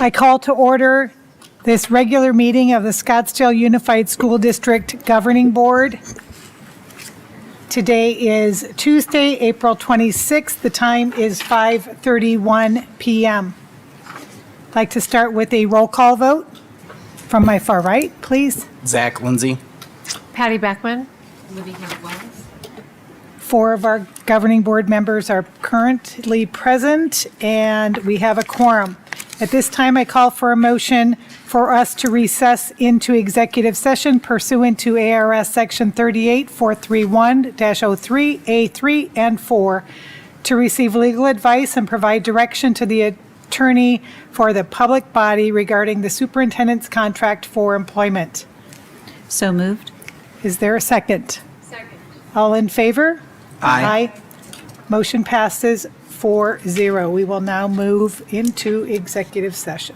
I call to order this regular meeting of the Scottsdale Unified School District Governing Board. Today is Tuesday, April 26th. The time is 5:31 p.m. I'd like to start with a roll call vote. From my far right, please. Zach Lindsay. Patty Beckman. Libby Wells. 4 of our governing board members are currently present, and we have a quorum. At this time, I call for a motion for us to recess into executive session pursuant to ARS Section 38431-03, A3, and 4, to receive legal advice and provide direction to the attorney for the public body regarding the superintendent's contract for employment. So moved. Is there a second? Second. All in favor? Aye. Motion passes 4-0. We will now move into executive session.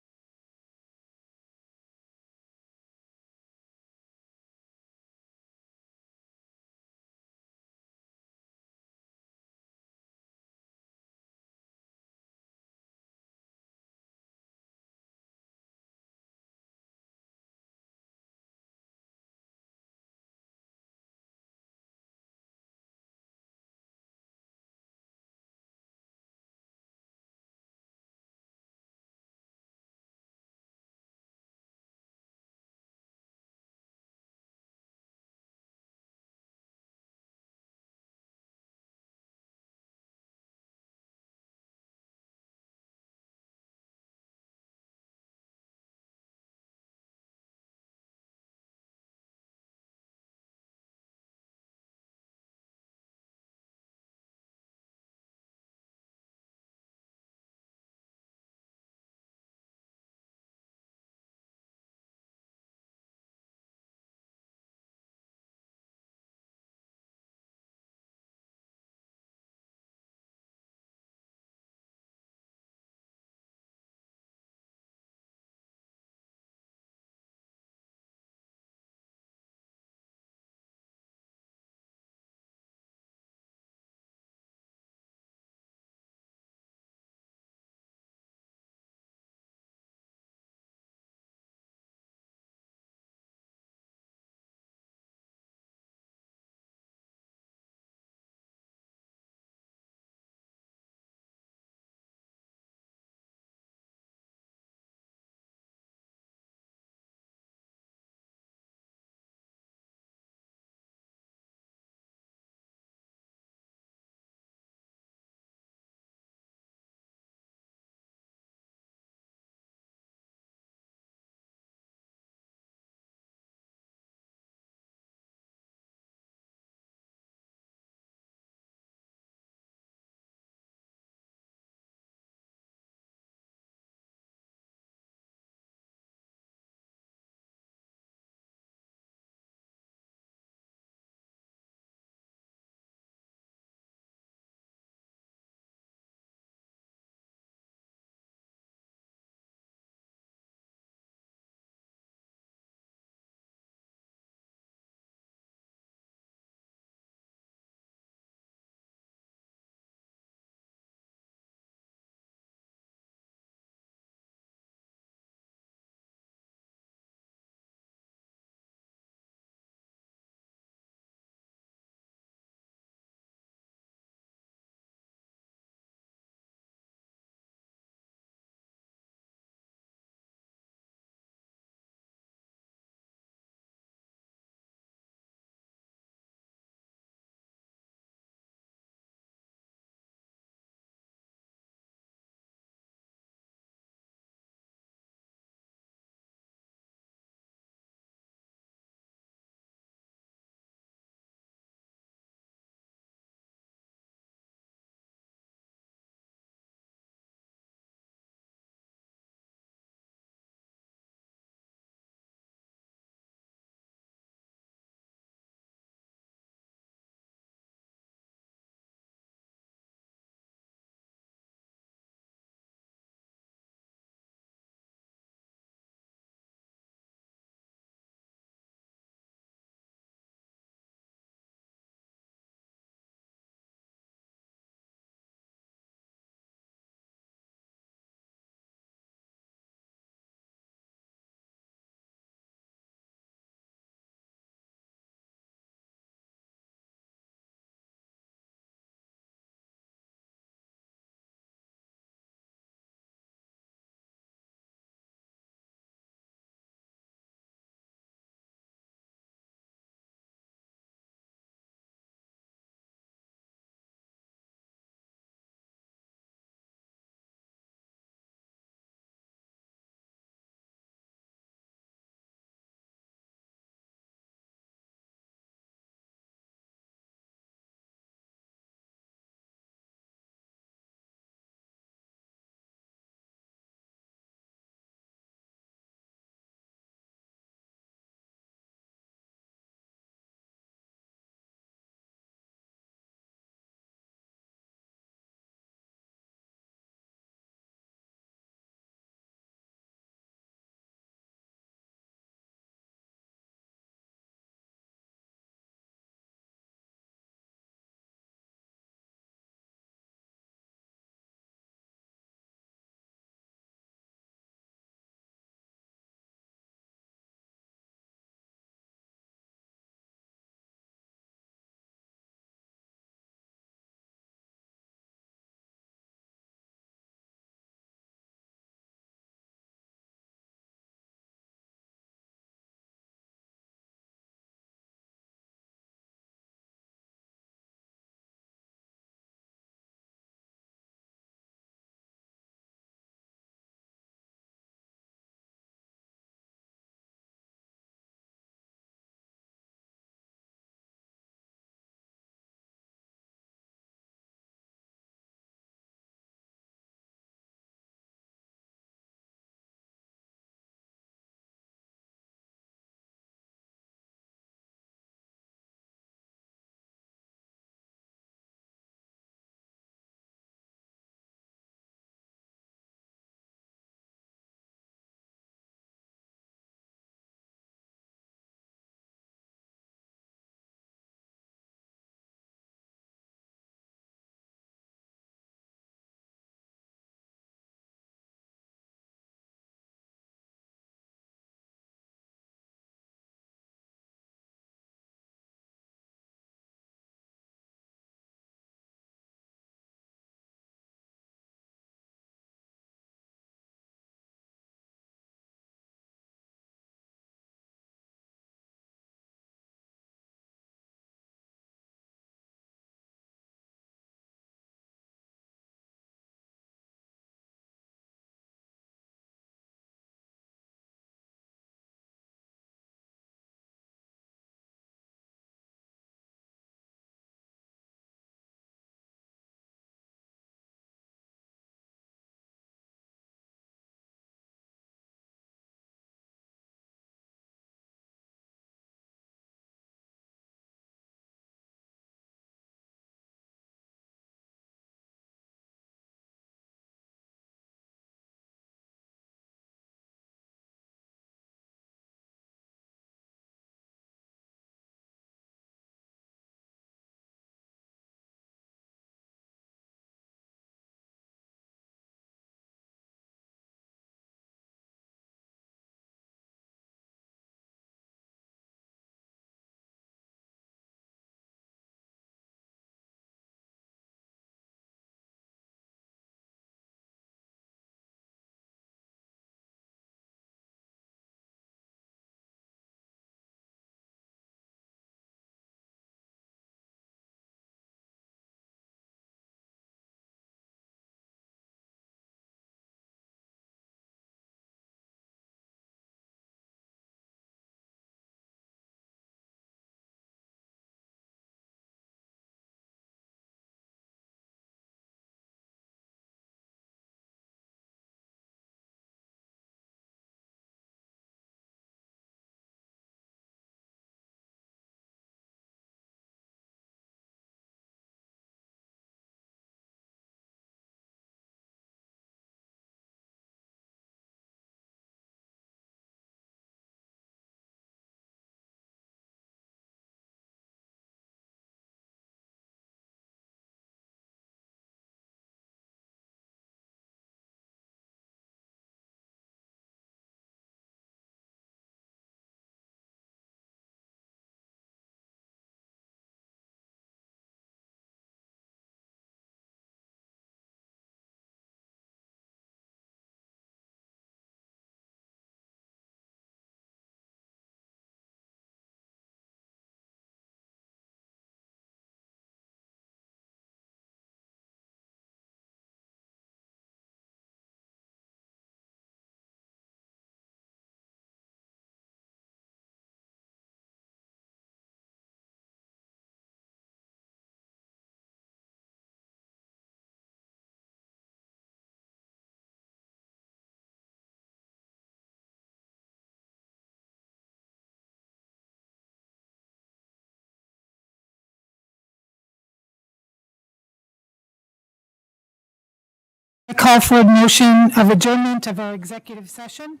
Call for a motion of adjournment of our executive session.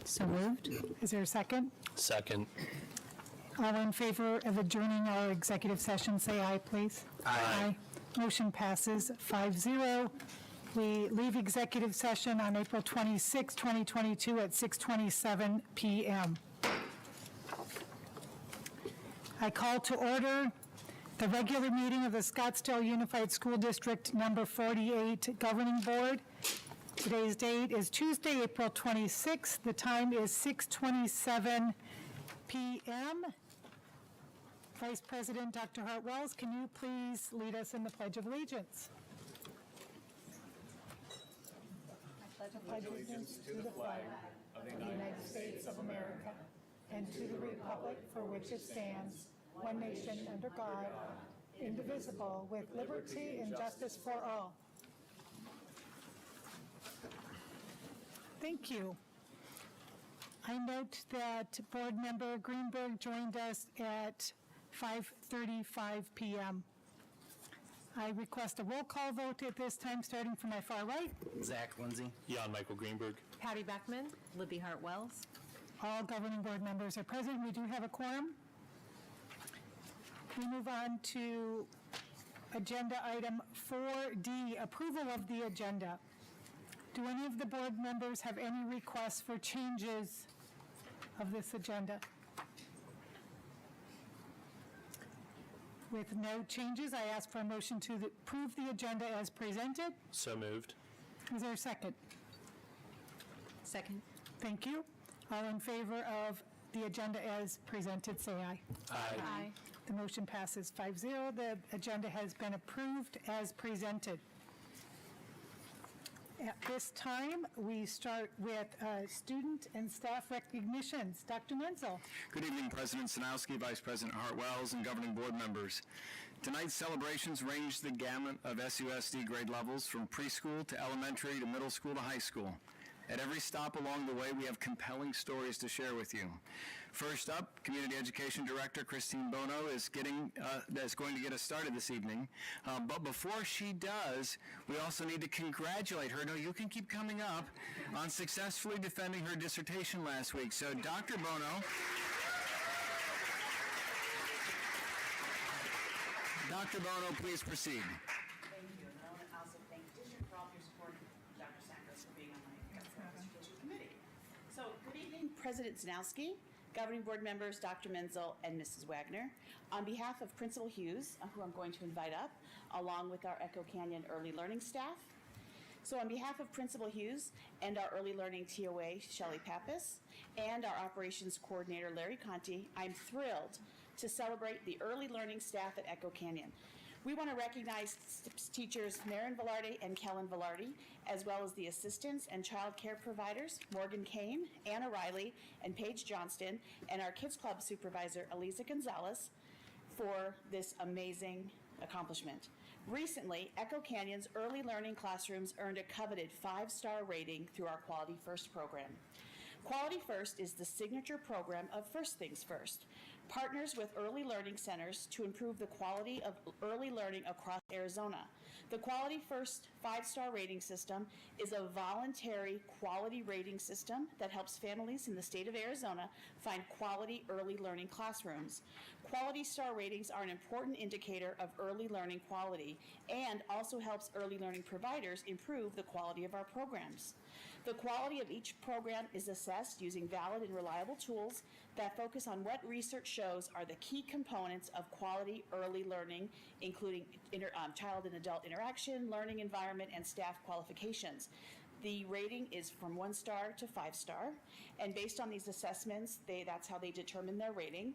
So moved. Is there a second? Second. All in favor of adjourning our executive session, say aye, please. Aye. Motion passes 5-0. We leave executive session on April 26, 2022 at 6:27 p.m. I call to order the regular meeting of the Scottsdale Unified School District Number 48 Governing Board. Today's date is Tuesday, April 26th. The time is 6:27 p.m. Vice President Dr. Hartwells, can you please lead us in the Pledge of Allegiance? I pledge allegiance to the flag of the United States of America and to the republic for which it stands, one nation under God, indivisible, with liberty and justice for all. Thank you. I note that Board Member Greenberg joined us at 5:35 p.m. I request a roll call vote at this time, starting from my far right. Zach Lindsay. Jan Michael Greenberg. Patty Beckman. Libby Hartwells. All governing board members are present. We do have a quorum. We move on to agenda item 4D, approval of the agenda. Do any of the board members have any requests for changes of this agenda? With no changes, I ask for a motion to approve the agenda as presented. So moved. Is there a second? Second. Thank you. All in favor of the agenda as presented, say aye. Aye. The motion passes 5-0. The agenda has been approved as presented. At this time, we start with student and staff recognitions. Dr. Menzel. Good evening, President Sanowski, Vice President Hartwells, and governing board members. Tonight's celebrations range the gamut of SUSD grade levels from preschool to elementary to middle school to high school. At every stop along the way, we have compelling stories to share with you. First up, Community Education Director Christine Bono is going to get us started this evening. But before she does, we also need to congratulate her. No, you can keep coming up on successfully defending her dissertation last week. So, Dr. Bono. Dr. Bono, please proceed. Thank you. And I want to also thank the district for all of your support, and Dr. Sanders for being on my dissertation committee. So, good evening, President Zanowski, governing board members, Dr. Menzel, and Mrs. Wagner. On behalf of Principal Hughes, who I'm going to invite up, along with our Echo Canyon early learning staff. So on behalf of Principal Hughes and our early learning TOA, Shelley Pappas, and our operations coordinator, Larry Conti, I'm thrilled to celebrate the early learning staff at Echo Canyon. We want to recognize teachers Marin Velarde and Kellen Velarde, as well as the assistants and child care providers, Morgan Kane, Anna Riley, and Paige Johnston, and our Kids Club supervisor, Elisa Gonzalez, for this amazing accomplishment. Recently, Echo Canyon's early learning classrooms earned a coveted 5-star rating through our Quality First program. Quality First is the signature program of First Things First, partners with early learning centers to improve the quality of early learning across Arizona. The Quality First 5-star rating system is a voluntary quality rating system that helps families in the state of Arizona find quality early learning classrooms. Quality star ratings are an important indicator of early learning quality and also helps early learning providers improve the quality of our programs. The quality of each program is assessed using valid and reliable tools that focus on what research shows are the key components of quality early learning, including child and adult interaction, learning environment, and staff qualifications. The rating is from 1-star to 5-star, and based on these assessments, that's how they determine their rating.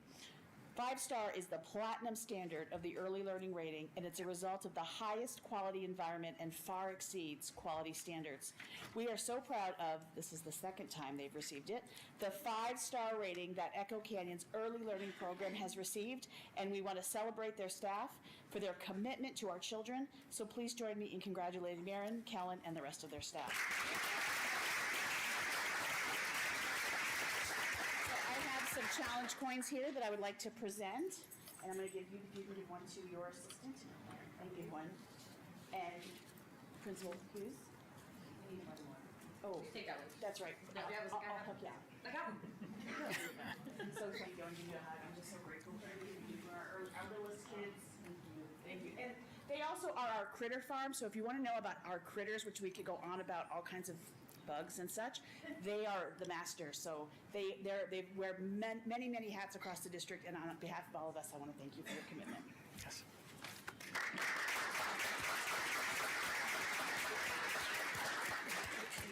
5-star is the platinum standard of the early learning rating, and it's a result of the highest quality environment and far exceeds quality standards. We are so proud of, this is the second time they've received it, the 5-star rating that Echo Canyon's early learning program has received, and we want to celebrate their staff for their commitment to our children. So please join me in congratulating Marin, Kellen, and the rest of their staff. Some challenge coins here that I would like to present, and I'm going to give you can give one to your assistant and give one. And Principal Hughes. Oh, Take that one. that's right. That was I'll got hook you out. I got one. So thank you, and give you a hug. I'm just so grateful for everything you do for our littlest kids. Thank you. Thank you. And they also are our critter farm, so if you want to know about our critters, which we could go on about all kinds of bugs and such, they are the masters. So they wear many hats across the district, and on behalf of all of us, I want to thank you for your commitment. Yes.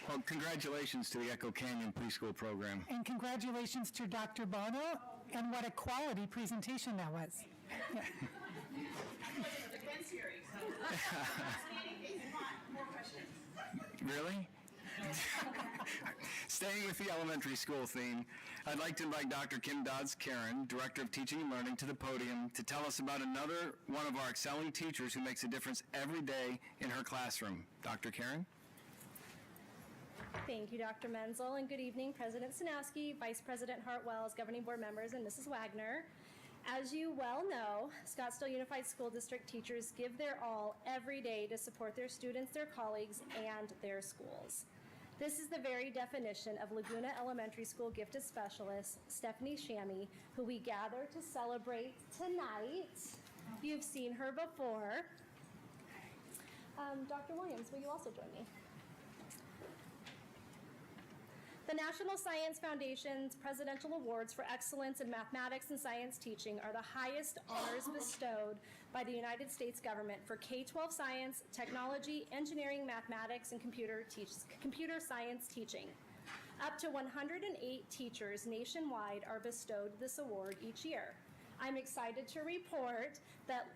Well, congratulations to the Echo Canyon Preschool Program. And congratulations to Dr. Bono, and what a quality presentation that was. Yeah. Defense hearing, so if you want more questions. Really? Staying with the elementary school theme, I'd like to invite Dr. Kim Dodds-Karen, Director of Teaching and Learning, to the podium to tell us about another one of our excelling teachers who makes a difference every day in her classroom. Dr. Karen? Thank you, Dr. Menzel, and good evening, President Sinowski, Vice President Hartwells, Governing Board members, and Mrs. Wagner. As you well know, Scottsdale Unified School District teachers give their all every day to support their students, their colleagues, and their schools. This is the very definition of Laguna Elementary School Gifted Specialist, Stephanie Shammy, who we gather to celebrate tonight. You've seen her before. Dr. Williams, will you also join me? The National Science Foundation's Presidential Awards for Excellence in Mathematics and Science Teaching are the highest honors bestowed by the United States government for K-12 science, technology, engineering, mathematics, and computer science teaching. Up to 108 teachers nationwide are bestowed this award each year. I'm excited to report that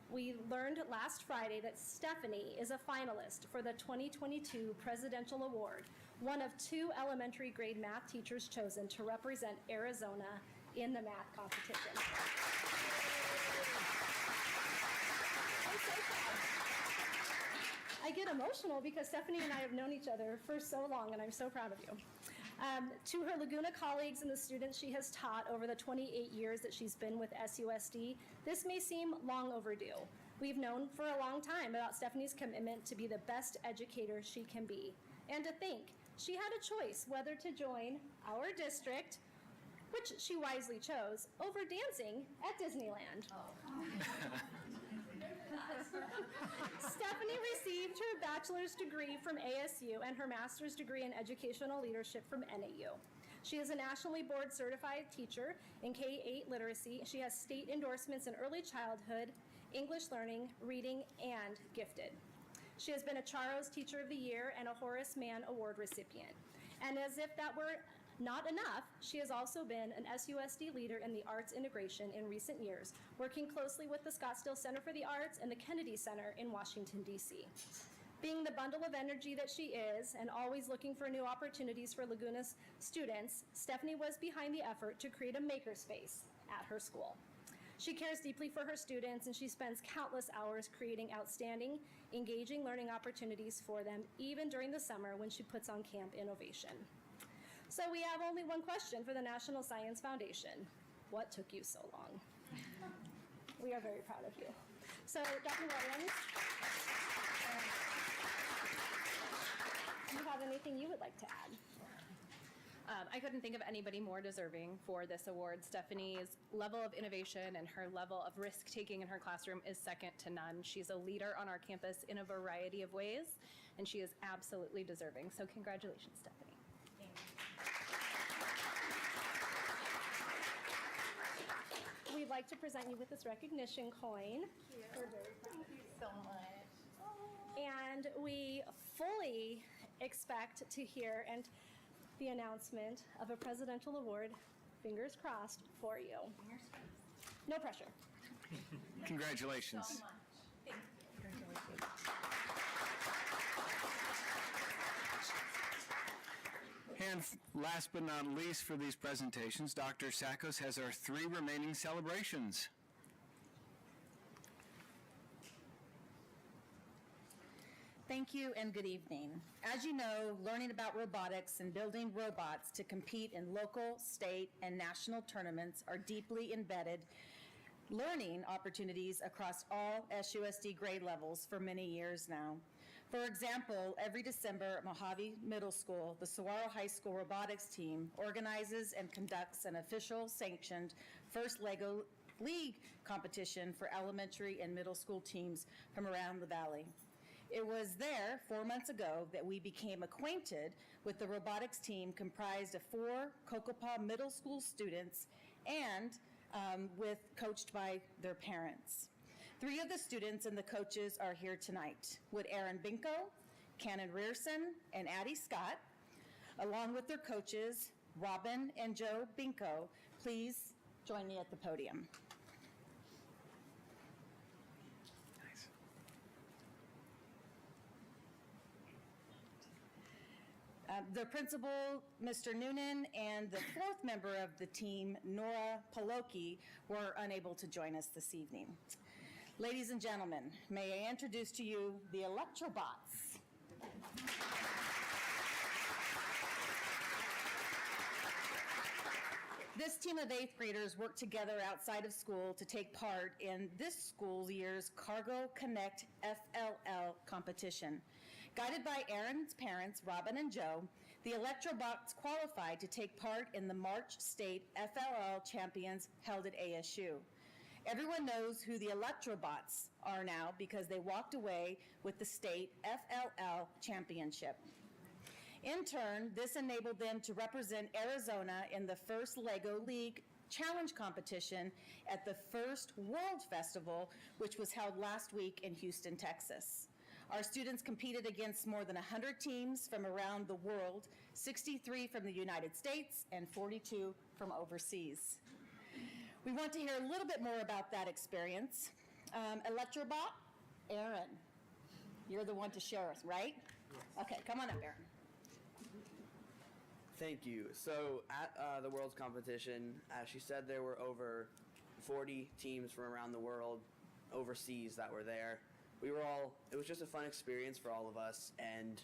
we learned last Friday that Stephanie is a finalist for the 2022 Presidential Award, one of 2 elementary grade math teachers chosen to represent Arizona in the math competition. I get emotional because Stephanie and I have known each other for so long, and I'm so proud of you. To her Laguna colleagues and the students she has taught over the 28 years that she's been with SUSD, this may seem long overdue. We've known for a long time about Stephanie's commitment to be the best educator she can be, and to think she had a choice whether to join our district, which she wisely chose, over dancing at Disneyland. Stephanie received her bachelor's degree from ASU and her master's degree in educational leadership from NAU. She is a nationally board certified teacher in K-8 literacy. She has state endorsements in early childhood, English learning, reading, and gifted. She has been a Charos Teacher of the Year and a Horace Mann Award recipient. And as if that were not enough, she has also been an SUSD leader in the arts integration in recent years, working closely with the Scottsdale Center for the Arts and the Kennedy Center in Washington, D.C. Being the bundle of energy that she is, and always looking for new opportunities for Laguna's students, Stephanie was behind the effort to create a makerspace at her school. She cares deeply for her students, and she spends countless hours creating outstanding, engaging learning opportunities for them, even during the summer when she puts on Camp Innovation. So we have only one question for the National Science Foundation. What took you so long? We are very proud of you. So, Dr. Williams, do you have anything you would like to add? I couldn't think of anybody more deserving for this award. Stephanie's level of innovation and her level of risk-taking in her classroom is second to none. She's a leader on our campus in a variety of ways, and she is absolutely deserving. So congratulations, Stephanie. We'd like to present you with this recognition coin. We're very proud. Thank you so much. And we fully expect to hear the announcement of a presidential award, fingers crossed, for you. No pressure. Congratulations. So much. Thank you. And last but not least for these presentations, Dr. Sakos has our 3 remaining celebrations. Thank you and good evening. As you know, learning about robotics and building robots to compete in local, state, and national tournaments are deeply embedded learning opportunities across all SUSD grade levels for many years now. For example, every December at Mojave Middle School, the Saguaro High School Robotics team organizes and conducts an official sanctioned first LEGO League competition for elementary and middle school teams from around the valley. It was there 4 months ago that we became acquainted with the robotics team comprised of 4 Cocopah Middle School students and coached by their parents. 3 of the students and the coaches are here tonight, with Aaron Binko, Cannon Rearson, and Addie Scott, along with their coaches, Robin and Joe Binko. Please join me at the podium. The principal, Mr. Noonan, and the 4th member of the team, Nora Paloki, were unable to join us this evening. Ladies and gentlemen, may I introduce to you the Electrobots. This team of 8th graders worked together outside of school to take part in this school year's Cargo Connect FLL competition. Guided by Aaron's parents, Robin and Joe, the Electrobots qualified to take part in the March State FLL Champions held at ASU. Everyone knows who the Electrobots are now because they walked away with the state FLL championship. In turn, this enabled them to represent Arizona in the first LEGO League Challenge competition at the First World Festival, which was held last week in Houston, Texas. Our students competed against more than 100 teams from around the world, 63 from the United States and 42 from overseas. We want to hear a little bit more about that experience. Electrobot, Aaron, you're the one to share us, right? Yes. Okay, come on up, Aaron. Thank you. So at the World's competition, as she said, there were over 40 teams from around the world, overseas, that were there. It was just a fun experience for all of us, and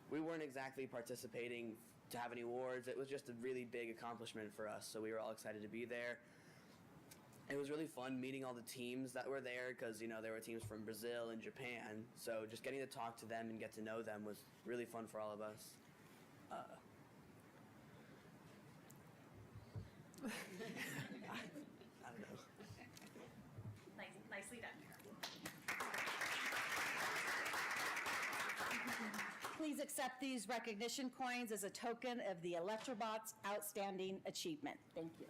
we weren't exactly participating to have any awards. It was just a really big accomplishment for us, so we were all excited to be there. It was really fun meeting all the teams that were there because, you know, there were teams from Brazil and Japan, so just getting to talk to them and get to know them was really fun for all of us. I don't know. Nicely done. Please accept these recognition coins as a token of the Electrobots' outstanding achievement. Thank you.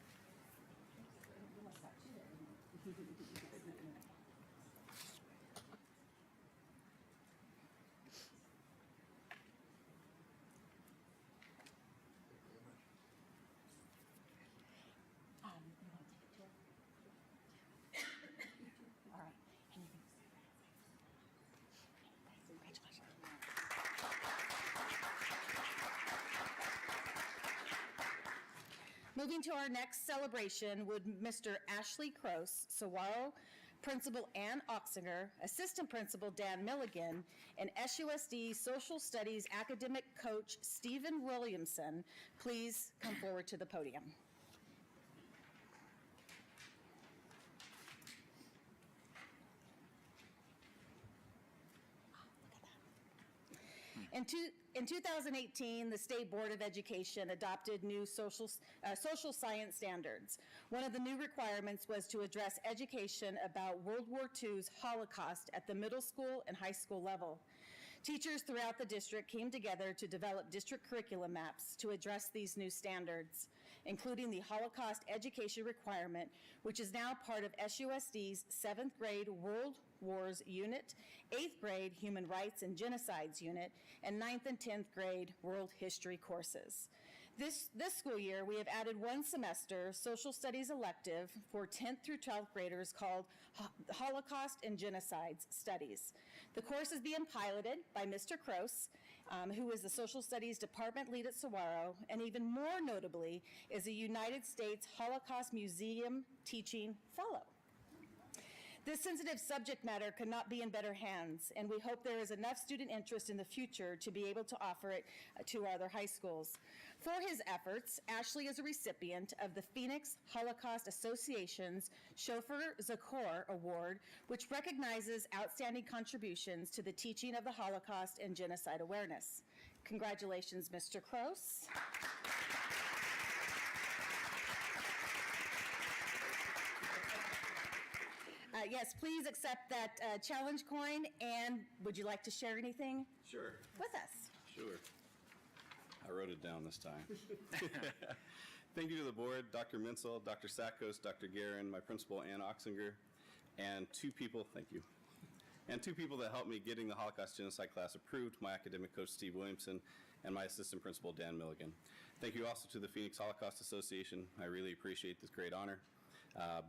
Moving to our next celebration would Mr. Ashley Cross, Saguaro Principal Ann Oxinger, Assistant Principal Dan Milligan, and SUSD Social Studies Academic Coach Stephen Williamson please come forward to the podium. In 2018, the State Board of Education adopted new social science standards. One of the new requirements was to address education about World War II's Holocaust at the middle school and high school level. Teachers throughout the district came together to develop district curriculum maps to address these new standards, including the Holocaust education requirement, which is now part of SUSD's 7th grade World Wars unit, 8th grade Human Rights and Genocides unit, and 9th and 10th grade World History courses. This school year, we have added one semester social studies elective for 10th through 12th graders called Holocaust and Genocides Studies. The course is being piloted by Mr. Cross, who is the social studies department lead at Saguaro, and even more notably is a United States Holocaust Museum teaching fellow. This sensitive subject matter could not be in better hands, and we hope there is enough student interest in the future to be able to offer it to other high schools. For his efforts, Ashley is a recipient of the Phoenix Holocaust Association's Chauffeur Zakor Award, which recognizes outstanding contributions to the teaching of the Holocaust and genocide awareness. Congratulations, Mr. Kroos. Yes, please accept that challenge coin, and would you like to share anything Sure, with us? sure. I wrote it down this time. Thank you to the board, Dr. Minsel, Dr. Sakos, Dr. Guerin, my principal, Ann Oxinger, and two people, thank you, and two people that helped me getting the Holocaust Genocide class approved, my academic coach, Steve Williamson, and my assistant principal, Dan Milligan. Thank you also to the Phoenix Holocaust Association. I really appreciate this great honor.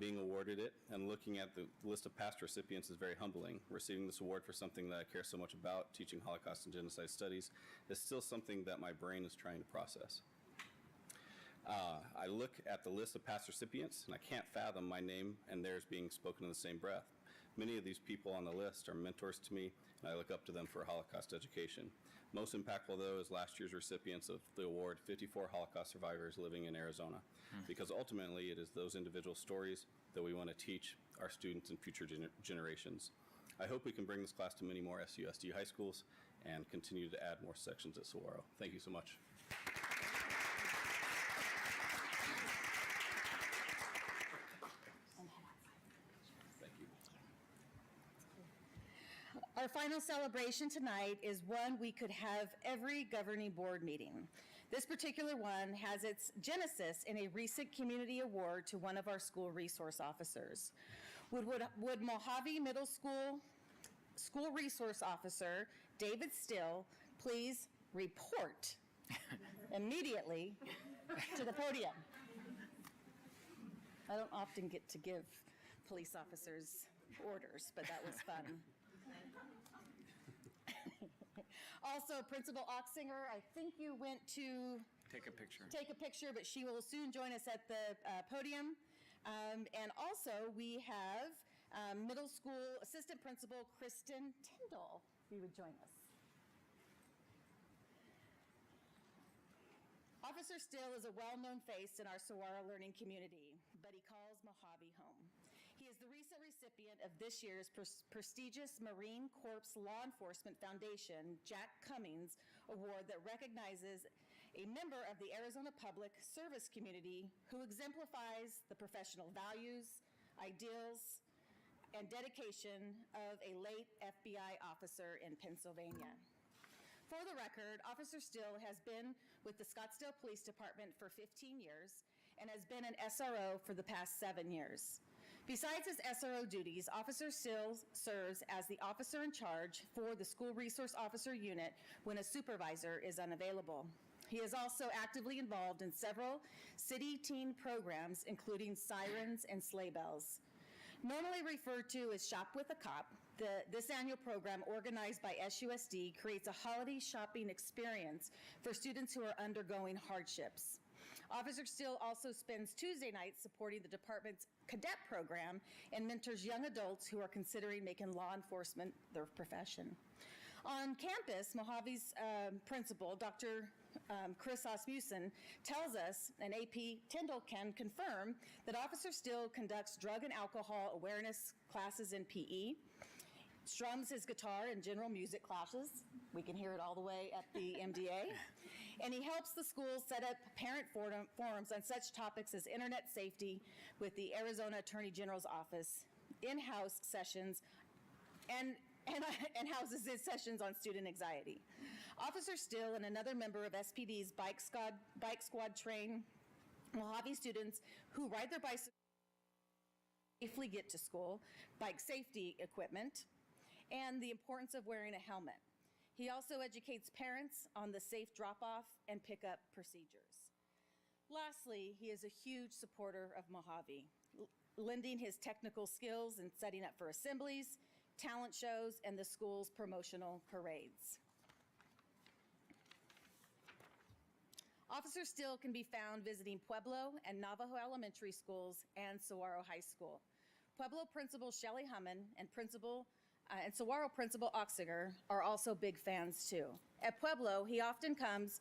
Being awarded it and looking at the list of past recipients is very humbling. Receiving this award for something that I care so much about, teaching Holocaust and genocide studies, is still something that my brain is trying to process. I look at the list of past recipients and I can't fathom my name and theirs being spoken in the same breath. Many of these people on the list are mentors to me, and I look up to them for Holocaust education. Most impactful, though, is last year's recipients of the award, 54 Holocaust survivors living in Arizona, because ultimately it is those individual stories that we want to teach our students and future generations. I hope we can bring this class to many more SUSD high schools and continue to add more sections at Saguaro. Thank you so much. Thank you. Our final celebration tonight is one we could have every governing board meeting. This particular one has its genesis in a recent community award to one of our school resource officers. Would Mojave Middle School Resource Officer David Still please report immediately to the podium? I don't often get to give police officers orders, but that was fun. Also, Principal Oxinger, I think you went to Take a picture. take a picture, but she will soon join us at the podium. And also, we have middle school assistant principal Kristen Tyndall, who would join us. Officer Still is a well-known face in our Saguaro learning community, but he calls Mojave home. He is the recent recipient of this year's prestigious Marine Corps Law Enforcement Foundation Jack Cummings Award that recognizes a member of the Arizona Public Service community who exemplifies the professional values, ideals, and dedication of a late FBI officer in Pennsylvania. For the record, Officer Still has been with the Scottsdale Police Department for 15 years and has been an SRO for the past 7 years. Besides his SRO duties, Officer Still serves as the officer in charge for the School Resource Officer Unit when a supervisor is unavailable. He is also actively involved in several city teen programs, including Sirens and Sleigh Bells. Normally referred to as Shop with a Cop, this annual program organized by SUSD creates a holiday shopping experience for students who are undergoing hardships. Officer Still also spends Tuesday nights supporting the department's cadet program and mentors young adults who are considering making law enforcement their profession. On campus, Mojave's principal, Dr. Chris Asmussen, tells us, and AP Tyndall can confirm, that Officer Still conducts drug and alcohol awareness classes in PE, strums his guitar in general music classes. We can hear it all the way at the MDA. And he helps the schools set up parent forums on such topics as internet safety with the Arizona Attorney General's office, in-house sessions, and houses his sessions on student anxiety. Officer Still and another member of SPD's Bike Squad train Mojave students who ride their bicycles safely get to school, bike safety equipment, and the importance of wearing a helmet. He also educates parents on the safe drop-off and pickup procedures. Lastly, he is a huge supporter of Mojave, lending his technical skills in setting up for assemblies, talent shows, and the school's promotional parades. Officer Still can be found visiting Pueblo and Navajo Elementary Schools and Saguaro High School. Pueblo Principal Shelley Hummin and Saguaro Principal Oxiger are also big fans too. At Pueblo, he often comes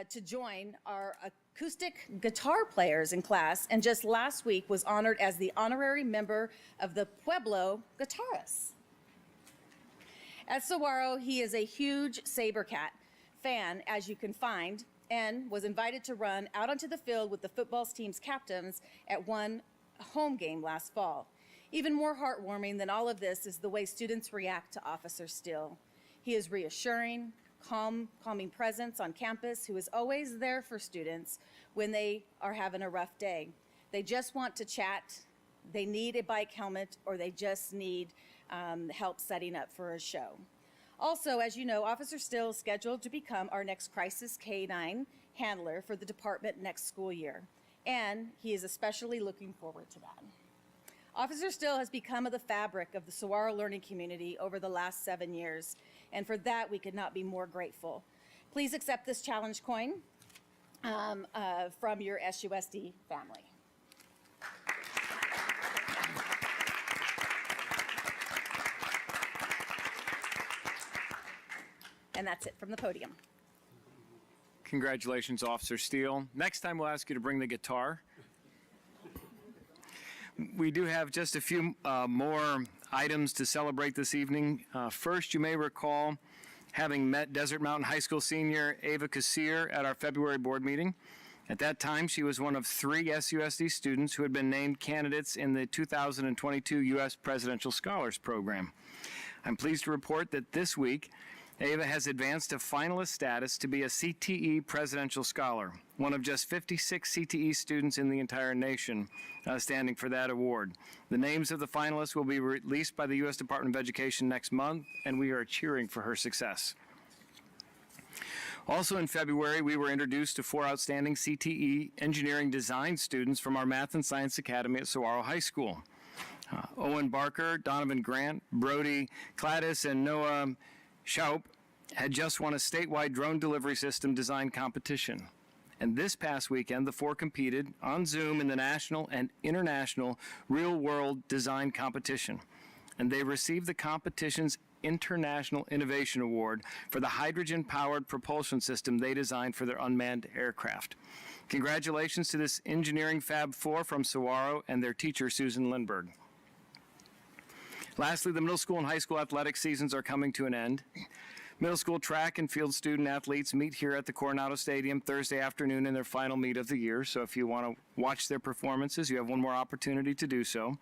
to join our acoustic guitar players in class, and just last week was honored as the honorary member of the Pueblo Guitarists. At Saguaro, he is a huge Sabercat fan, as you can find, and was invited to run out onto the field with the football team's captains at one home game last fall. Even more heartwarming than all of this is the way students react to Officer Steele. He is reassuring, calming presence on campus who is always there for students when they are having a rough day. They just want to chat, they need a bike helmet, or they just need help setting up for a show. Also, as you know, Officer Steele is scheduled to become our next Crisis K-9 handler for the department next school year, and he is especially looking forward to that. Officer Steele has become the fabric of the Saguaro learning community over the last 7 years, and for that we could not be more grateful. Please accept this challenge coin from your SUSD family. And that's it from the podium. Congratulations, Officer Steele. Next time we'll ask you to bring the guitar. We do have just a few more items to celebrate this evening. First, you may recall having met Desert Mountain High School senior Ava Kassir at our February board meeting. At that time, she was one of 3 SUSD students who had been named candidates in the 2022 U.S. Presidential Scholars Program. I'm pleased to report that this week, Ava has advanced to finalist status to be a CTE Presidential Scholar, one of just 56 CTE students in the entire nation standing for that award. The names of the finalists will be released by the U.S. Department of Education next month, and we are cheering for her success. Also in February, we were introduced to 4 outstanding CTE engineering design students from our Math and Science Academy at Saguaro High School. Owen Barker, Donovan Grant, Brody Cladis, and Noah Schaup had just won a statewide drone delivery system design competition. And this past weekend, the 4 competed on Zoom in the national and international real-world design competition. And they received the competition's International Innovation Award for the hydrogen-powered propulsion system they designed for their unmanned aircraft. Congratulations to this engineering Fab 4 from Saguaro and their teacher, Susan Lindberg. Lastly, the middle school and high school athletic seasons are coming to an end. Middle school track and field student athletes meet here at the Coronado Stadium Thursday afternoon in their final meet of the year. So if you want to watch their performances, you have one more opportunity to do so.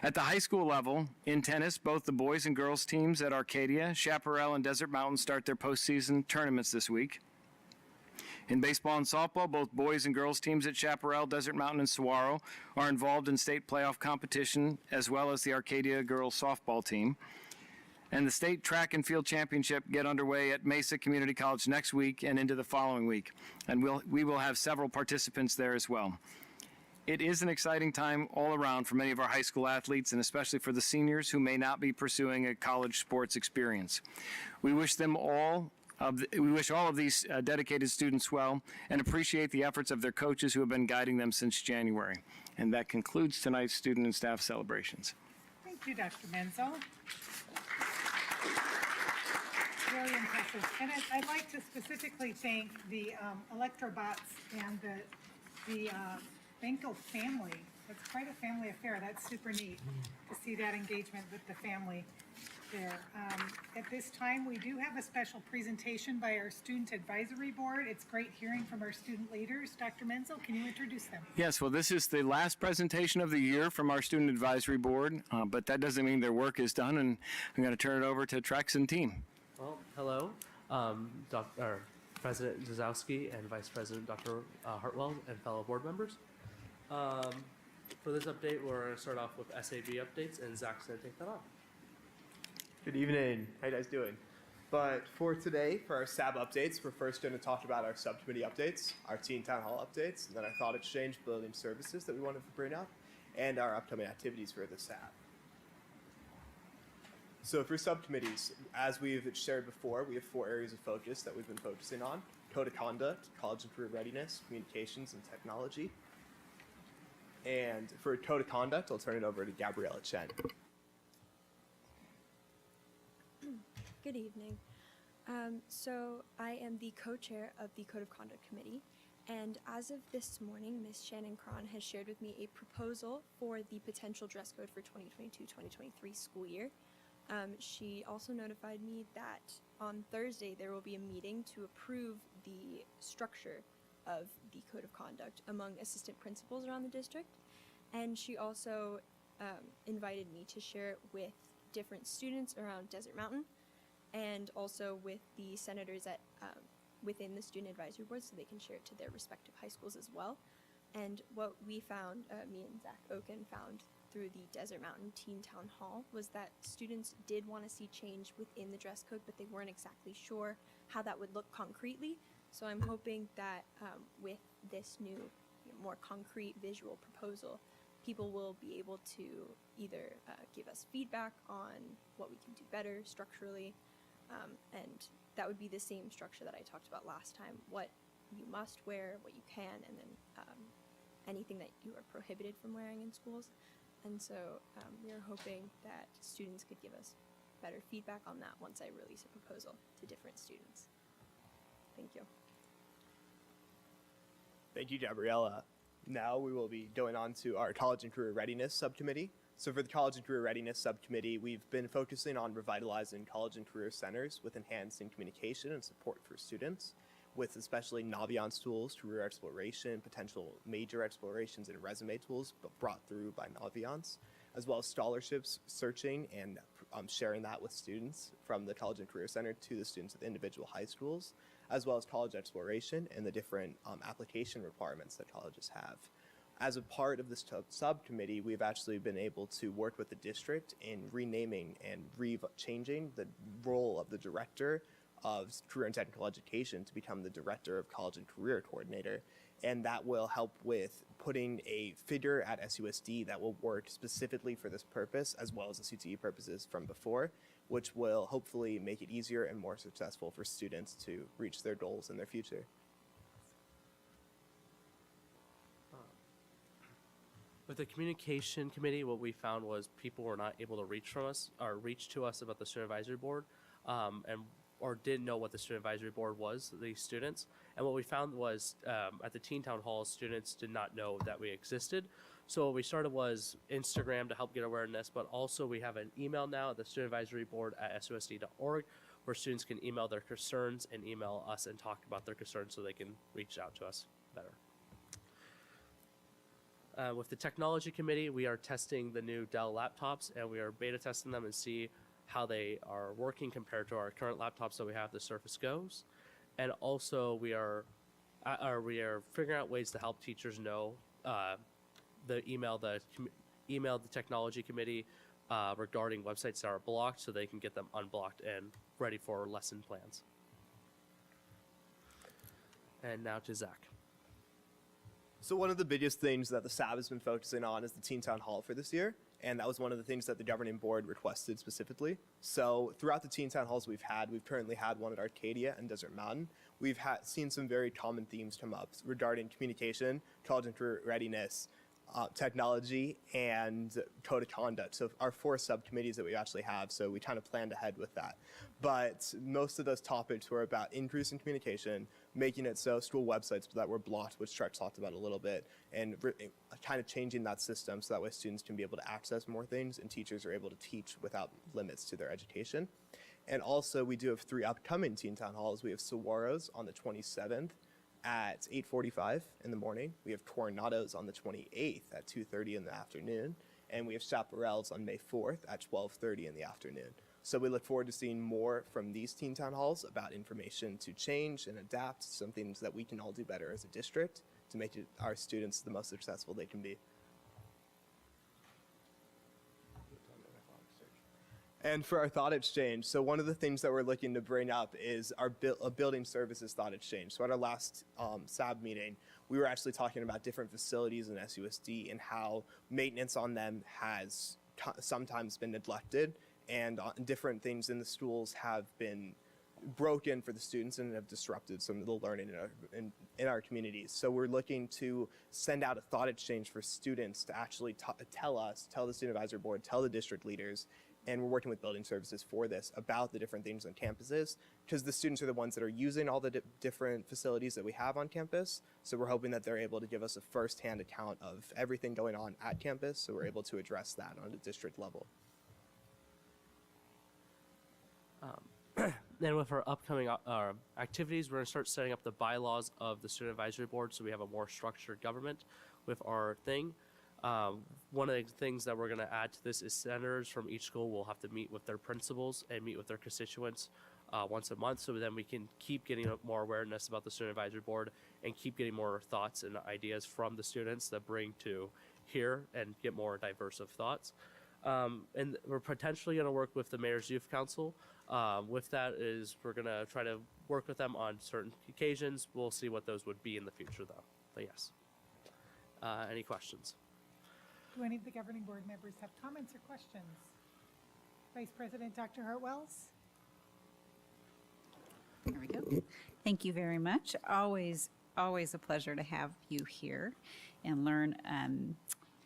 At the high school level, in tennis, both the boys and girls teams at Arcadia, Chaparral, and Desert Mountain start their postseason tournaments this week. In baseball and softball, both boys and girls teams at Chaparral, Desert Mountain, and Saguaro are involved in state playoff competition, as well as the Arcadia girls softball team. And the state track and field championship get underway at Mesa Community College next week and into the following week. And we will have several participants there as well. It is an exciting time all around for many of our high school athletes, and especially for the seniors who may not be pursuing a college sports experience. We wish all of these dedicated students well and appreciate the efforts of their coaches who have been guiding them since January. And that concludes tonight's student and staff celebrations. Thank you, Dr. Menzel. Very impressive. And I'd like to specifically thank the Electrobots and the Benko family. That's quite a family affair. That's super neat to see that engagement with the family there. At this time, we do have a special presentation by our Student Advisory Board. It's great hearing from our student leaders. Dr. Menzel, can you introduce them? Yes, well, this is the last presentation of the year from our Student Advisory Board, but that doesn't mean their work is done, and I'm going to turn it over to Trex and team. Well, hello, President Zazowski and Vice President Dr. Hartwell and fellow board members. For this update, we're going to start off with SAB updates, and Zach's going to take that on. Good evening. How you guys doing? But for today, for our SAB updates, we're first going to talk about our subcommittee updates, our teen town hall updates, and then our thought exchange building services that we wanted to bring up, and our upcoming activities for the SAB. So for subcommittees, as we've shared before, we have 4 areas of focus that we've been focusing on: code of conduct, college and career readiness, communications, and technology. And for code of conduct, I'll turn it over to Gabriella Chen. Good evening. So I am the co-chair of the Code of Conduct Committee, and as of this morning, Ms. Shannon Cron has shared with me a proposal for the potential dress code for 2022-2023 school year. She also notified me that on Thursday there will be a meeting to approve the structure of the Code of Conduct among assistant principals around the district, and she also invited me to share it with different students around Desert Mountain and also with the senators at within the student advisory board so they can share it to their respective high schools as well. And what we found, me and Zach Oken found through the Desert Mountain Teen Town Hall, was that students did want to see change within the dress code, but they weren't exactly sure how that would look concretely. So I'm hoping that with this new, more concrete visual proposal, people will be able to either give us feedback on what we can do better structurally, and that would be the same structure that I talked about last time, what you must wear, what you can, and then anything that you are prohibited from wearing in schools. And so we are hoping that students could give us better feedback on that once I release a proposal to different students. Thank you. Thank you, Gabriella. Now we will be going on to our College and Career Readiness Subcommittee. So for the College and Career Readiness Subcommittee, we've been focusing on revitalizing college and career centers with enhancing communication and support for students, with especially Naviance tools, career exploration, potential major explorations, and resume tools brought through by Naviance, as well as scholarships, searching and sharing that with students from the College and Career Center to the students at individual high schools, as well as college exploration and the different application requirements that colleges have. As a part of this subcommittee, we've actually been able to work with the district in renaming and changing the role of the director of career and technical education to become the director of college and career coordinator. And that will help with putting a figure at SUSD that will work specifically for this purpose, as well as the CTE purposes from before, which will hopefully make it easier and more successful for students to reach their goals in their future. With the communication committee, what we found was people were not able to reach to us about the student advisory board, or didn't know what the student advisory board was, the students. And what we found was at the Teen Town Hall, students did not know that we existed. So what we started was Instagram to help get awareness, but also we have an email now at the student advisory board at susd.org where students can email their concerns and email us and talk about their concerns so they can reach out to us better. With the technology committee, we are testing the new Dell laptops, and we are beta testing them and see how they are working compared to our current laptops that we have, the Surface Go's. And also we are figuring out ways to help teachers know email the technology committee regarding websites that are blocked so they can get them unblocked and ready for lesson plans. And now to Zach. So one of the biggest things that the SAB has been focusing on is the Teen Town Hall for this year, and that was one of the things that the governing board requested specifically. So throughout the Teen Town Halls we've currently had one at Arcadia and Desert Mountain. We've seen some very common themes come up regarding communication, college and career readiness, technology, and code of conduct. So our 4 subcommittees that we actually have, so we kind of planned ahead with that. But most of those topics were about increasing communication, making it so school websites that were blocked, which Chuck talked about a little bit, and kind of changing that system so that way students can be able to access more things and teachers are able to teach without limits to their education. And also we do have 3 upcoming Teen Town Halls. We have Saguaro's on the 27th at 8:45 in the morning. We have Coronado's on the 28th at 2:30 in the afternoon. And we have Chaparral's on May 4th at 12:30 in the afternoon. So we look forward to seeing more from these Teen Town Halls about information to change and adapt, some things that we can all do better as a district to make our students the most successful they can be. And for our thought exchange, so one of the things that we're looking to bring up is our building services thought exchange. So at our last SAB meeting, we were actually talking about different facilities in SUSD and how maintenance on them has sometimes been neglected, and different things in the schools have been broken for the students and have disrupted some of the learning in our communities. So we're looking to send out a thought exchange for students to actually tell the Student Advisory Board, tell the district leaders, and we're working with building services for this about the different things on campuses, because the students are the ones that are using all the different facilities that we have on campus. So we're hoping that they're able to give us a firsthand account of everything going on at campus, so we're able to address that on a district level. Then with our upcoming activities, we're going to start setting up the bylaws of the Student Advisory Board so we have a more structured government with our thing. One of the things that we're going to add to this is senators from each school will have to meet with their principals and meet with their constituents once a month, so then we can keep getting more awareness about the Student Advisory Board and keep getting more thoughts and ideas from the students that bring to here and get more diverse of thoughts. And we're potentially going to work with the Mayor's Youth Council. With that is we're going to try to work with them on certain occasions. We'll see what those would be in the future, though. But yes. Any questions? Do any of the governing board members have comments or questions? Vice President Dr. Hartwells? There we go. Thank you very much. Always a pleasure to have you here and learn,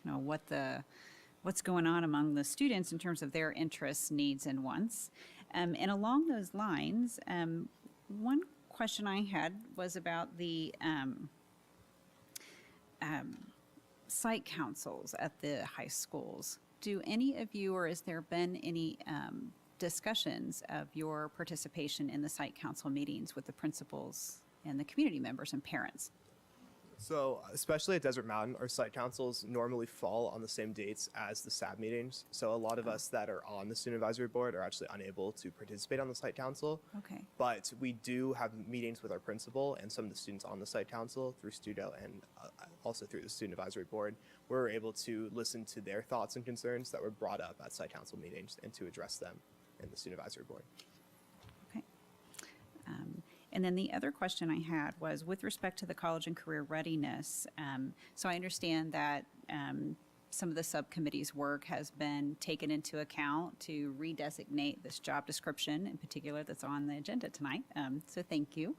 what's going on among the students in terms of their interests, needs, and wants. And along those lines, one question I had was about the site councils at the high schools. Do any of you, or has there been any discussions of your participation in the site council meetings with the principals and the community members and parents? So especially at Desert Mountain, our site councils normally fall on the same dates as the SAB meetings. So a lot of us that are on the Student Advisory Board are actually unable to participate on the site council. Okay. But we do have meetings with our principal and some of the students on the site council through Studio and also through the Student Advisory Board. We're able to listen to their thoughts and concerns that were brought up at site council meetings and to address them in the Student Advisory Board. Okay. And then the other question I had was with respect to the college and career readiness. So I understand that some of the subcommittee's work has been taken into account to redesignate this job description in particular that's on the agenda tonight. So thank you.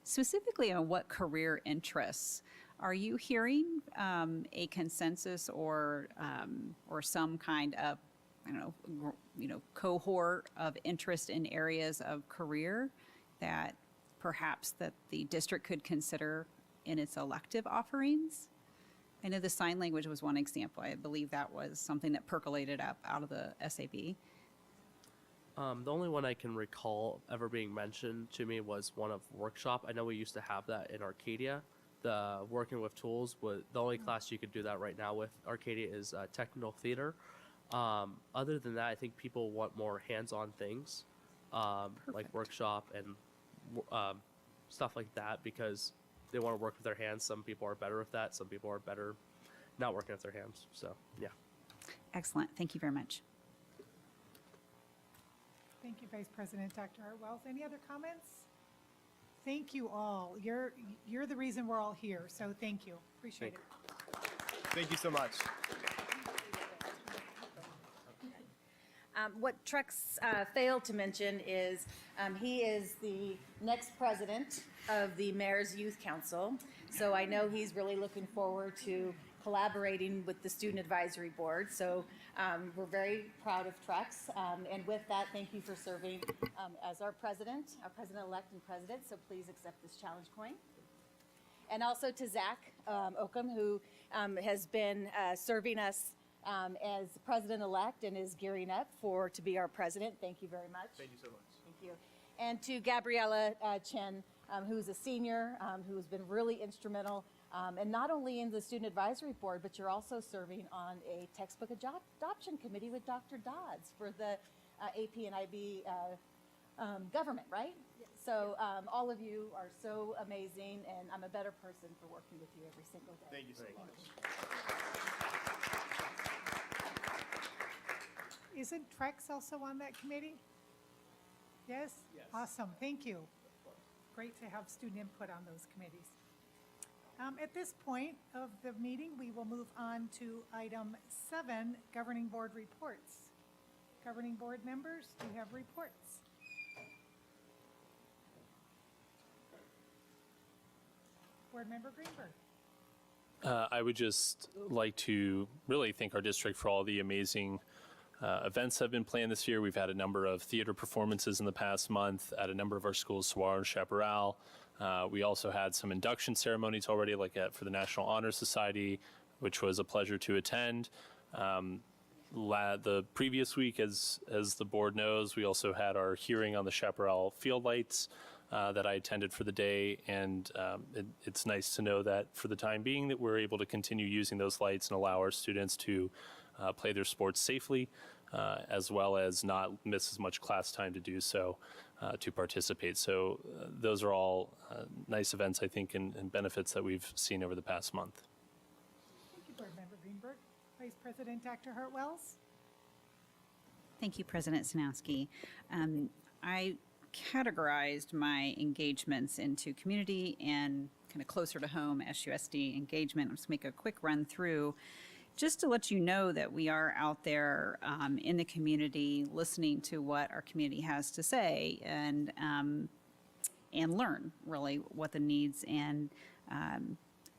Specifically on what career interests, are you hearing a consensus or some kind of cohort of interest in areas of career that perhaps that the district could consider in its elective offerings? I know the sign language was one example. I believe that was something that percolated up out of the SAB. The only one I can recall ever being mentioned to me was one of workshop. I know we used to have that in Arcadia. The working with tools was the only class you could do that right now with Arcadia is technical theater. Other than that, I think people want more hands-on things like workshop and stuff like that because they want to work with their hands. Some people are better with that. Some people are better not working with their hands. So, yeah. Excellent. Thank you very much. Thank you, Vice President Dr. Hartwells. Any other comments? Thank you all. You're the reason we're all here, so thank you. Appreciate it. Thank you so much. What Trex failed to mention is he is the next president of the Mayor's Youth Council. So I know he's really looking forward to collaborating with the Student Advisory Board. So we're very proud of Trex. And with that, thank you for serving as our president-elect and president. So please accept this challenge coin. And also to Zach Oakham, who has been serving us as president-elect and is gearing up to be our president. Thank you very much. Thank you so much. Thank you. And to Gabriella Chen, who's a senior, who has been really instrumental, and not only in the Student Advisory Board, but you're also serving on a textbook adoption committee with Dr. Dodds for the AP and IB government, right? Yes. So all of you are so amazing, and I'm a better person for working with you every single day. Thank you so much. Isn't Trex also on that committee? Yes? Yes. Awesome, thank you. Great to have student input on those committees. At this point of the meeting, we will move on to item 7, Governing Board reports. Governing Board members, do you have reports? Board Member Greenberg. I would just like to really thank our district for all the amazing events that have been planned this year. We've had a number of theater performances in the past month at a number of our schools, Saguaro and Chaparral. We also had some induction ceremonies already, for the National Honor Society, which was a pleasure to attend. The previous week, as the board knows, we also had our hearing on the Chaparral field lights that I attended for the day, and it's nice to know that for the time being that we're able to continue using those lights and allow our students to play their sports safely, as well as not miss as much class time to do so, to participate. So those are all nice events, I think, and benefits that we've seen over the past month. Thank you, Board Member Greenberg. Vice President Dr. Hartwells. Thank you, President Sanowski. I categorized my engagements into community and kind of closer to home SUSD engagement. I'll just make a quick run through just to let you know that we are out there in the community listening to what our community has to say and learn really what the needs and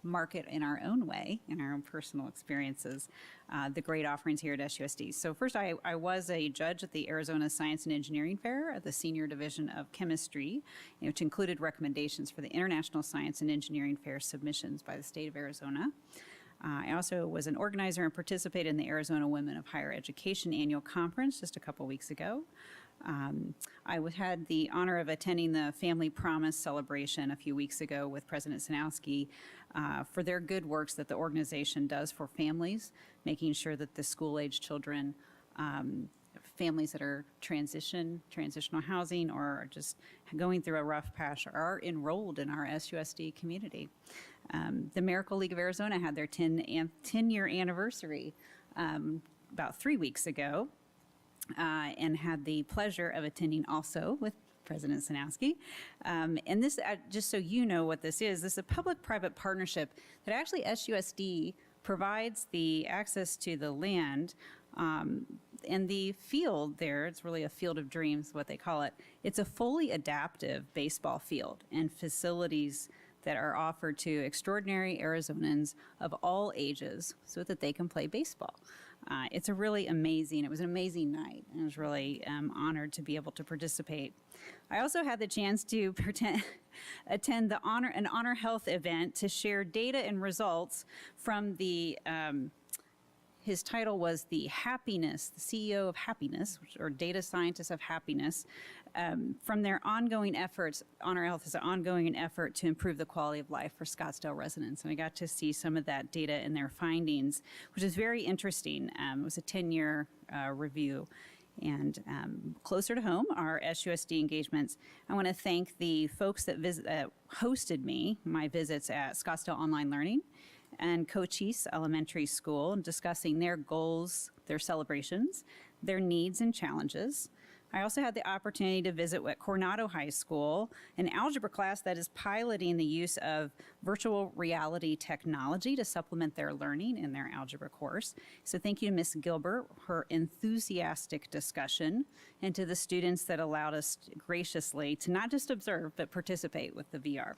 market in our own way, in our own personal experiences, the great offerings here at SUSD. So first, I was a judge at the Arizona Science and Engineering Fair at the Senior Division of Chemistry, which included recommendations for the International Science and Engineering Fair submissions by the state of Arizona. I also was an organizer and participated in the Arizona Women of Higher Education Annual Conference just a couple weeks ago. I had the honor of attending the Family Promise celebration a few weeks ago with President Sanowski for their good works that the organization does for families, making sure that the school-age children, families that are transitional housing or are just going through a rough patch are enrolled in our SUSD community. The Miracle League of Arizona had their 10-year anniversary about 3 weeks ago. And had the pleasure of attending also with President Sanowski. And this, just so you know what this is a public-private partnership that actually SUSD provides the access to the land and the field there. It's really a field of dreams, what they call it. It's a fully adaptive baseball field and facilities that are offered to extraordinary Arizonans of all ages so that they can play baseball. It was an amazing night. I was really honored to be able to participate. I also had the chance to attend an Honor Health event to share data and results from his title was the CEO of Happiness, or Data Scientist of Happiness, from their ongoing efforts. Honor Health is an ongoing effort to improve the quality of life for Scottsdale residents. And we got to see some of that data and their findings, which is very interesting. It was a 10-year review. And closer to home, our SUSD engagements. I want to thank the folks that hosted my visits at Scottsdale Online Learning and Cochise Elementary School, discussing their goals, their celebrations, their needs and challenges. I also had the opportunity to visit at Coronado High School, an algebra class that is piloting the use of virtual reality technology to supplement their learning in their algebra course. So thank you to Ms. Gilbert, her enthusiastic discussion, and to the students that allowed us graciously to not just observe, but participate with the VR.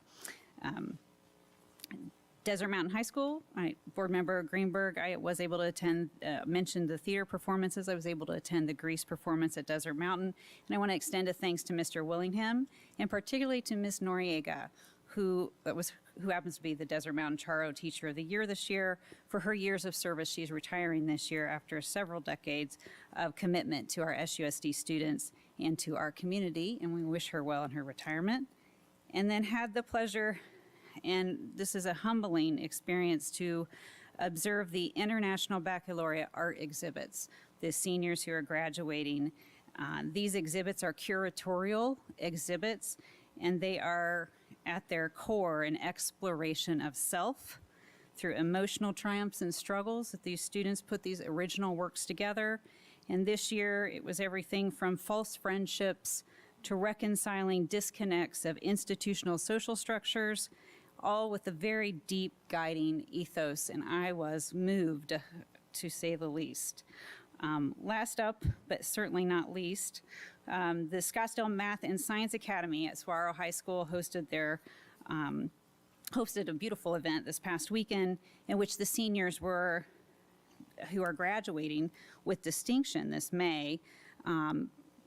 Desert Mountain High School, Board Member Greenberg, I was able to attend, mentioned the theater performances. I was able to attend the Grease performance at Desert Mountain. And I want to extend a thanks to Mr. Willingham, and particularly to Ms. Noriega, who happens to be the Desert Mountain Charo Teacher of the Year this year. For her years of service, she's retiring this year after several decades of commitment to our SUSD students and to our community, and we wish her well in her retirement. And then had the pleasure, and this is a humbling experience, to observe the International Baccalaureate art exhibits, the seniors who are graduating. These exhibits are curatorial exhibits, and they are at their core an exploration of self through emotional triumphs and struggles that these students put these original works together. And this year it was everything from false friendships to reconciling disconnects of institutional social structures, all with a very deep guiding ethos, and I was moved, to say the least. Last up, but certainly not least, the Scottsdale Math and Science Academy at Saguaro High School hosted their hosted a beautiful event this past weekend in which the seniors who are graduating with distinction this May,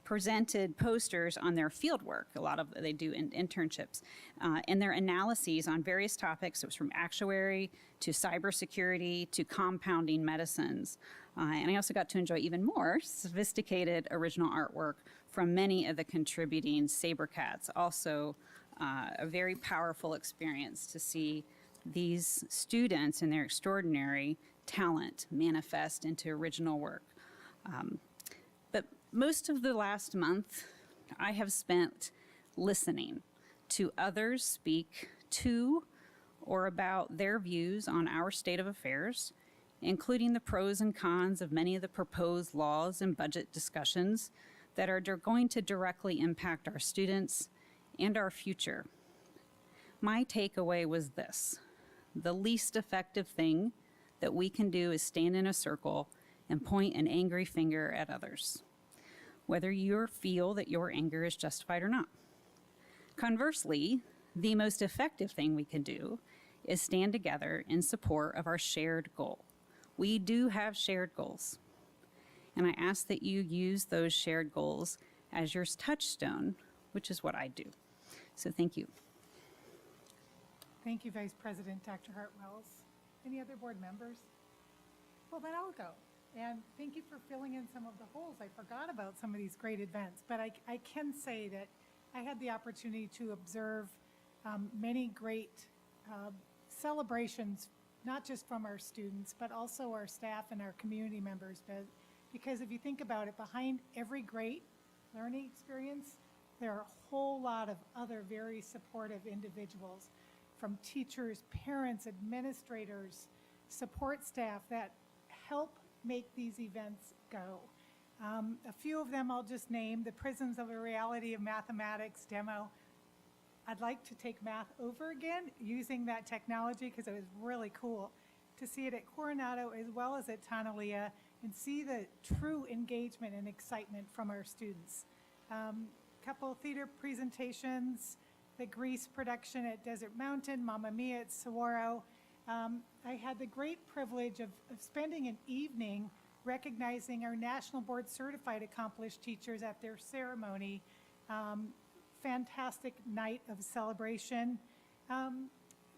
presented posters on their field work. They do internships, and their analyses on various topics. It was from actuary to cybersecurity to compounding medicines. And I also got to enjoy even more sophisticated original artwork from many of the contributing SaberCats. Also, a very powerful experience to see these students and their extraordinary talent manifest into original work. But most of the last month, I have spent listening to others speak to or about their views on our state of affairs, including the pros and cons of many of the proposed laws and budget discussions that are going to directly impact our students and our future. My takeaway was this: the least effective thing that we can do is stand in a circle and point an angry finger at others, whether you feel that your anger is justified or not. Conversely, the most effective thing we can do is stand together in support of our shared goal. We do have shared goals, and I ask that you use those shared goals as your touchstone, which is what I do. So thank you. Thank you, Vice President Dr. Hartwells. Any other board members? Well, then I'll go. And thank you for filling in some of the holes. I forgot about some of these great events, but I can say that I had the opportunity to observe many great celebrations, not just from our students, but also our staff and our community members. Because if you think about it, behind every great learning experience, there are a whole lot of other very supportive individuals, from teachers, parents, administrators, support staff that help make these events go. A few of them I'll just name: the Prisms of a Reality of Mathematics demo. I'd like to take math over again using that technology because it was really cool to see it at Coronado as well as at Tanalea and see the true engagement and excitement from our students. Couple theater presentations, the Grease production at Desert Mountain, Mamma Mia at Saguaro. I had the great privilege of spending an evening recognizing our National Board Certified Accomplished Teachers at their ceremony. Fantastic night of celebration.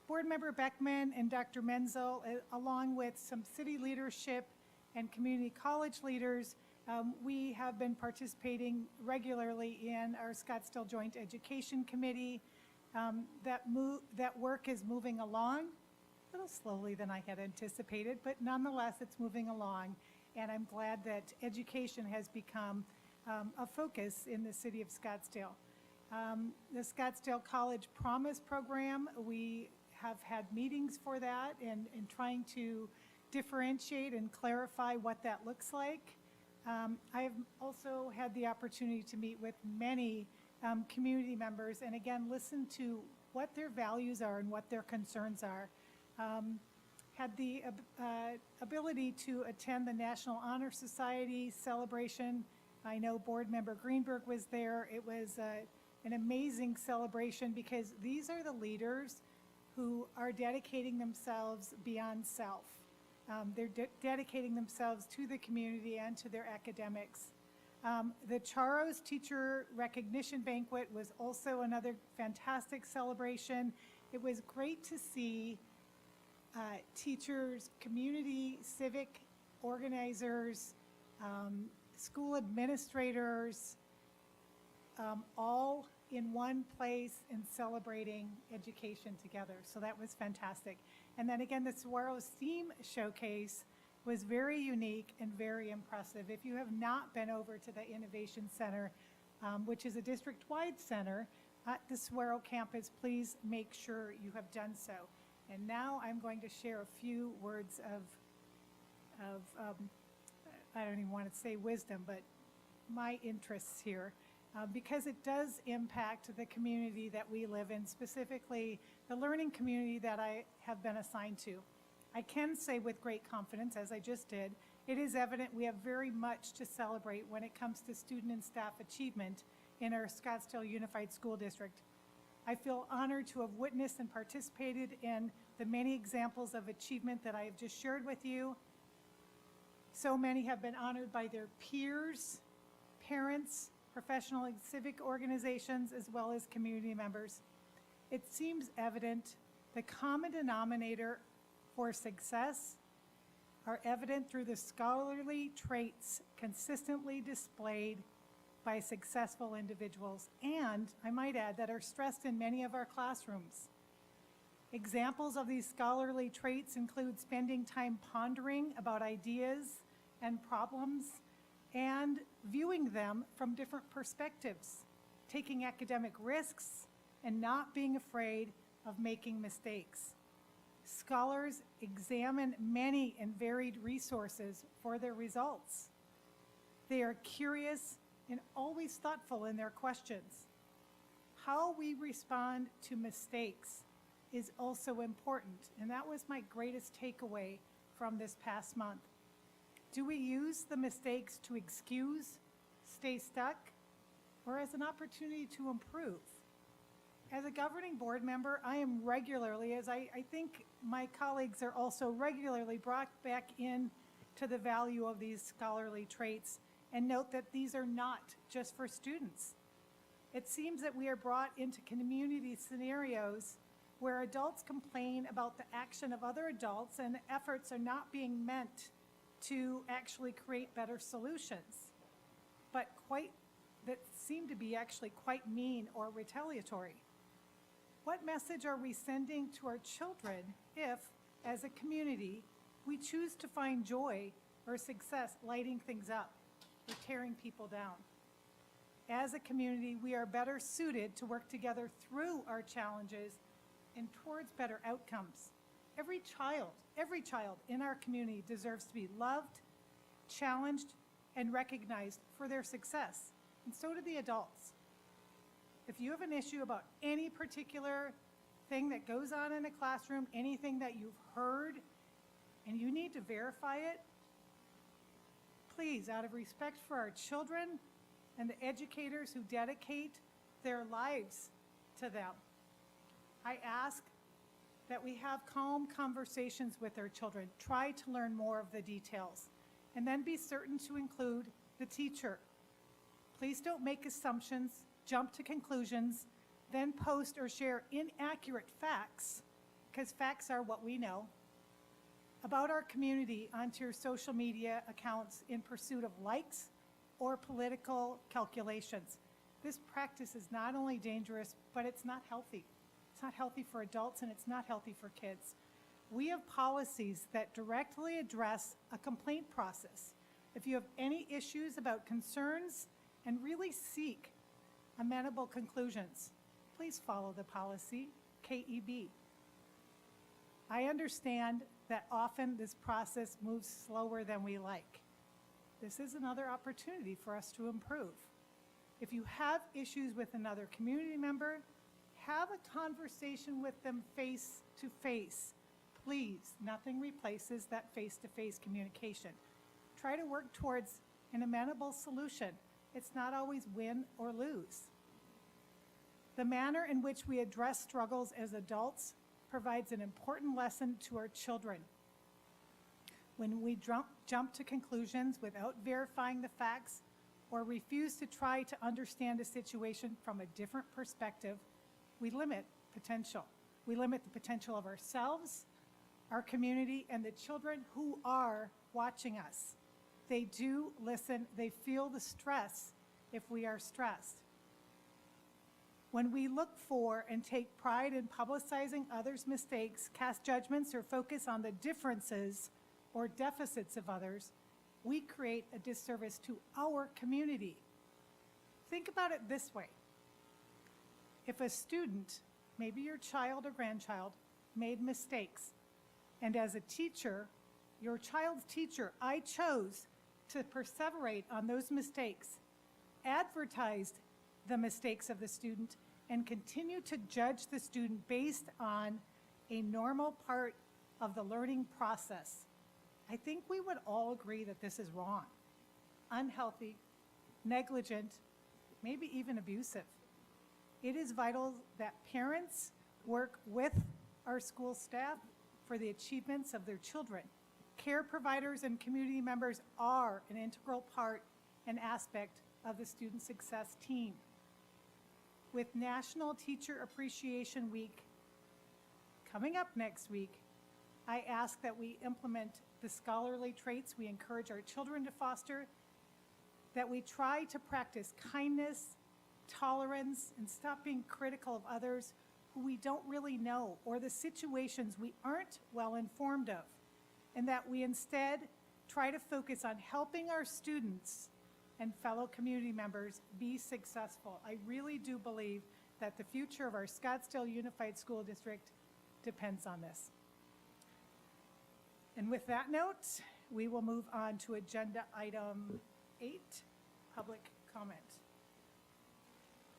Board Member Beckman and Dr. Menzel, along with some city leadership and community college leaders, we have been participating regularly in our Scottsdale Joint Education Committee. That work is moving along a little slowly than I had anticipated, but nonetheless, it's moving along. And I'm glad that education has become a focus in the city of Scottsdale. The Scottsdale College Promise Program, we have had meetings for that and trying to differentiate and clarify what that looks like. I have also had the opportunity to meet with many community members and again listen to what their values are and what their concerns are. Had the ability to attend the National Honor Society celebration. I know Board Member Greenberg was there. It was an amazing celebration because these are the leaders who are dedicating themselves beyond self. They're dedicating themselves to the community and to their academics. The Charos Teacher Recognition Banquet was also another fantastic celebration. It was great to see teachers, community, civic organizers, school administrators, all in one place and celebrating education together. So that was fantastic. And then again, the Saguaro STEAM Showcase was very unique and very impressive. If you have not been over to the Innovation Center, which is a district-wide center at the Saguaro campus, please make sure you have done so. And now I'm going to share a few words of I don't even want to say wisdom, but my interests here, because it does impact the community that we live in, specifically the learning community that I have been assigned to. I can say with great confidence, as I just did, it is evident we have very much to celebrate when it comes to student and staff achievement in our Scottsdale Unified School District. I feel honored to have witnessed and participated in the many examples of achievement that I have just shared with you. So many have been honored by their peers, parents, professional and civic organizations, as well as community members. It seems evident the common denominator for success are evident through the scholarly traits consistently displayed by successful individuals, and I might add that are stressed in many of our classrooms. Examples of these scholarly traits include spending time pondering about ideas and problems and viewing them from different perspectives, taking academic risks, and not being afraid of making mistakes. Scholars examine many and varied resources for their results. They are curious and always thoughtful in their questions. How we respond to mistakes is also important, and that was my greatest takeaway from this past month. Do we use the mistakes to excuse, stay stuck, or as an opportunity to improve? As a governing board member, I am regularly, as I think my colleagues are also regularly, brought back in to the value of these scholarly traits, and note that these are not just for students. It seems that we are brought into community scenarios where adults complain about the action of other adults and efforts are not being meant to actually create better solutions, but that seem to be actually quite mean or retaliatory. What message are we sending to our children if, as a community, we choose to find joy or success lighting things up or tearing people down? As a community, we are better suited to work together through our challenges and towards better outcomes. Every child in our community deserves to be loved, challenged, and recognized for their success, and so do the adults. If you have an issue about any particular thing that goes on in a classroom, anything that you've heard, and you need to verify it, please, out of respect for our children and the educators who dedicate their lives to them, I ask that we have calm conversations with our children, try to learn more of the details, and then be certain to include the teacher. Please don't make assumptions, jump to conclusions, then post or share inaccurate facts, because facts are what we know, about our community onto your social media accounts in pursuit of likes or political calculations. This practice is not only dangerous, but it's not healthy. It's not healthy for adults and it's not healthy for kids. We have policies that directly address a complaint process. If you have any issues about concerns and really seek amenable conclusions, please follow the policy, KEB. I understand that often this process moves slower than we like. This is another opportunity for us to improve. If you have issues with another community member, have a conversation with them face to face. Please, nothing replaces that face-to-face communication. Try to work towards an amenable solution. It's not always win or lose. The manner in which we address struggles as adults provides an important lesson to our children. When we jump to conclusions without verifying the facts or refuse to try to understand a situation from a different perspective, we limit potential. We limit the potential of ourselves, our community, and the children who are watching us. They do listen, they feel the stress if we are stressed. When we look for and take pride in publicizing others' mistakes, cast judgments, or focus on the differences or deficits of others, we create a disservice to our community. Think about it this way. If a student, maybe your child or grandchild, made mistakes, and as a teacher, your child's teacher, I chose to perseverate on those mistakes, advertised the mistakes of the student, and continue to judge the student based on a normal part of the learning process, I think we would all agree that this is wrong, unhealthy, negligent, maybe even abusive. It is vital that parents work with our school staff for the achievements of their children. Care providers and community members are an integral part and aspect of the student success team. With National Teacher Appreciation Week coming up next week, I ask that we implement the scholarly traits we encourage our children to foster, that we try to practice kindness, tolerance, and stop being critical of others who we don't really know or the situations we aren't well informed of, and that we instead try to focus on helping our students and fellow community members be successful. I really do believe that the future of our Scottsdale Unified School District depends on this. And with that note, we will move on to agenda item 8, public comment.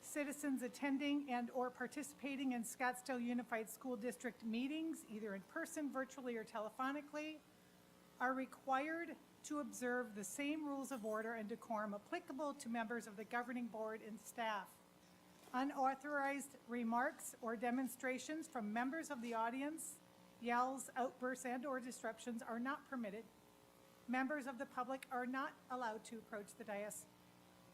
Citizens attending and/or participating in Scottsdale Unified School District meetings, either in person, virtually, or telephonically, are required to observe the same rules of order and decorum applicable to members of the governing board and staff. Unauthorized remarks or demonstrations from members of the audience, yells, outbursts, and/or disruptions are not permitted. Members of the public are not allowed to approach the dais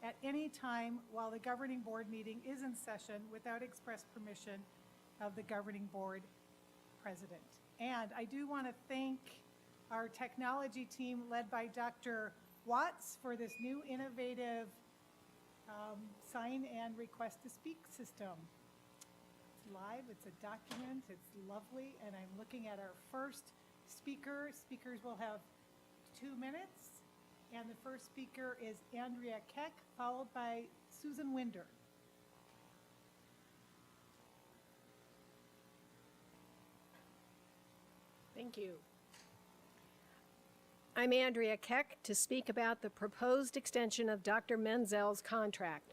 at any time while the governing board meeting is in session without express permission of the governing board president. And I do want to thank our technology team led by Dr. Watts for this new innovative sign and request to speak system. It's live, it's a document, it's lovely, and I'm looking at our first speaker. Speakers will have 2 minutes, and the first speaker is Andrea Keck, followed by Susan Winder. Thank you. I'm Andrea Keck to speak about the proposed extension of Dr. Menzel's contract.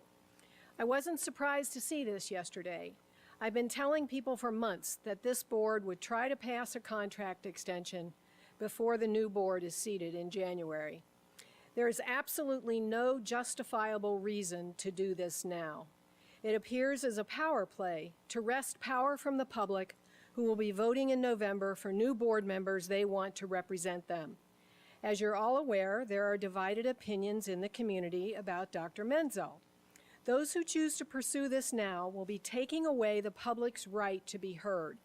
I wasn't surprised to see this yesterday. I've been telling people for months that this board would try to pass a contract extension before the new board is seated in January. There is absolutely no justifiable reason to do this now. It appears as a power play to wrest power from the public who will be voting in November for new board members they want to represent them. As you're all aware, there are divided opinions in the community about Dr. Menzel. Those who choose to pursue this now will be taking away the public's right to be heard,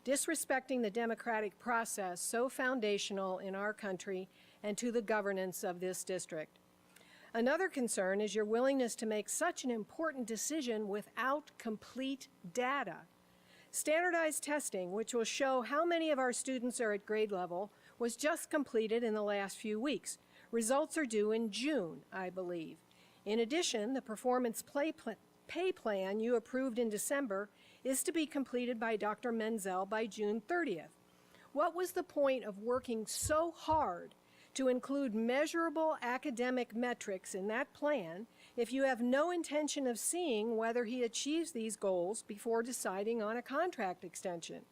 disrespecting the democratic process so foundational in our country and to the governance of this district. Another concern is your willingness to make such an important decision without complete data. Standardized testing, which will show how many of our students are at grade level, was just completed in the last few weeks. Results are due in June, I believe. In addition, the performance pay plan you approved in December is to be completed by Dr. Menzel by June 30th. What was the point of working so hard to include measurable academic metrics in that plan if you have no intention of seeing whether he achieves these goals before deciding on a contract extension?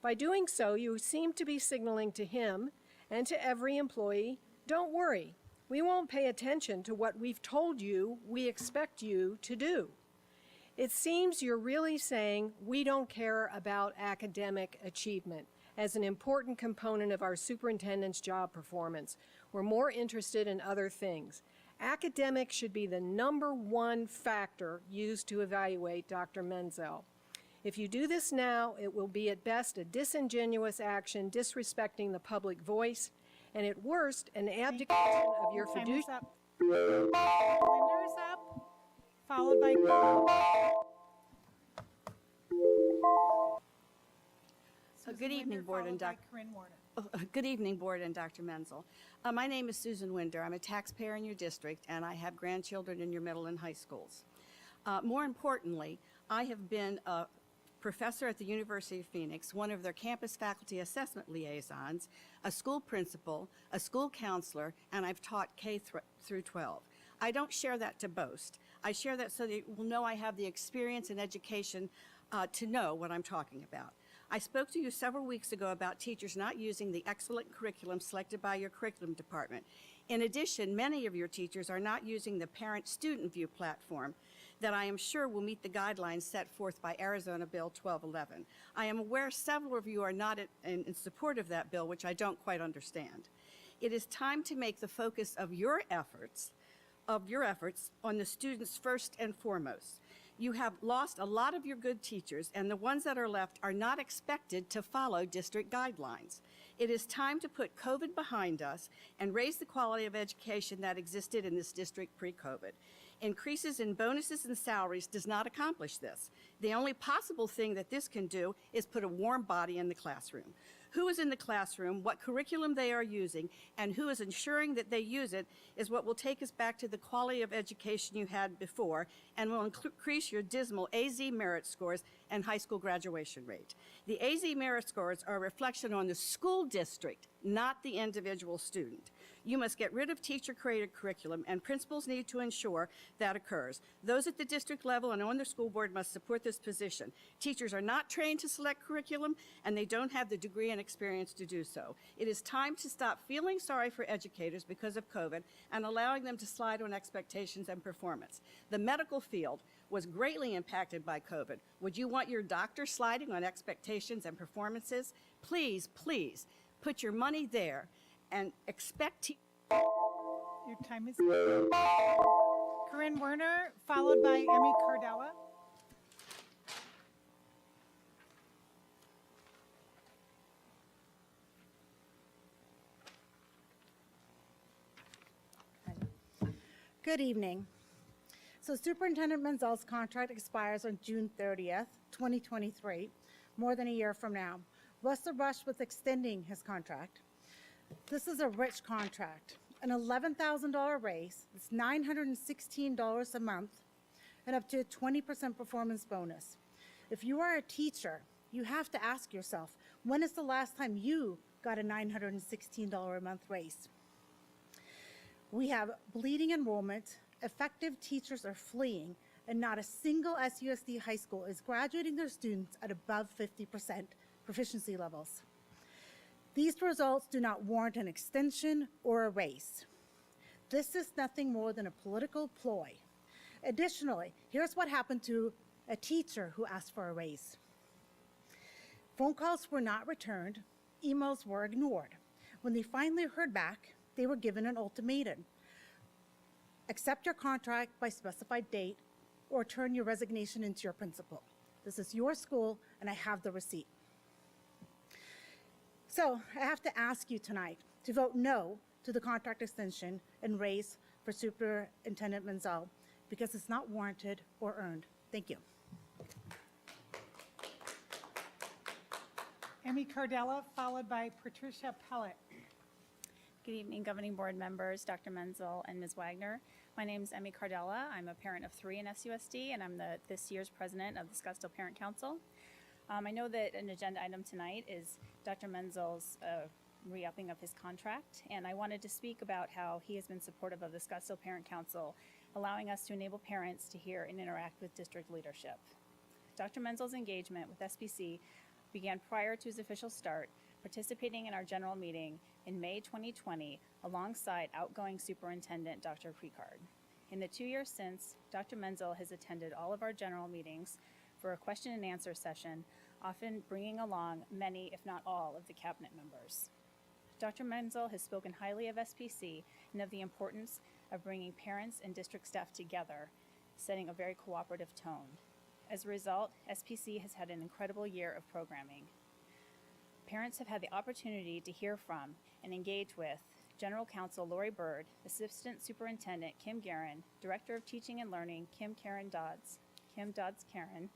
By doing so, you seem to be signaling to him and to every employee, don't worry, we won't pay attention to what we've told you we expect you to do. It seems you're really saying we don't care about academic achievement as an important component of our superintendent's job performance. We're more interested in other things. Academics should be the #1 factor used to evaluate Dr. Menzel. If you do this now, it will be at best a disingenuous action disrespecting the public voice, and at worst, an abdication of your fiduciary. Winder's up, followed by. Good evening, Board and Dr. Good evening, Board and Dr. Menzel. My name is Susan Winder. I'm a taxpayer in your district, and I have grandchildren in your middle and high schools. More importantly, I have been a professor at the University of Phoenix, one of their campus faculty assessment liaisons, a school principal, a school counselor, and I've taught K through 12. I don't share that to boast. I share that so that you will know I have the experience and education to know what I'm talking about. I spoke to you several weeks ago about teachers not using the excellent curriculum selected by your curriculum department. In addition, many of your teachers are not using the parent-student view platform. that I am sure will meet the guidelines set forth by Arizona Bill 1211. I am aware several of you are not in support of that bill, which I don't quite understand. It is time to make the focus of your efforts on the students first and foremost. You have lost a lot of your good teachers, and the ones that are left are not expected to follow district guidelines. It is time to put COVID behind us and raise the quality of education that existed in this district pre-COVID. Increases in bonuses and salaries does not accomplish this. The only possible thing that this can do is put a warm body in the classroom. Who is in the classroom, what curriculum they are using, and who is ensuring that they use it is what will take us back to the quality of education you had before and will increase your dismal AZ merit scores and high school graduation rate. The AZ merit scores are a reflection on the school district, not the individual student. You must get rid of teacher-created curriculum, and principals need to ensure that occurs. Those at the district level and on the school board must support this position. Teachers are not trained to select curriculum, and they don't have the degree and experience to do so. It is time to stop feeling sorry for educators because of COVID and allowing them to slide on expectations and performance. The medical field was greatly impacted by COVID. Would you want your doctor sliding on expectations and performances? Please, please, put your money there and expect Your time is Corinne Werner, followed by Emmy Cardella. Good evening. So Superintendent Menzel's contract expires on June 30th, 2023, more than a year from now. What's the rush with extending his contract? This is a rich contract, an $11,000 raise, it's $916 a month, and up to a 20% performance bonus. If you are a teacher, you have to ask yourself, when is the last time you got a $916 a month raise? We have bleeding enrollment, effective teachers are fleeing, and not a single SUSD high school is graduating their students at above 50% proficiency levels. These results do not warrant an extension or a raise. This is nothing more than a political ploy. Additionally, here's what happened to a teacher who asked for a raise. Phone calls were not returned, emails were ignored. When they finally heard back, they were given an ultimatum. Accept your contract by specified date or turn your resignation into your principal. This is your school and I have the receipt. So I have to ask you tonight to vote no to the contract extension and raise for Superintendent Menzel because it's not warranted or earned. Thank you. Emmy Cardella, followed by Patricia Pellet. Good evening, Governing Board members, Dr. Menzel and Ms. Wagner. My name is Emmy Cardella. I'm a parent of 3 in SUSD, and I'm this year's president of the Scottsdale Parent Council. I know that an agenda item tonight is Dr. Menzel's re-upping of his contract, and I wanted to speak about how he has been supportive of the Scottsdale Parent Council, allowing us to enable parents to hear and interact with district leadership. Dr. Menzel's engagement with SPC began prior to his official start, participating in our general meeting in May 2020 alongside outgoing Superintendent Dr. Precard. In the 2 years since, Dr. Menzel has attended all of our general meetings for a question and answer session, often bringing along many, if not all, of the cabinet members. Dr. Menzel has spoken highly of SPC and of the importance of bringing parents and district staff together, setting a very cooperative tone. As a result, SPC has had an incredible year of programming. Parents have had the opportunity to hear from and engage with General Counsel Lori Bird, Assistant Superintendent Kim Guerin, Director of Teaching and Learning Kim Dodds Karen,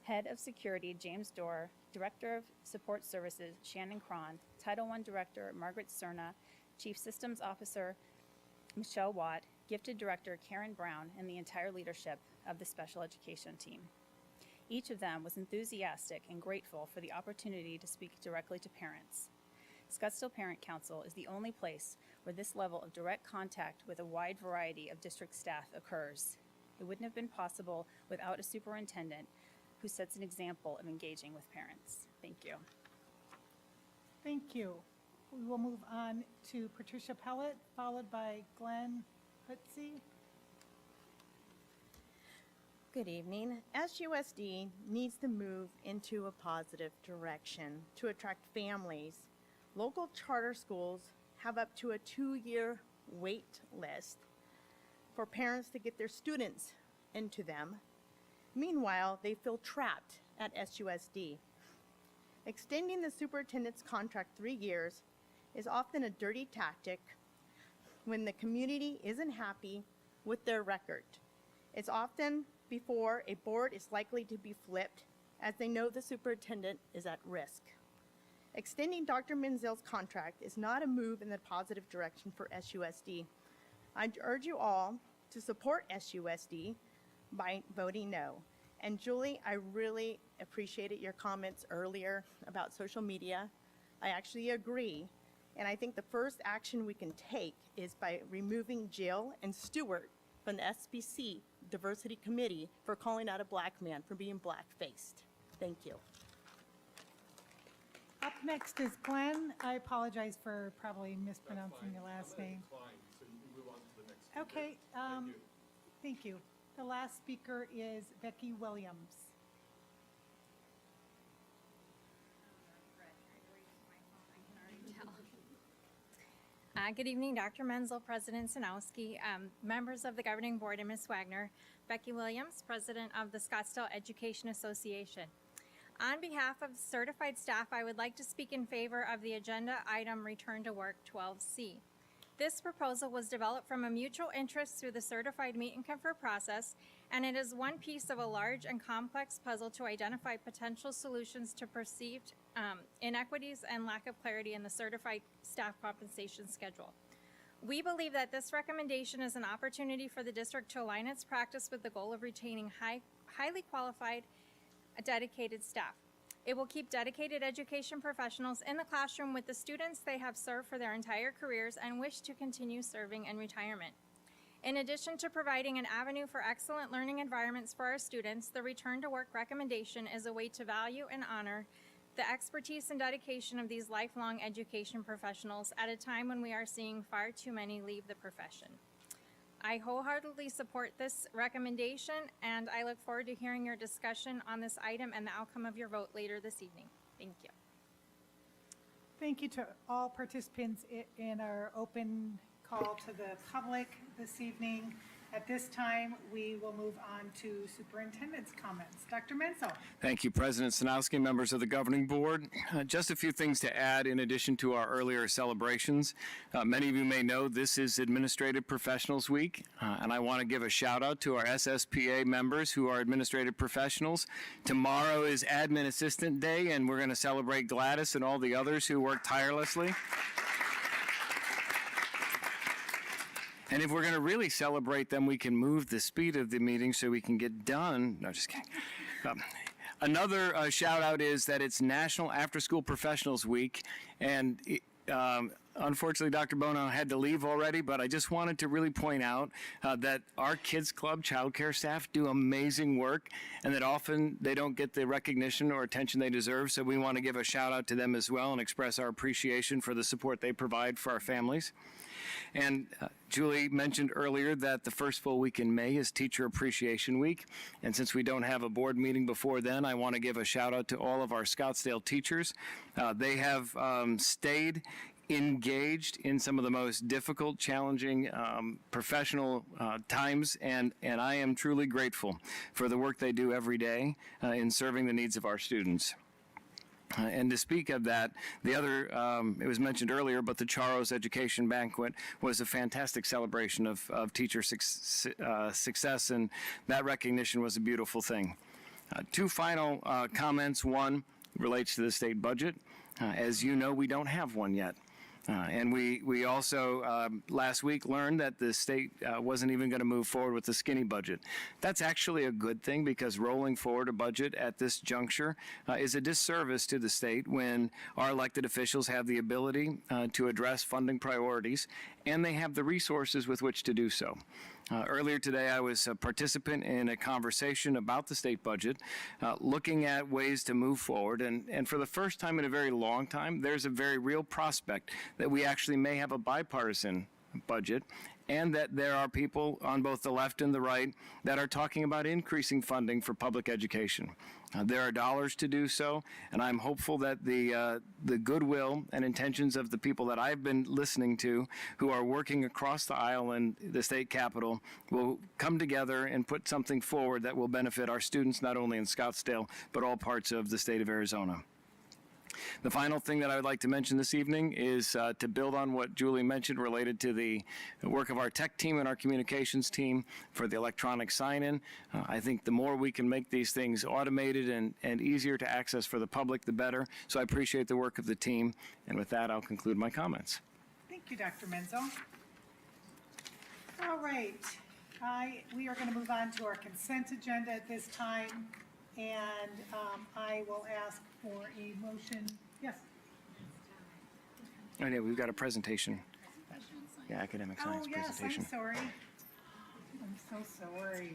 Head of Security James Dorr, Director of Support Services Shannon Cron, Title I Director Margaret Cerna, Chief Systems Officer Michelle Watt, Gifted Director Karen Brown, and the entire leadership of the special education team. Each of them was enthusiastic and grateful for the opportunity to speak directly to parents. Scottsdale Parent Council is the only place where this level of direct contact with a wide variety of district staff occurs. It wouldn't have been possible without a superintendent who sets an example of engaging with parents. Thank you. Thank you. We will move on to Patricia Pellet, followed by Glenn Hutze. Good evening. SUSD needs to move into a positive direction to attract families. Local charter schools have up to a 2-year wait list for parents to get their students into them. Meanwhile, they feel trapped at SUSD. Extending the superintendent's contract 3 years is often a dirty tactic when the community isn't happy with their record. It's often before a board is likely to be flipped, as they know the superintendent is at risk. Extending Dr. Menzel's contract is not a move in the positive direction for SUSD. I urge you all to support SUSD by voting no. And Julie, I really appreciated your comments earlier about social media. I actually agree. And I think the first action we can take is by removing Jill and Stewart from the SBC Diversity Committee for calling out a black man for being black-faced. Thank you. Up next is Glenn. I apologize for probably mispronouncing your last name. Okay, thank you. The last speaker is Becky Williams. Good evening, Dr. Menzel, President Sanowski, members of the Governing Board, and Ms. Wagner. Becky Williams, President of the Scottsdale Education Association. On behalf of certified staff, I would like to speak in favor of the agenda item Return to Work 12C. This proposal was developed from a mutual interest through the certified meet and confer process, and it is one piece of a large and complex puzzle to identify potential solutions to perceived inequities and lack of clarity in the certified staff compensation schedule. We believe that this recommendation is an opportunity for the district to align its practice with the goal of retaining highly qualified, dedicated staff. It will keep dedicated education professionals in the classroom with the students they have served for their entire careers and wish to continue serving in retirement. In addition to providing an avenue for excellent learning environments for our students, the Return to Work recommendation is a way to value and honor the expertise and dedication of these lifelong education professionals at a time when we are seeing far too many leave the profession. I wholeheartedly support this recommendation, and I look forward to hearing your discussion on this item and the outcome of your vote later this evening. Thank you. Thank you to all participants in our open call to the public this evening. At this time, we will move on to superintendent's comments. Dr. Menzel. Thank you, President Sanowski, members of the Governing Board. Just a few things to add in addition to our earlier celebrations. Many of you may know this is Administrative Professionals Week, and I want to give a shout out to our SSPA members who are administrative professionals. Tomorrow is Admin Assistant Day, and we're going to celebrate Gladys and all the others who work tirelessly. And if we're going to really celebrate them, we can move the speed of the meeting so we can get done. No, just kidding. Another shout out is that it's National After School Professionals Week. And unfortunately, Dr. Bono had to leave already, but I just wanted to really point out that our Kids Club childcare staff do amazing work, and that often they don't get the recognition or attention they deserve. So we want to give a shout out to them as well and express our appreciation for the support they provide for our families. And Julie mentioned earlier that the first full week in May is Teacher Appreciation Week. And since we don't have a board meeting before then, I want to give a shout out to all of our Scottsdale teachers. They have stayed engaged in some of the most difficult, challenging professional times, and I am truly grateful for the work they do every day in serving the needs of our students. And to speak of that, the other, it was mentioned earlier, but the Chaparral Education Banquet was a fantastic celebration of teacher success, and that recognition was a beautiful thing. Two final comments. One relates to the state budget. As you know, we don't have one yet. And we also last week learned that the state wasn't even going to move forward with the skinny budget. That's actually a good thing, because rolling forward a budget at this juncture is a disservice to the state when our elected officials have the ability to address funding priorities, and they have the resources with which to do so. Earlier today, I was a participant in a conversation about the state budget, looking at ways to move forward. And for the first time in a very long time, there's a very real prospect that we actually may have a bipartisan budget. and that there are people on both the left and the right that are talking about increasing funding for public education. There are dollars to do so, and I'm hopeful that the goodwill and intentions of the people that I've been listening to who are working across the aisle in the state capitol will come together and put something forward that will benefit our students not only in Scottsdale, but all parts of the state of Arizona. The final thing that I would like to mention this evening is to build on what Julie mentioned related to the work of our tech team and our communications team for the electronic sign-in. I think the more we can make these things automated and easier to access for the public, the better. So I appreciate the work of the team. And with that, I'll conclude my comments. Thank you, Dr. Menzel. All right. We are going to move on to our consent agenda at this time. And I will ask for a motion. Yes. Oh, yeah, we've got a presentation. Yeah, academic science presentation. I'm sorry. I'm so sorry.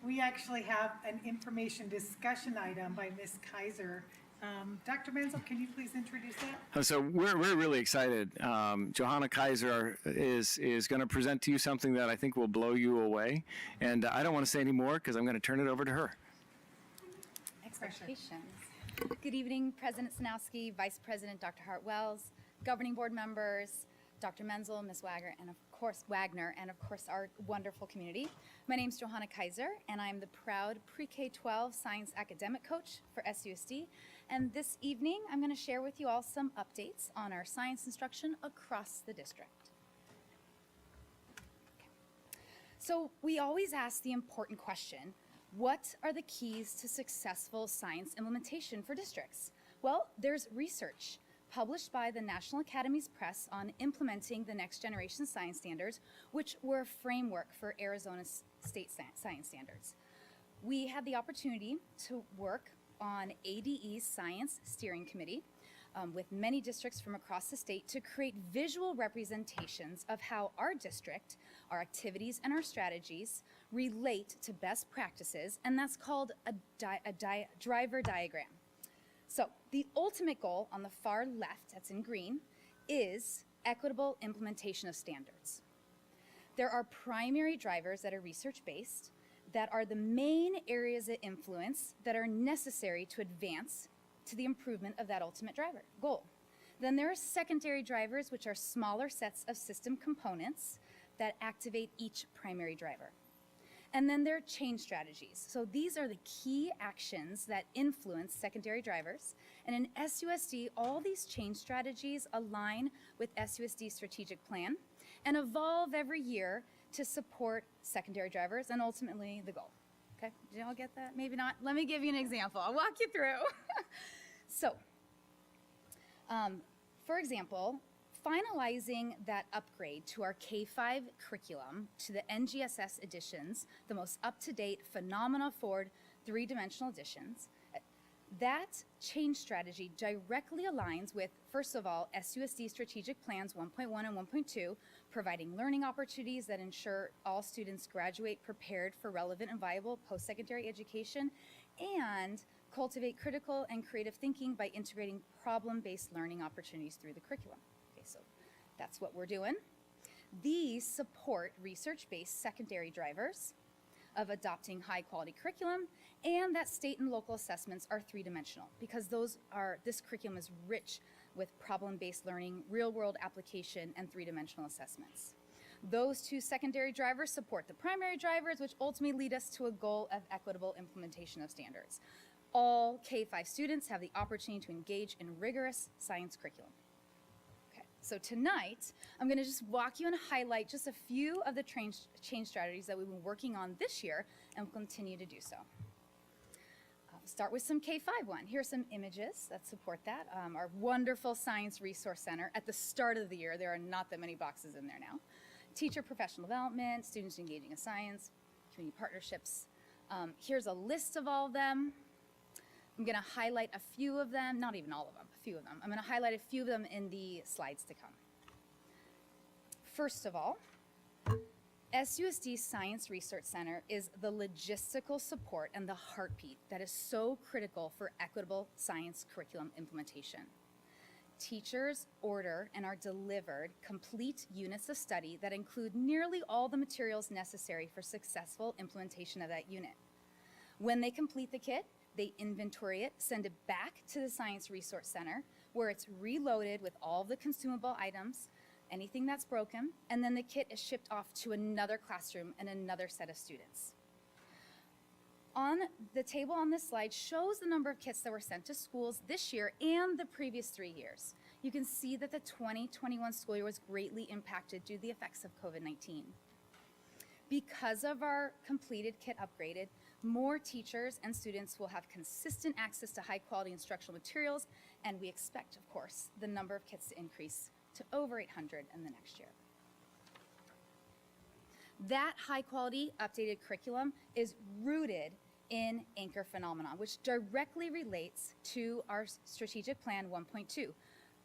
We actually have an information discussion item by Ms. Kaiser. Dr. Menzel, can you please introduce that? So we're really excited. Johanna Kaiser is going to present to you something that I think will blow you away. And I don't want to say any more because I'm going to turn it over to her. Expectations. Good evening, President Sanowski, Vice President Dr. Hart-Wells, governing board members, Dr. Menzel, Ms. Wagner, and of course our wonderful community. My name is Johanna Kaiser, and I'm the proud pre-K-12 science academic coach for SUSD. And this evening, I'm going to share with you all some updates on our science instruction across the district. Okay. So we always ask the important question, what are the keys to successful science implementation for districts? Well, there's research published by the National Academies Press on implementing the next generation science standards, which were a framework for Arizona's state science standards. We had the opportunity to work on ADE's Science Steering Committee with many districts from across the state to create visual representations of how our district, our activities, and our strategies relate to best practices, and that's called a driver diagram. So the ultimate goal on the far left, that's in green, is equitable implementation of standards. There are primary drivers that are research-based that are the main areas of influence that are necessary to advance to the improvement of that ultimate driver goal. Then there are secondary drivers, which are smaller sets of system components that activate each primary driver. And then there are change strategies. So these are the key actions that influence secondary drivers. And in SUSD, all these change strategies align with SUSD's strategic plan and evolve every year to support secondary drivers and ultimately the goal. Okay, did you all get that? Maybe not. Let me give you an example. I'll walk you through. So, for example, finalizing that upgrade to our K-5 curriculum to the NGSS editions, the most up-to-date, phenomenal-forward three-dimensional editions, that change strategy directly aligns with, first of all, SUSD strategic plans 1.1 and 1.2, providing learning opportunities that ensure all students graduate prepared for relevant and viable post-secondary education, and cultivate critical and creative thinking by integrating problem-based learning opportunities through the curriculum. Okay, so that's what we're doing. These support research-based secondary drivers of adopting high-quality curriculum, and that state and local assessments are three-dimensional because this curriculum is rich with problem-based learning, real-world application, and three-dimensional assessments. Those two secondary drivers support the primary drivers, which ultimately lead us to a goal of equitable implementation of standards. All K-5 students have the opportunity to engage in rigorous science curriculum. Okay, so tonight, I'm going to just walk you and highlight just a few of the change strategies that we've been working on this year and will continue to do so. I'll start with some K-5 one. Here are some images that support that. Our wonderful Science Resource Center. At the start of the year, there are not that many boxes in there now. Teacher professional development, students engaging in science, community partnerships. Here's a list of all of them. I'm going to highlight a few of them, not even all of them, a few of them. I'm going to highlight a few of them in the slides to come. First of all, SUSD Science Research Center is the logistical support and the heartbeat that is so critical for equitable science curriculum implementation. teachers order and are delivered complete units of study that include nearly all the materials necessary for successful implementation of that unit. When they complete the kit, they inventory it, send it back to the Science Resource Center, where it's reloaded with all the consumable items, anything that's broken, and then the kit is shipped off to another classroom and another set of students. On the table on this slide shows the number of kits that were sent to schools this year and the previous 3 years. You can see that the 2021 school year was greatly impacted due to the effects of COVID-19. Because of our completed kit upgraded, more teachers and students will have consistent access to high quality instructional materials, and we expect, of course, the number of kits to increase to over 800 in the next year. That high quality updated curriculum is rooted in anchor phenomena, which directly relates to our strategic plan 1.2.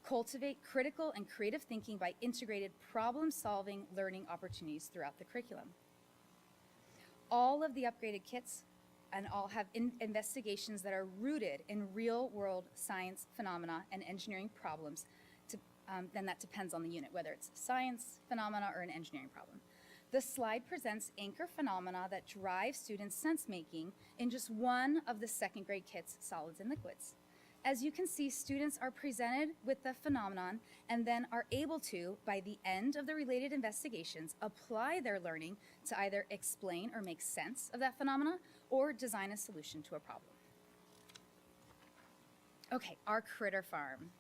Cultivate critical and creative thinking by integrated problem-solving learning opportunities throughout the curriculum. All of the upgraded kits and all have investigations that are rooted in real-world science phenomena and engineering problems, then that depends on the unit, whether it's science phenomena or an engineering problem. The slide presents anchor phenomena that drive students' sense-making in just one of the second grade kits, solids and liquids. As you can see, students are presented with the phenomenon and then are able to, by the end of the related investigations, apply their learning to either explain or make sense of that phenomena or design a solution to a problem. Okay, our critter farm.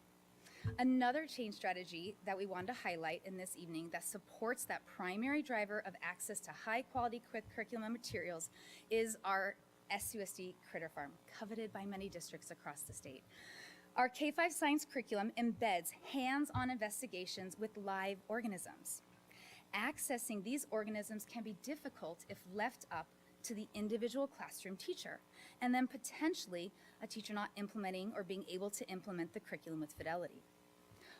Another change strategy that we wanted to highlight in this evening that supports that primary driver of access to high quality curriculum and materials is our SUSD Critter Farm, coveted by many districts across the state. Our K-5 science curriculum embeds hands-on investigations with live organisms. Accessing these organisms can be difficult if left up to the individual classroom teacher, and then potentially a teacher not implementing or being able to implement the curriculum with fidelity.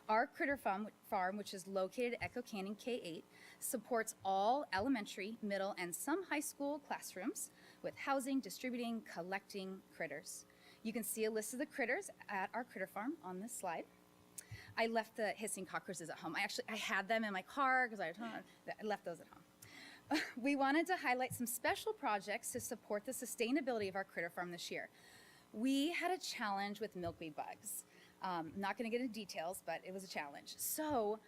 Our Critter Farm, which is located at Echo Canyon K-8, supports all elementary, middle, and some high school classrooms with housing, distributing, collecting critters. You can see a list of the critters at our Critter Farm on this slide. I left the hissing cockroaches at home. I had them in my car because I left those at home. We wanted to highlight some special projects to support the sustainability of our Critter Farm this year. We had a challenge with milkweed bugs. Not going to get into details, but it was a challenge. So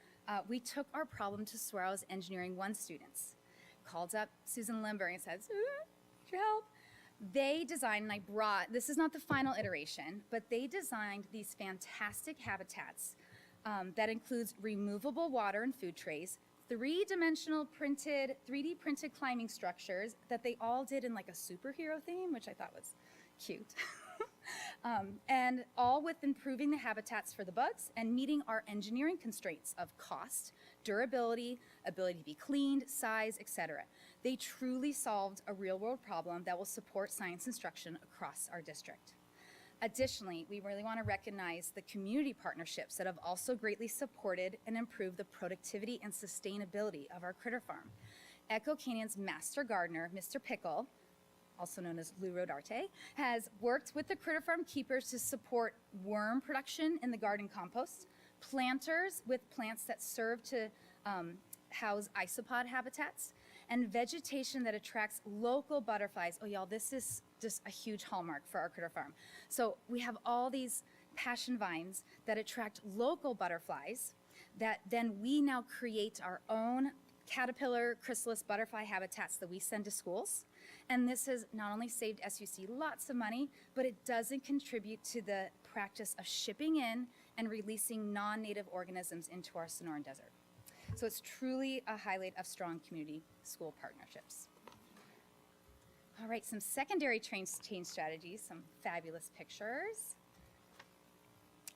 we took our problem to Suarez Engineering 1 students, called up Susan Limburg and said, "Could you help?" They designed, and this is not the final iteration, but they designed these fantastic habitats that includes removable water and food trays, 3D printed climbing structures that they all did in like a superhero theme, which I thought was cute. And all with improving the habitats for the bugs and meeting our engineering constraints of cost, durability, ability to be cleaned, size, etc. They truly solved a real-world problem that will support science instruction across our district. Additionally, we really want to recognize the community partnerships that have also greatly supported and improved the productivity and sustainability of our Critter Farm. Echo Canyon's master gardener, Mr. Pickle, also known as Lou Rodarte, has worked with the Critter Farm keepers to support worm production in the garden compost, planters with plants that serve to house isopod habitats, and vegetation that attracts local butterflies. Oh, y'all, this is just a huge hallmark for our Critter Farm. So we have all these passion vines that attract local butterflies that then we now create our own caterpillar chrysalis butterfly habitats that we send to schools. And this has not only saved SUC lots of money, but it doesn't contribute to the practice of shipping in and releasing non-native organisms into our Sonoran Desert. So it's truly a highlight of strong community school partnerships. All right, some secondary change strategies, some fabulous pictures.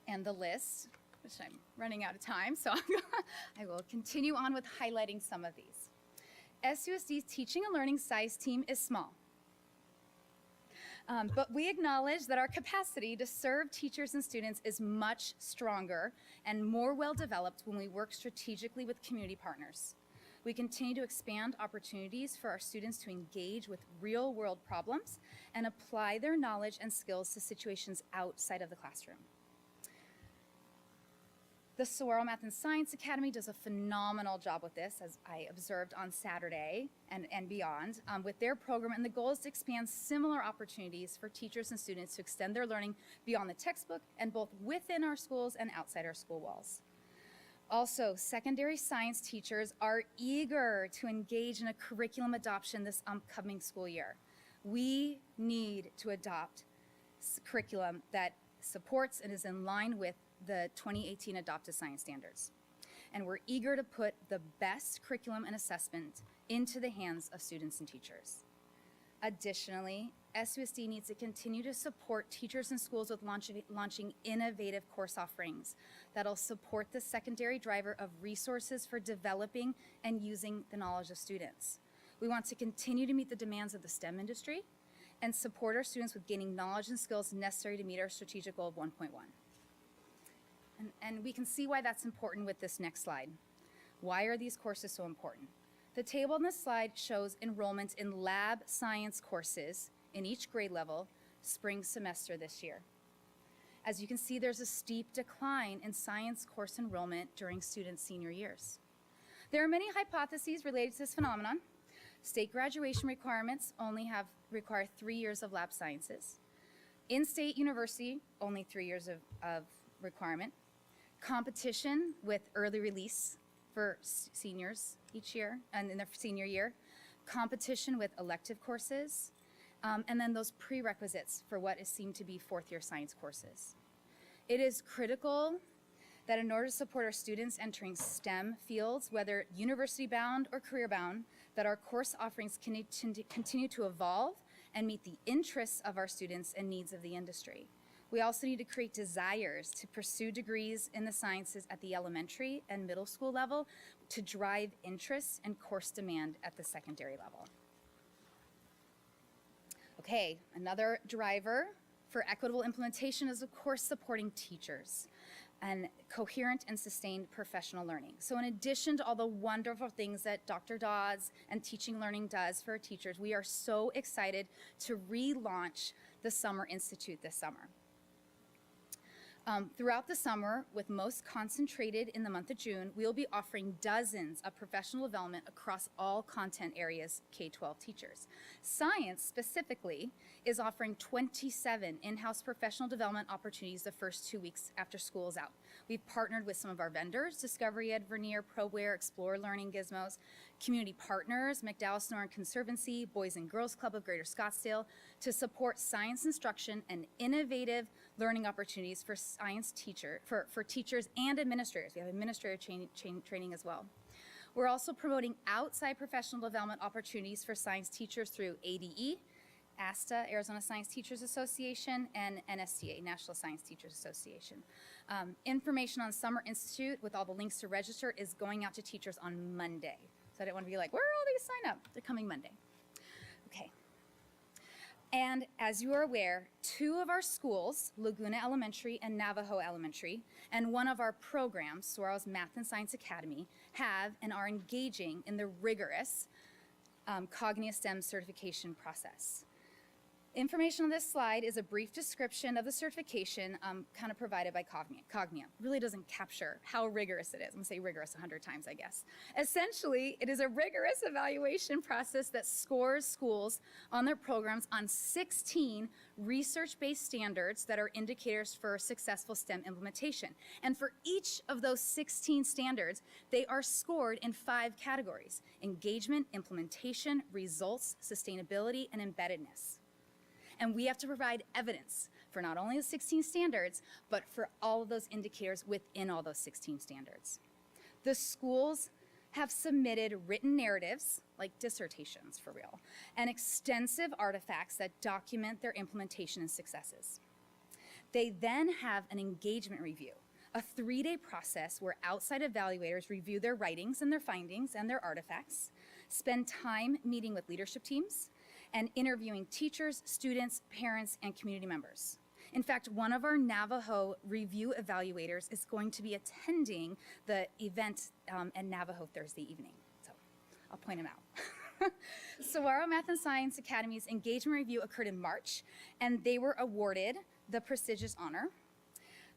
And the list, which I'm running out of time, so I will continue on with highlighting some of these. SUSD's teaching and learning size team is small. But we acknowledge that our capacity to serve teachers and students is much stronger and more well-developed when we work strategically with community partners. We continue to expand opportunities for our students to engage with real-world problems and apply their knowledge and skills to situations outside of the classroom. The Saguaro Math and Science Academy does a phenomenal job with this, as I observed on Saturday and beyond, with their program. And the goal is to expand similar opportunities for teachers and students to extend their learning beyond the textbook and both within our schools and outside our school walls. Also, secondary science teachers are eager to engage in a curriculum adoption this upcoming school year. We need to adopt curriculum that supports and is in line with the 2018 Adopted Science Standards. And we're eager to put the best curriculum and assessment into the hands of students and teachers. Additionally, SUSD needs to continue to support teachers and schools with launching innovative course offerings that'll support the secondary driver of resources for developing and using the knowledge of students. We want to continue to meet the demands of the STEM industry and support our students with gaining knowledge and skills necessary to meet our strategic goal of 1.1. And we can see why that's important with this next slide. Why are these courses so important? The table on this slide shows enrollment in lab science courses in each grade level spring semester this year. As you can see, there's a steep decline in science course enrollment during students' senior years. There are many hypotheses related to this phenomenon. State graduation requirements only require 3 years of lab sciences. In-state university, only 3 years of requirement. Competition with early release for seniors each year and in their senior year. Competition with elective courses. And then those prerequisites for what is seen to be fourth-year science courses. It is critical that in order to support our students entering STEM fields, whether university-bound or career-bound, that our course offerings continue to evolve and meet the interests of our students and needs of the industry. We also need to create desires to pursue degrees in the sciences at the elementary and middle school level to drive interest and course demand at the secondary level. Okay, another driver for equitable implementation is, of course, supporting teachers and coherent and sustained professional learning. So in addition to all the wonderful things that Dr. Dodds and Teaching Learning does for our teachers, we are so excited to relaunch the Summer Institute this summer. Throughout the summer, with most concentrated in the month of June, we'll be offering dozens of professional development across all content areas K-12 teachers. Science, specifically, is offering 27 in-house professional development opportunities the first 2 weeks after school is out. We've partnered with some of our vendors, Discovery Ed, Vernier, ProWare, Explore Learning Gizmos, community partners, McDowell Sonoran Conservancy, Boys and Girls Club of Greater Scottsdale, to support science instruction and innovative learning opportunities for for teachers and administrators. We have administrator training as well. We're also promoting outside professional development opportunities for science teachers through ADE, ASTA, Arizona Science Teachers Association, and NSTA, National Science Teachers Association. Information on Summer Institute with all the links to register is going out to teachers on Monday. So I didn't want to be like, where are all these sign up? They're coming Monday. Okay. And as you are aware, 2 of our schools, Laguna Elementary and Navajo Elementary, and one of our programs, Suarez Math and Science Academy, have and are engaging in the rigorous Cognia STEM certification process. Information on this slide is a brief description of the certification kind of provided by Cognia. Really doesn't capture how rigorous it is. I'm gonna say rigorous 100 times, I guess. Essentially, it is a rigorous evaluation process that scores schools on their programs on 16 research-based standards that are indicators for successful STEM implementation. And for each of those 16 standards, they are scored in 5 categories: engagement, implementation, results, sustainability, and embeddedness. And we have to provide evidence for not only the 16 standards, but for all of those indicators within all those 16 standards. The schools have submitted written narratives, like dissertations for real, and extensive artifacts that document their implementation and successes. They then have an engagement review, a 3-day process where outside evaluators review their writings and their findings and their artifacts, spend time meeting with leadership teams, and interviewing teachers, students, parents, and community members. In fact, one of our Navajo review evaluators is going to be attending the event at Navajo Thursday evening. So I'll point him out. Saguaro Math and Science Academy's engagement review occurred in March, and they were awarded the prestigious honor.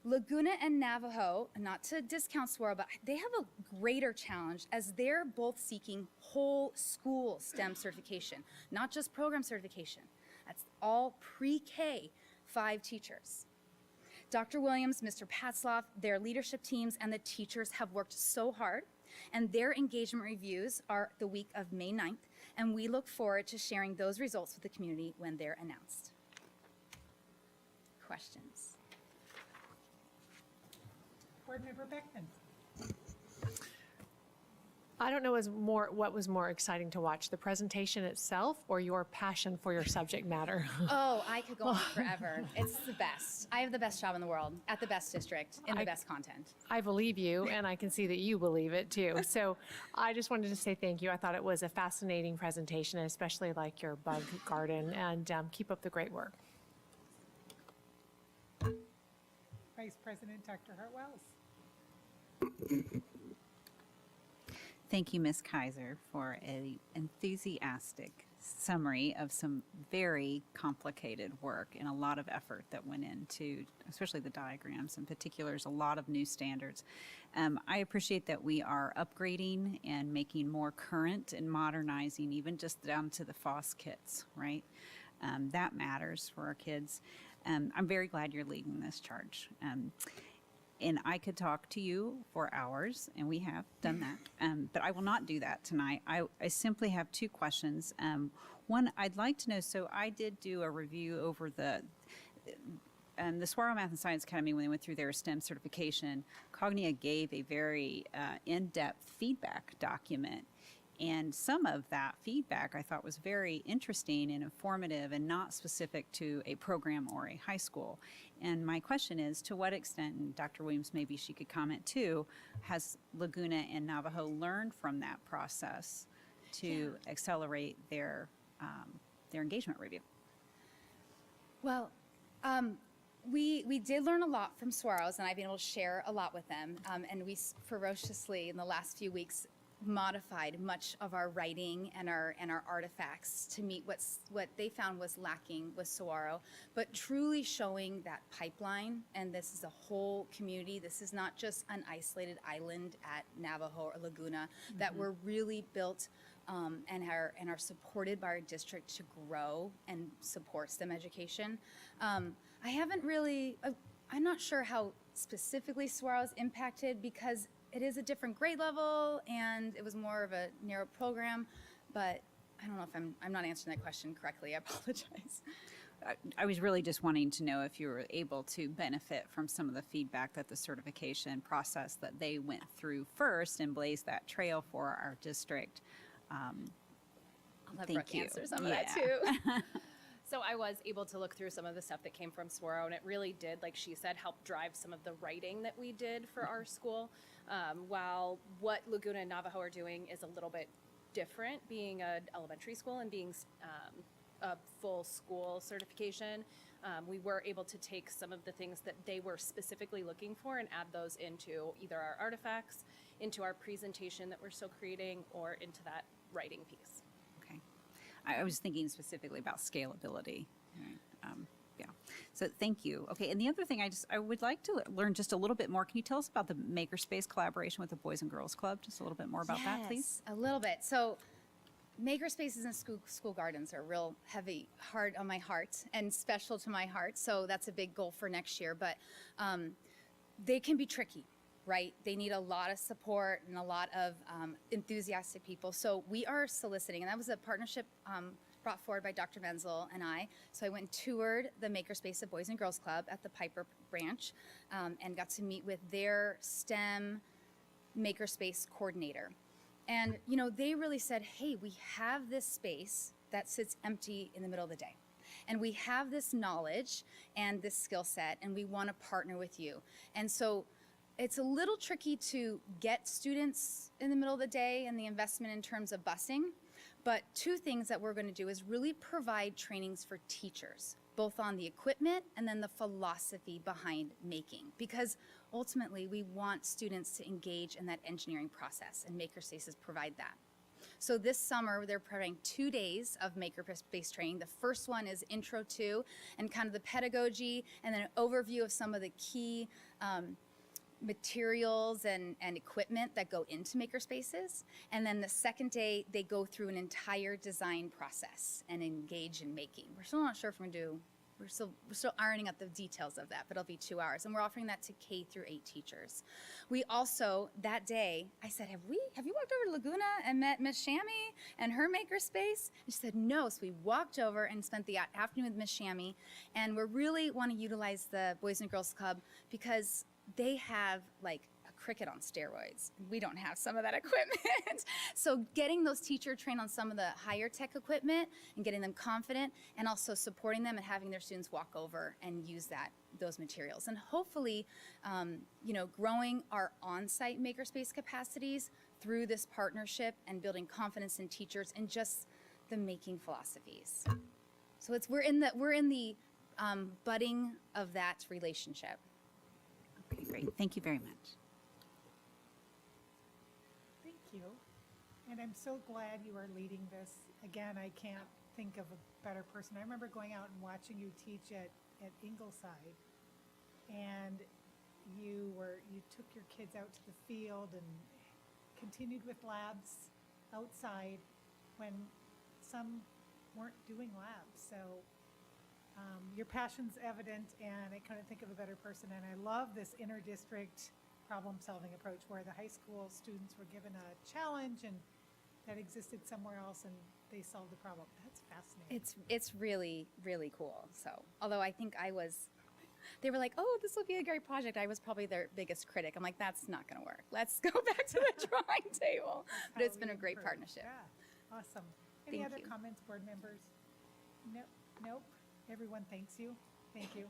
Laguna and Navajo, not to discount Saguaro, but they have a greater challenge as they're both seeking whole school STEM certification, not just program certification. That's all pre-K 5 teachers. Dr. Williams, Mr. Patzloff, their leadership teams, and the teachers have worked so hard, and their engagement reviews are the week of May 9th, and we look forward to sharing those results with the community when they're announced. Questions? Board Member Beckman. I don't know what was more exciting to watch, the presentation itself or your passion for your subject matter? Oh, I could go on forever. It's the best. I have the best job in the world at the best district in the best content. I believe you, and I can see that you believe it too. So I just wanted to say thank you. I thought it was a fascinating presentation, and especially like your bug garden, and keep up the great work. Vice President Dr. Hartwells. Thank you, Ms. Kaiser, for an enthusiastic summary of some very complicated work and a lot of effort that went into, especially the diagrams in particular. There's a lot of new standards. I appreciate that we are upgrading and making more current and modernizing, even just down to the FOSS kits, right? That matters for our kids. I'm very glad you're leading this charge. And I could talk to you for hours, and we have done that, but I will not do that tonight. I simply have 2 questions. One, I'd like to know, so I did do a review over the Saguaro Math and Science Academy when they went through their STEM certification. Cognia gave a very in-depth feedback document. And some of that feedback I thought was very interesting and informative and not specific to a program or a high school. And my question is, to what extent, and Dr. Williams, maybe she could comment too, has Laguna and Navajo learned from that process to accelerate their engagement review? Well, we did learn a lot from Suarez, and I've been able to share a lot with them. And we ferociously, in the last few weeks, modified much of our writing and our artifacts to meet what they found was lacking with Saguaro, but truly showing that pipeline, and this is a whole community. This is not just an isolated island at Navajo or Laguna, that we're really built and are supported by our district to grow and support STEM education. I haven't really, I'm not sure how specifically Saguaro is impacted because it is a different grade level and it was more of a narrow program, but I don't know if I'm not answering that question correctly. I apologize. I was really just wanting to know if you were able to benefit from some of the feedback that the certification process that they went through first and blazed that trail for our district. I'll have Brooke answer some of that too. So I was able to look through some of the stuff that came from Saguaro, and it really did, like she said, help drive some of the writing that we did for our school. While what Laguna and Navajo are doing is a little bit different, being an elementary school and being a full school certification, we were able to take some of the things that they were specifically looking for and add those into either our artifacts, into our presentation that we're still creating, or into that writing piece. Okay. I was thinking specifically about scalability. Yeah. So thank you. Okay. And the other thing I would like to learn just a little bit more. Can you tell us about the Makerspace collaboration with the Boys and Girls Club? Just a little bit more about that, please. A little bit. So makerspaces and school gardens are real heavy, hard on my heart and special to my heart. So that's a big goal for next year. But they can be tricky, right? They need a lot of support and a lot of enthusiastic people. So we are soliciting, and that was a partnership brought forward by Dr. Menzel and I. So I went and toured the Makerspace of Boys and Girls Club at the Piper branch and got to meet with their STEM Makerspace coordinator. And, you know, they really said, hey, we have this space that sits empty in the middle of the day. And we have this knowledge and this skill set, and we want to partner with you. And so it's a little tricky to get students in the middle of the day and the investment in terms of busing. But 2 things that we're going to do is really provide trainings for teachers, both on the equipment and then the philosophy behind making. Because ultimately, we want students to engage in that engineering process, and Makerspaces provide that. So this summer, they're providing 2 days of maker-based training. The first one is Intro to, and kind of the pedagogy, and then an overview of some of the key materials and equipment that go into makerspaces. And then the second day, they go through an entire design process and engage in making. We're still not sure if we're gonna do, we're still ironing out the details of that, but it'll be 2 hours. And we're offering that to K through 8 teachers. We also, that day, I said, have you walked over to Laguna and met Miss Shammy and her makerspace? And she said, no. So we walked over and spent the afternoon with Miss Shammy. And we really want to utilize the Boys and Girls Club because they have like a cricket on steroids. We don't have some of that equipment. So getting those teachers trained on some of the higher tech equipment and getting them confident, and also supporting them and having their students walk over and use those materials. And hopefully, growing our on-site makerspace capacities through this partnership and building confidence in teachers and just the making philosophies. So we're in the budding of that relationship. Okay, great. Thank you very much. Thank you. And I'm so glad you are leading this. Again, I can't think of a better person. I remember going out and watching you teach at Ingleside, and you took your kids out to the field and continued with labs outside when some weren't doing labs. So your passion's evident, and I couldn't think of a better person. And I love this inter-district problem-solving approach where the high school students were given a challenge and that existed somewhere else, and they solved the problem. That's fascinating. It's really, really cool. So, although I think they were like, oh, this will be a great project. I was probably their biggest critic. I'm like, that's not going to work. Let's go back to the drawing table. But it's been a great partnership. Yeah, awesome. Any Thank other you. comments, board members? Nope. Everyone thanks you. Thank you.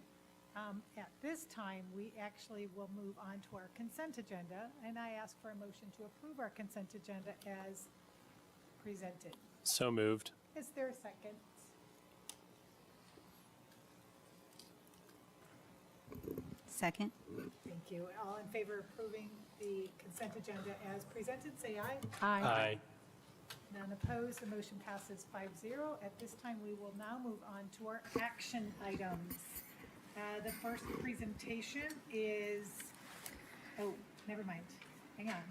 At this time, we actually will move on to our consent agenda, and I ask for a motion to approve our consent agenda as presented. So moved. Is there a second? Second. Thank you. All in favor of approving the consent agenda as presented, say aye. Aye. None opposed, the motion passes 5-0. At this time, we will now move on to our action items. The first presentation is, never mind, hang on.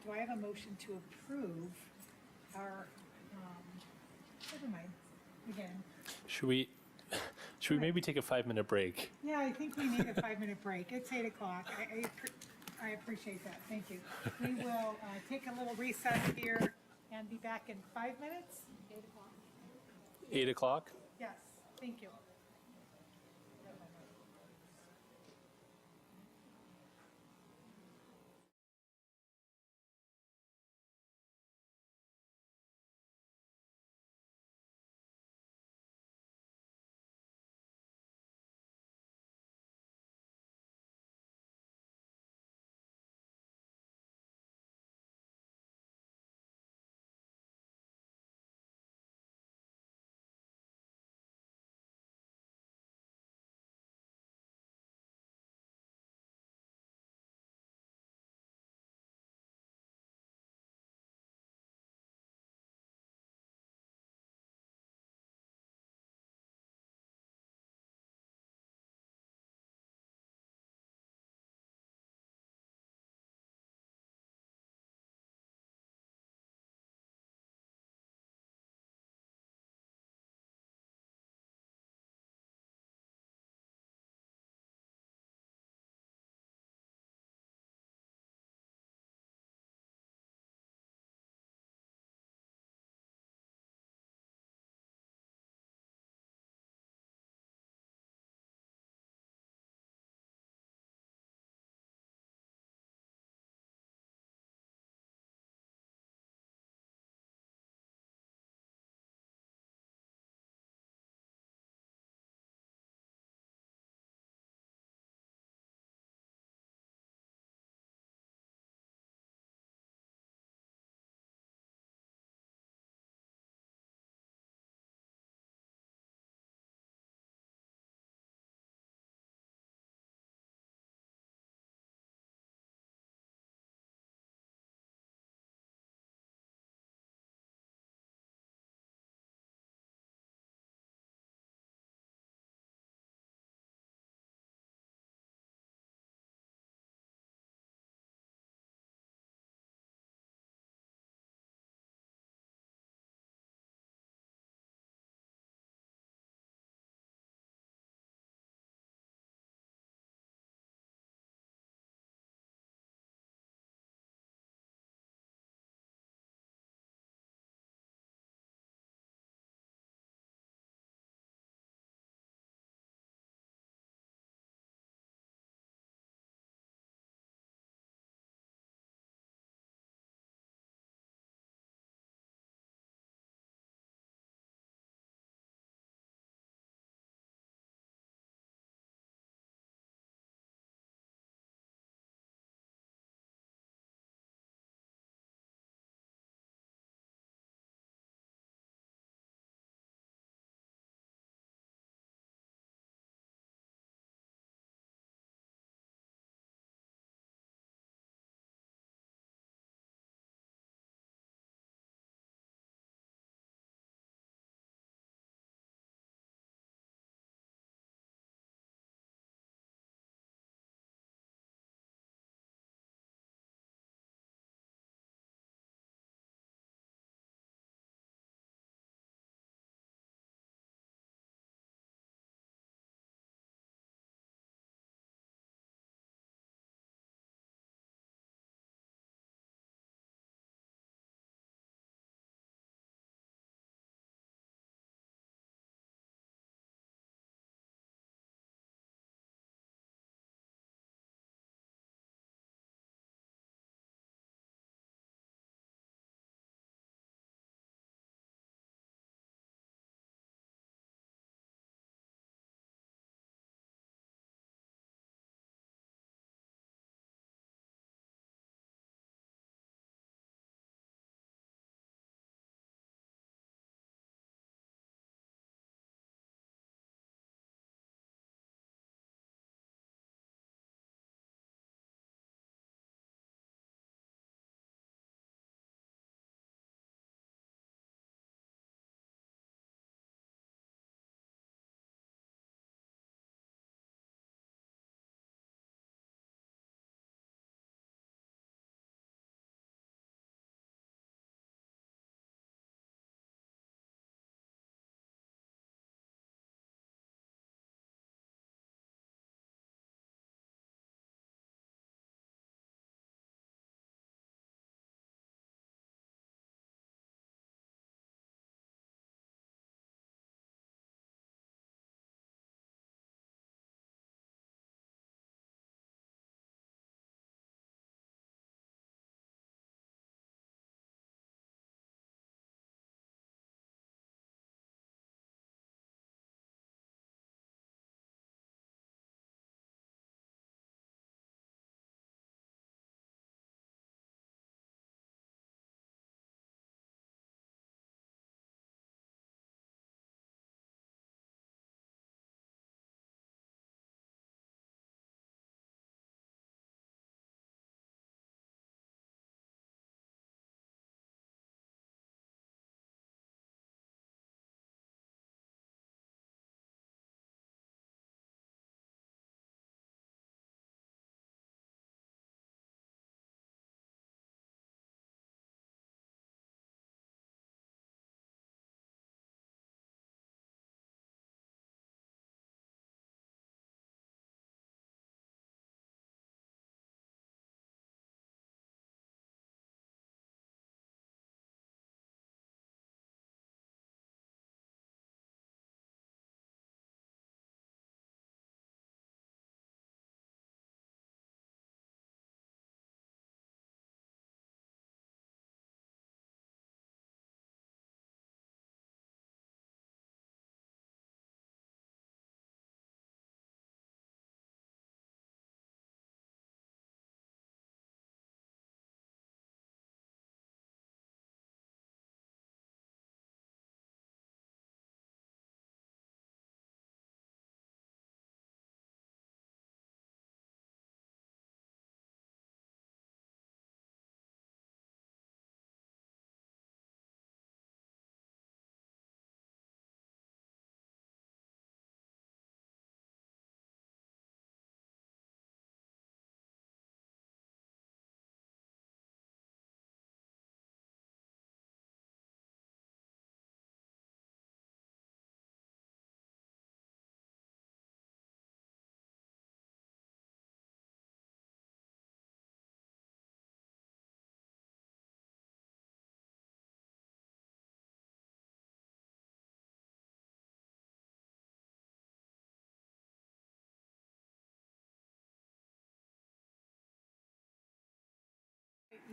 Do I have a motion to approve our, never mind, again. Should we maybe take a 5-minute break? Yeah, I think we need a 5-minute break. It's 8 o'clock. I appreciate that. Thank you. We will take a little recess here and be back in 5 minutes. 8 o'clock. 8 o'clock? Yes, thank you.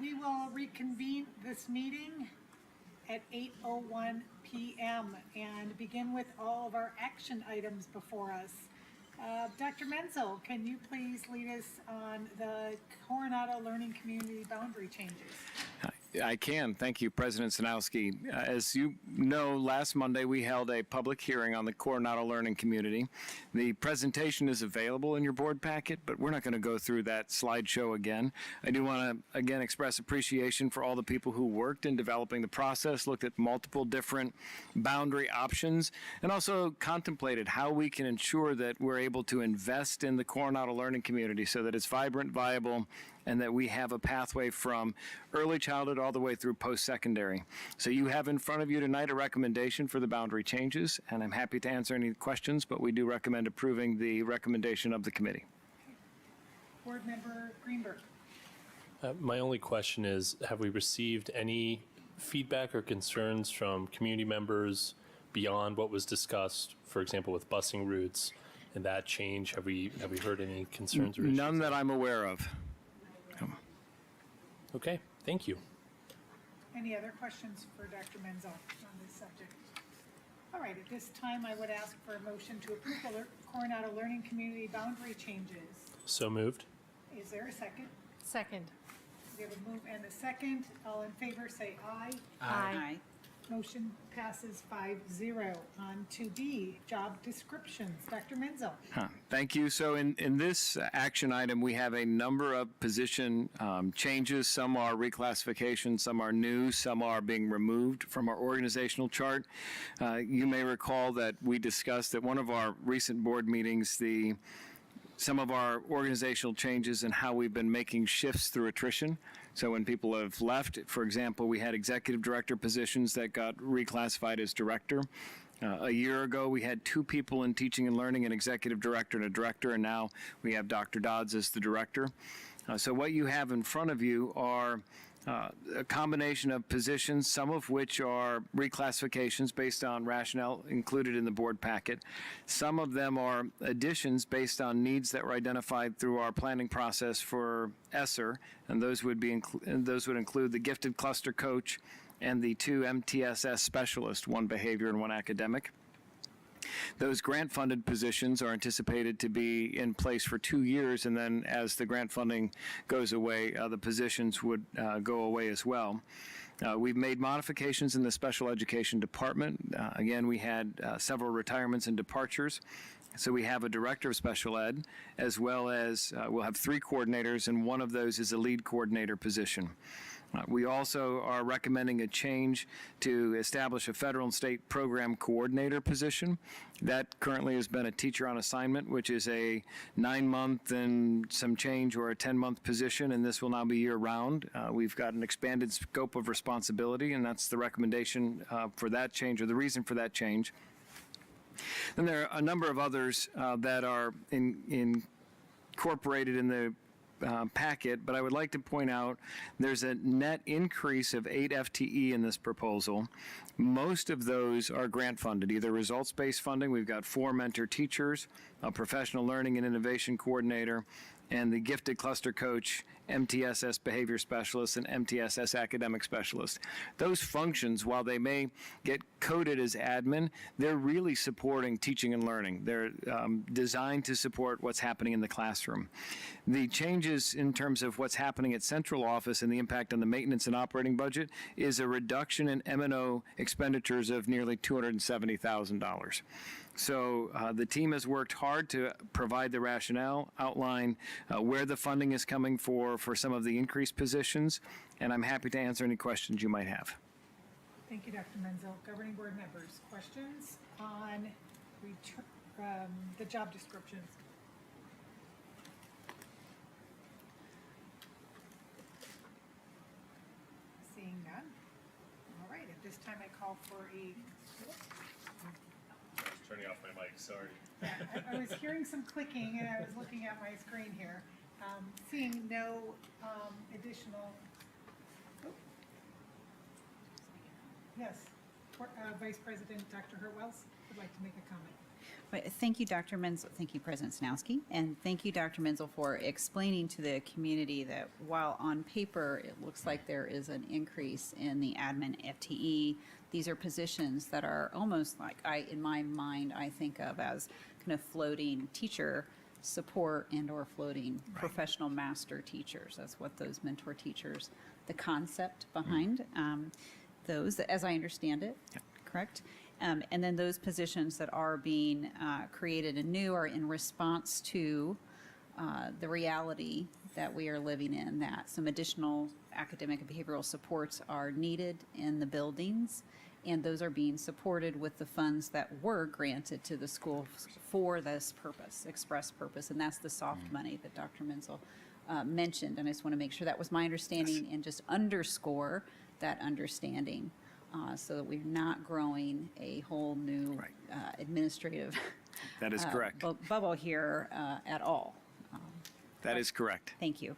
we will reconvene this meeting at 8:01 p.m. and begin with all of our action items before us. Dr. Menzel, can you please lead us on the Coronado Learning Community boundary changes? I can. Thank you, President Sanowski. As you know, last Monday we held a public hearing on the Coronado Learning Community. The presentation is available in your board packet, but we're not going to go through that slideshow again. I do want to, again, express appreciation for all the people who worked in developing the process, looked at multiple different boundary options, and also contemplated how we can ensure that we're able to invest in the Coronado Learning Community so that it's vibrant, viable, and that we have a pathway from early childhood all the way through post-secondary. So you have in front of you tonight a recommendation for the boundary changes, and I'm happy to answer any questions, but we do recommend approving the recommendation of the committee. Board Member Greenberg. My only question is, have we received any feedback or concerns from community members beyond what was discussed, for example, with busing routes and that change? Have we heard any concerns or issues? None that I'm aware of. Okay, thank you. Any other questions for Dr. Menzel on this subject? All right, at this time, I would ask for a motion to approve the Coronado Learning Community boundary changes. So moved. Is there a second? Second. We have a move and a second. All in favor, say aye. Aye. Motion passes 5-0. On to B, job descriptions. Dr. Menzel. Thank you. So in this action item, we have a number of position changes. Some are reclassification, some are new, some are being removed from our organizational chart. You may recall that we discussed at one of our recent board meetings some of our organizational changes and how we've been making shifts through attrition. So when people have left, for example, we had executive director positions that got reclassified as director. A year ago, we had 2 people in teaching and learning, an executive director and a director, and now we have Dr. Dodds as the director. So what you have in front of you are a combination of positions, some of which are reclassifications based on rationale included in the board packet. Some of them are additions based on needs that were identified through our planning process for ESSER, and those would include the gifted cluster coach and the 2 MTSS specialists, 1 behavior and 1 academic. Those grant-funded positions are anticipated to be in place for 2 years, and then as the grant funding goes away, the positions would go away as well. We've made modifications in the special education department. Again, we had several retirements and departures. So we have a director of special ed, as well as we'll have 3 coordinators, and one of those is a lead coordinator position. We also are recommending a change to establish a federal and state program coordinator position. That currently has been a teacher on assignment, which is a 9-month and some change or a 10-month position, and this will now be year-round. We've got an expanded scope of responsibility, and that's the recommendation for that change, or the reason for that change. Then there are a number of others that are incorporated in the packet, but I would like to point out there's a net increase of 8 FTE in this proposal. Most of those are grant funded, either results-based funding. We've got 4 mentor teachers, a professional learning and innovation coordinator, and the gifted cluster coach, MTSS behavior specialist, and MTSS academic specialist. Those functions, while they may get coded as admin, they're really supporting teaching and learning. They're designed to support what's happening in the classroom. The changes in terms of what's happening at central office and the impact on the maintenance and operating budget is a reduction in M&O expenditures of nearly $270,000. So the team has worked hard to provide the rationale, outline where the funding is coming for some of the increased positions, and I'm happy to answer any questions you might have. Thank you, Dr. Menzel. Governing board members, questions on the job descriptions? Seeing none. All right, at this time I call for a Turning off my mic, sorry. I was hearing some clicking and I was looking at my screen here. Seeing no additional. Yes, Vice President Dr. Hurtwells would like to make a comment. Thank you, Dr. Menzel. Thank you, President Snowski. And thank you, Dr. Menzel, for explaining to the community that while on paper it looks like there is an increase in the admin FTE, these are positions that are almost like, in my mind, I think of as kind of floating teacher support and or floating professional master teachers. That's what those mentor teachers, the concept behind those, as I understand it, correct? And then those positions that are being created anew are in response to the reality that we are living in, that some additional academic and behavioral supports are needed in the buildings, and those are being supported with the funds that were granted to the school for this purpose, express purpose, and that's the soft money that Dr. Menzel mentioned. And I just want to make sure that was my understanding and just underscore that understanding. So that we're not growing a whole new administrative That is correct. Bubble here at all. That is correct. Thank you.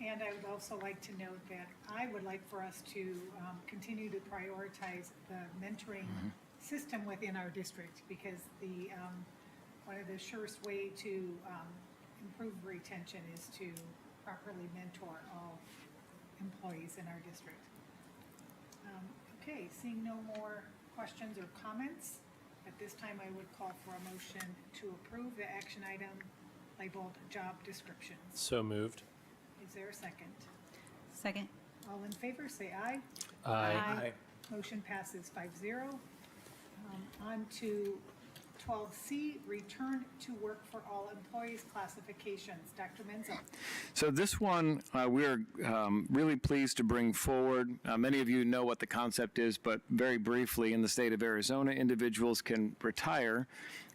And I would also like to note that I would like for us to continue to prioritize the mentoring system within our district, because one of the surest way to improve retention is to properly mentor all employees in our district. Okay, seeing no more questions or comments, at this time I would call for a motion to approve the action item labeled job descriptions. So moved. Is there a second? Second. All in favor, say aye. Aye. Motion passes 5-0. On to 12C, return to work for all employees classifications. Dr. Menzel. So this one, we're really pleased to bring forward. Many of you know what the concept is, but very briefly, in the state of Arizona, individuals can retire,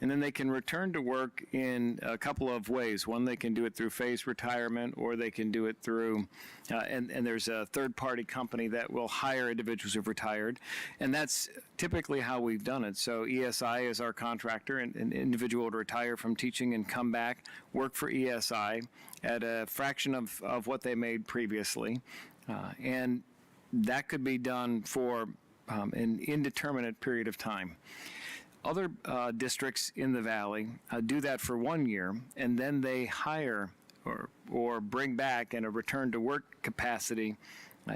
and then they can return to work in a couple of ways. One, they can do it through phased retirement, or they can do it through, and there's a third-party company that will hire individuals who've retired, and that's typically how we've done it. So ESI is our contractor, and an individual would retire from teaching and come back, work for ESI at a fraction of what they made previously. And that could be done for an indeterminate period of time. Other districts in the valley do that for 1 year, and then they hire or bring back in a return to work capacity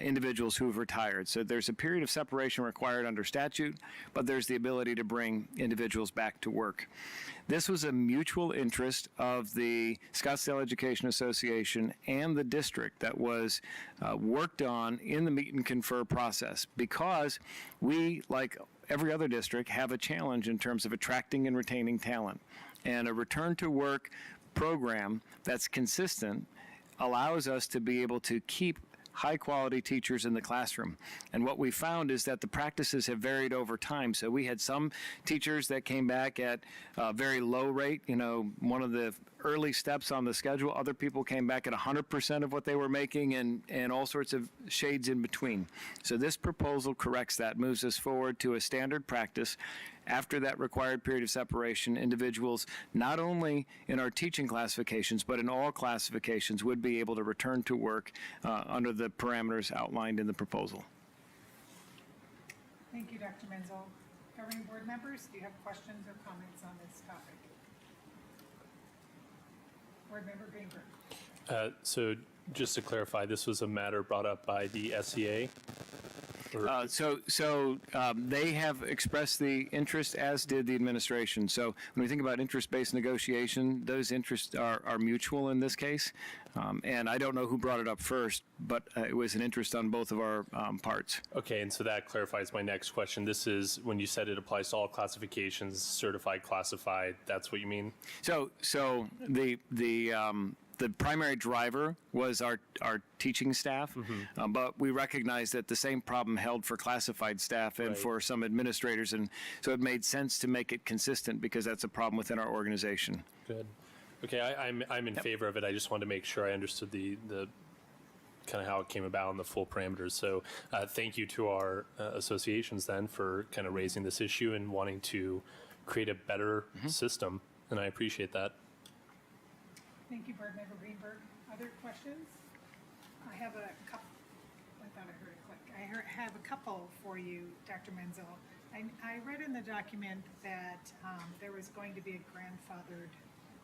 individuals who have retired. So there's a period of separation required under statute, but there's the ability to bring individuals back to work. This was a mutual interest of the Scottsdale Education Association and the district that was worked on in the meet and confer process, because we, like every other district, have a challenge in terms of attracting and retaining talent. And a return to work program that's consistent allows us to be able to keep high-quality teachers in the classroom. And what we found is that the practices have varied over time. So we had some teachers that came back at a very low rate, one of the early steps on the schedule. Other people came back at 100% of what they were making, and all sorts of shades in between. So this proposal corrects that, moves us forward to a standard practice. After that required period of separation, individuals, not only in our teaching classifications, but in all classifications, would be able to return to work under the parameters outlined in the proposal. Thank you, Dr. Menzel. Governing board members, do you have questions or comments on this topic? Board Member Greenberg. So just to clarify, this was a matter brought up by the SEA? They have expressed the interest, as did the administration. So when we think about interest-based negotiation, those interests are mutual in this case. And I don't know who brought it up first, but it was an interest on both of our parts. Okay, and so that clarifies my next question. This is, when you said it applies to all classifications, certified, classified, that's what you mean? So the primary driver was our teaching staff, but we recognized that the same problem held for classified staff and for some administrators, and so it made sense to make it consistent, because that's a problem within our organization. Good. Okay, I'm in favor of it. I just wanted to make sure I understood the kind of how it came about and the full parameters. So thank you to our associations then for kind of raising this issue and wanting to create a better system, and I appreciate that. Thank you, Board Member Greenberg. Other questions? I have a couple. I thought I heard it click. I have a couple for you, Dr. Menzel. I read in the document that there was going to be a grandfathered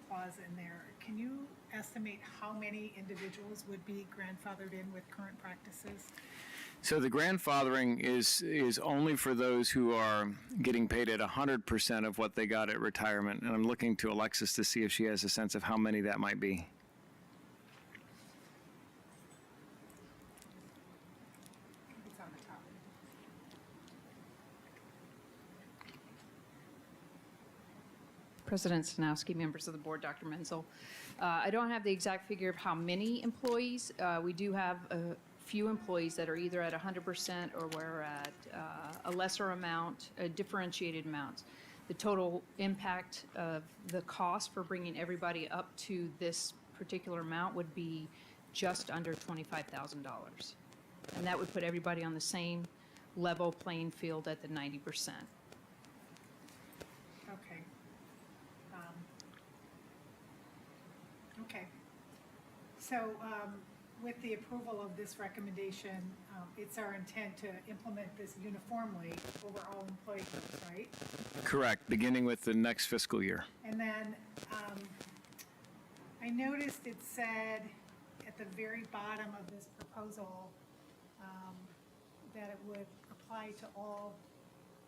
clause in there. Can you estimate how many individuals would be grandfathered in with current practices? So the grandfathering is only for those who are getting paid at 100% of what they got at retirement. And I'm looking to Alexis to see if she has a sense of how many that might be. It's on the top. President Sanowski, members of the board, Dr. Menzel. I don't have the exact figure of how many employees. We do have a few employees that are either at 100% or we're at a lesser amount, differentiated amounts. The total impact of the cost for bringing everybody up to this particular amount would be just under $25,000. And that would put everybody on the same level playing field at the 90%. Okay. Okay. So with the approval of this recommendation, it's our intent to implement this uniformly over all employee groups, right? Correct, beginning with the next fiscal year. And then I noticed it said at the very bottom of this proposal that it would apply to all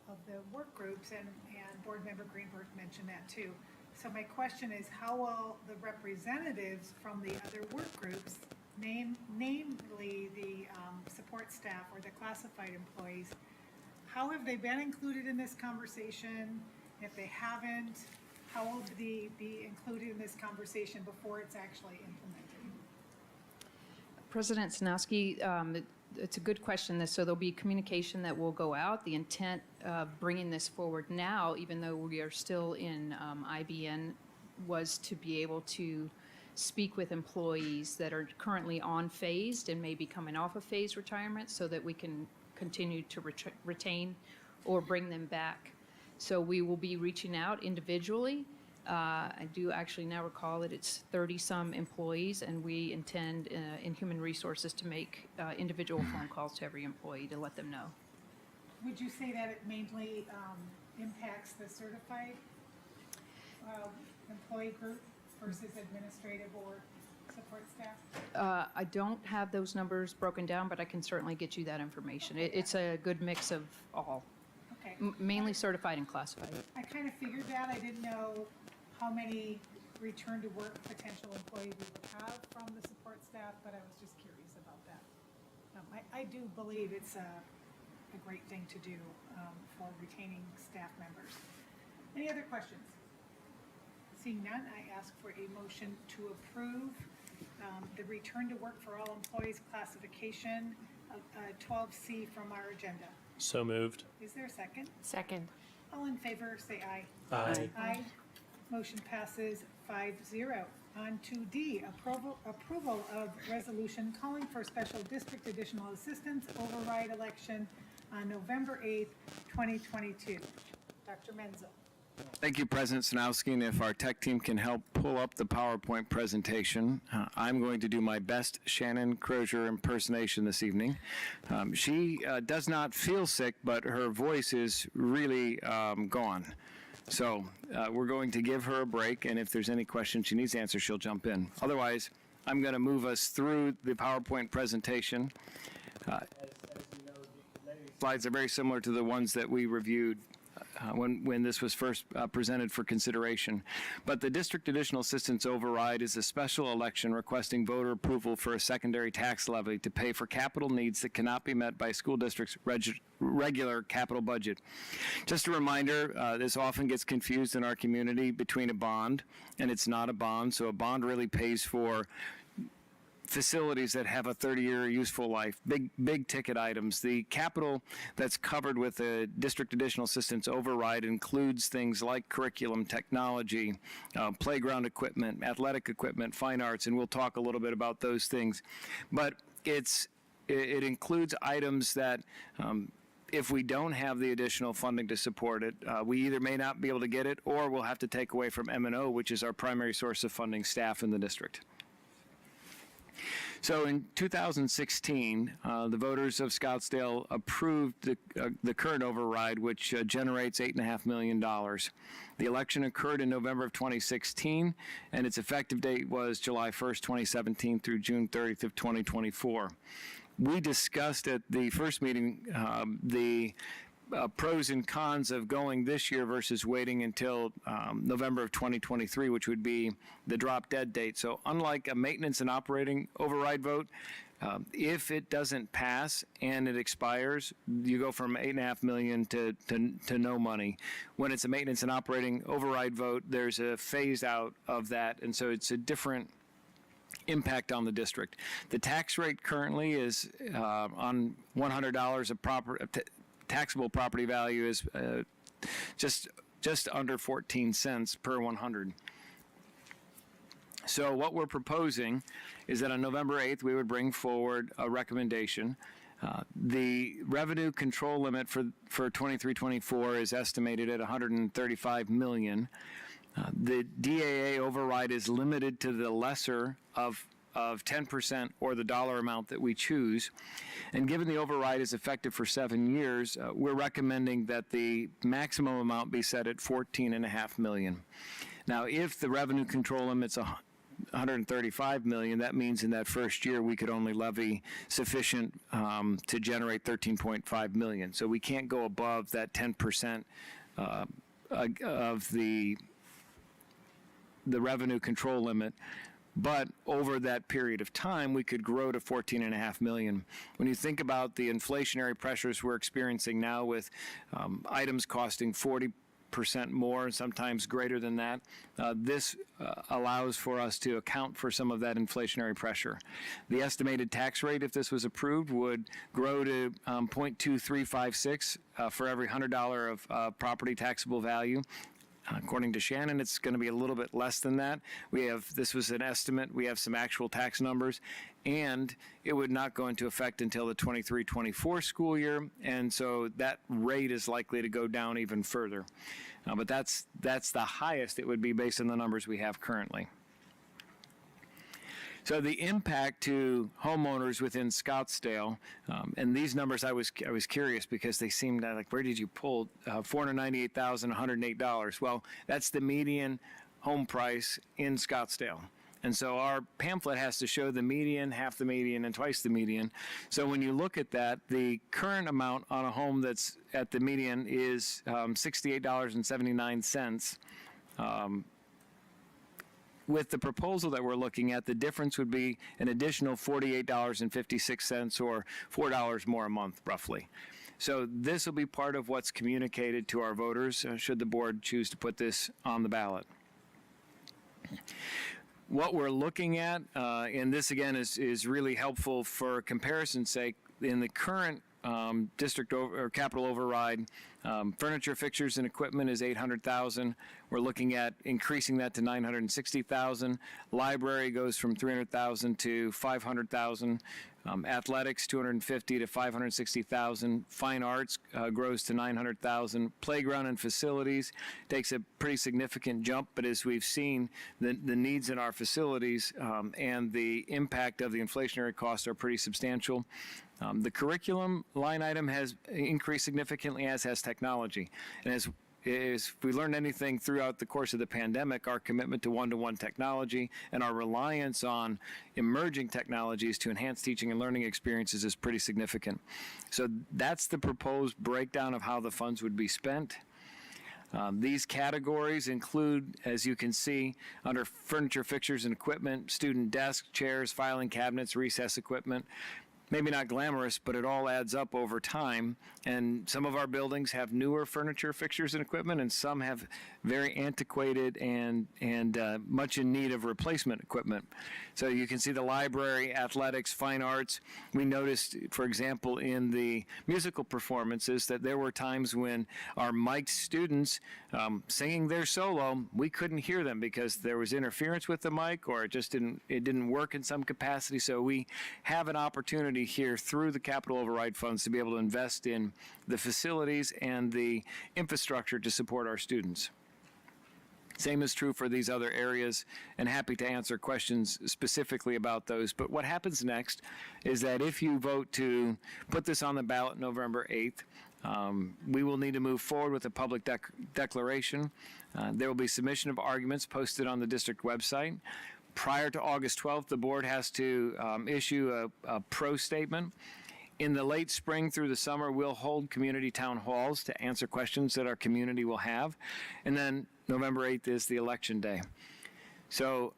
of the work groups, and Board Member Greenberg mentioned that too. So my question is, how will the representatives from the other work groups, namely the support staff or the classified employees, how have they been included in this conversation? If they haven't, how will they be included in this conversation before it's actually implemented? President Sanowski, it's a good question. So there'll be communication that will go out. The intent of bringing this forward now, even though we are still in IBN, was to be able to speak with employees that are currently on phased and maybe coming off of phased retirement so that we can continue to retain or bring them back. So we will be reaching out individually. I do actually now recall that it's 30-some employees, and we intend in Human Resources to make individual phone calls to every employee to let them know. Would you say that it mainly impacts the certified employee group versus administrative or support staff? I don't have those numbers broken down, but I can certainly get you that information. It's a good mix of all. Okay. Mainly certified and classified. I kind of figured that. I didn't know how many return to work potential employees we would have from the support staff, but I was just curious about that. I do believe it's a great thing to do for retaining staff members. Any other questions? Seeing none, I ask for a motion to approve the return to work for all employees classification of 12C from our agenda. So moved. Is there a second? Second. All in favor, say aye. Aye. Aye. Motion passes 5-0. On to D, approval of resolution calling for special district additional assistance override election on November 8th, 2022. Dr. Menzel. Thank you, President Sanowski, and if our tech team can help pull up the PowerPoint presentation, I'm going to do my best Shannon Crozier impersonation this evening. She does not feel sick, but her voice is really gone. So we're going to give her a break, and if there's any questions she needs to answer, she'll jump in. Otherwise, I'm going to move us through the PowerPoint presentation. As you know, the slides are very similar to the ones that we reviewed when this was first presented for consideration. But the District Additional Assistance Override is a special election requesting voter approval for a secondary tax levy to pay for capital needs that cannot be met by school districts' regular capital budget. Just a reminder, this often gets confused in our community between a bond and it's not a bond. So a bond really pays for facilities that have a 30-year useful life, big ticket items. The capital that's covered with the District Additional Assistance Override includes things like curriculum, technology, playground equipment, athletic equipment, fine arts, and we'll talk a little bit about those things. But it includes items that if we don't have the additional funding to support it, we either may not be able to get it or we'll have to take away from M&O, which is our primary source of funding staff in the district. So in 2016, the voters of Scottsdale approved the current override, which generates $8.5 million. The election occurred in November of 2016, and its effective date was July 1st, 2017 through June 30th of 2024. We discussed at the first meeting the pros and cons of going this year versus waiting until November of 2023, which would be the drop dead date. So unlike a maintenance and operating override vote, if it doesn't pass and it expires, you go from $8.5 million to no money. When it's a maintenance and operating override vote, there's a phase out of that, and so it's a different impact on the district. The tax rate currently is on $100 of taxable property value is just under 14 cents per 100. So what we're proposing is that on November 8th, we would bring forward a recommendation. The revenue control limit for 23-24 is estimated at $135 million. The DAA override is limited to the lesser of 10% or the dollar amount that we choose. And given the override is effective for 7 years, we're recommending that the maximum amount be set at $14.5 million. Now, if the revenue control limit's $135 million, that means in that first year we could only levy sufficient to generate $13.5 million. So we can't go above that 10% of the revenue control limit. But over that period of time, we could grow to $14.5 million. When you think about the inflationary pressures we're experiencing now with items costing 40% more, sometimes greater than that, this allows for us to account for some of that inflationary pressure. The estimated tax rate, if this was approved, would grow to 0.2356 for every $100 of property taxable value. According to Shannon, it's going to be a little bit less than that. This was an estimate. We have some actual tax numbers, and it would not go into effect until the 23-24 school year, and so that rate is likely to go down even further. But that's the highest it would be based on the numbers we have currently. So the impact to homeowners within Scottsdale, and these numbers I was curious because they seemed like, where did you pull $498,108? Well, that's the median home price in Scottsdale. And so our pamphlet has to show the median, half the median, and twice the median. So when you look at that, the current amount on a home that's at the median is $68.79. With the proposal that we're looking at, the difference would be an additional $48.56 or $4 more a month, roughly. So this will be part of what's communicated to our voters, should the board choose to put this on the ballot. What we're looking at, and this again is really helpful for comparison's sake, in the current district or capital override, furniture, fixtures, and equipment is $800,000. We're looking at increasing that to $960,000. Library goes from $300,000 to $500,000. Athletics, $250,000 to $560,000. Fine arts grows to $900,000. Playground and facilities takes a pretty significant jump, but as we've seen, the needs in our facilities and the impact of the inflationary costs are pretty substantial. The curriculum line item has increased significantly, as has technology. And as we learned anything throughout the course of the pandemic, our commitment to one-to-one technology and our reliance on emerging technologies to enhance teaching and learning experiences is pretty significant. So that's the proposed breakdown of how the funds would be spent. These categories include, as you can see, under furniture, fixtures, and equipment, student desks, chairs, filing cabinets, recess equipment. Maybe not glamorous, but it all adds up over time. And some of our buildings have newer furniture, fixtures, and equipment, and some have very antiquated and much in need of replacement equipment. So you can see the library, athletics, fine arts. We noticed, for example, in the musical performances that there were times when our mic'd students singing their solo, we couldn't hear them because there was interference with the mic, or it didn't work in some capacity. So we have an opportunity here through the capital override funds to be able to invest in the facilities and the infrastructure to support our students. Same is true for these other areas, and happy to answer questions specifically about those. But what happens next is that if you vote to put this on the ballot November 8th, we will need to move forward with a public declaration. There will be submission of arguments posted on the district website. Prior to August 12th, the board has to issue a pro statement. In the late spring through the summer, we'll hold community town halls to answer questions that our community will have. And then November 8th is the election day. So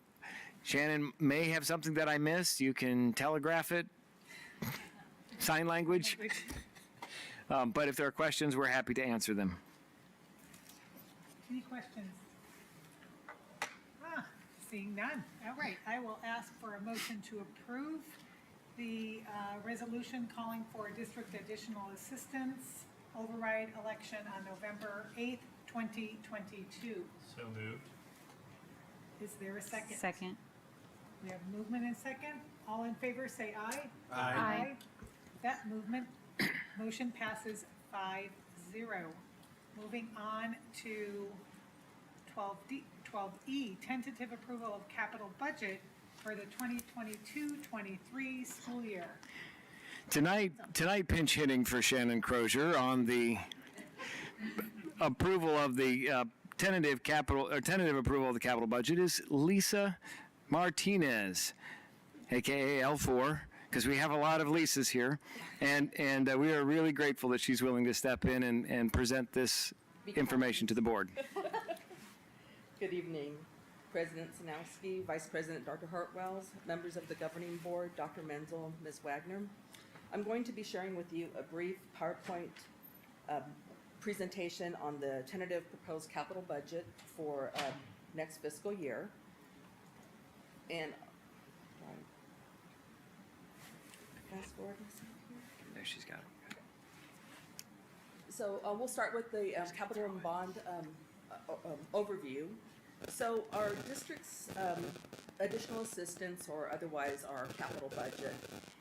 Shannon may have something that I missed. You can telegraph it, sign language. But if there are questions, we're happy to answer them. Any questions? Seeing none. All right, I will ask for a motion to approve the resolution calling for district additional assistance override election on November 8th, 2022. So moved. Is there a second? Second. We have movement and second. All in favor say aye. Aye. That motion passes 5-0. Moving on to 12E, tentative approval of capital budget for the 2022-23 school year. Tonight pinch hitting for Shannon Crozier on the approval of the tentative approval of the capital budget is Lisa Martinez, aka L4, because we have a lot of Lisas here, and we are really grateful that she's willing to step in and present this information to the board. Good evening, President Sanowski, Vice President Dr. Hartwells, members of the Governing Board, Dr. Menzel, Ms. Wagner. I'm going to be sharing with you a brief PowerPoint presentation on the tentative proposed capital budget for next fiscal year. And fast forward. There she's got it. So we'll start with the capital and bond overview. So our district's additional assistance, or otherwise our capital budget,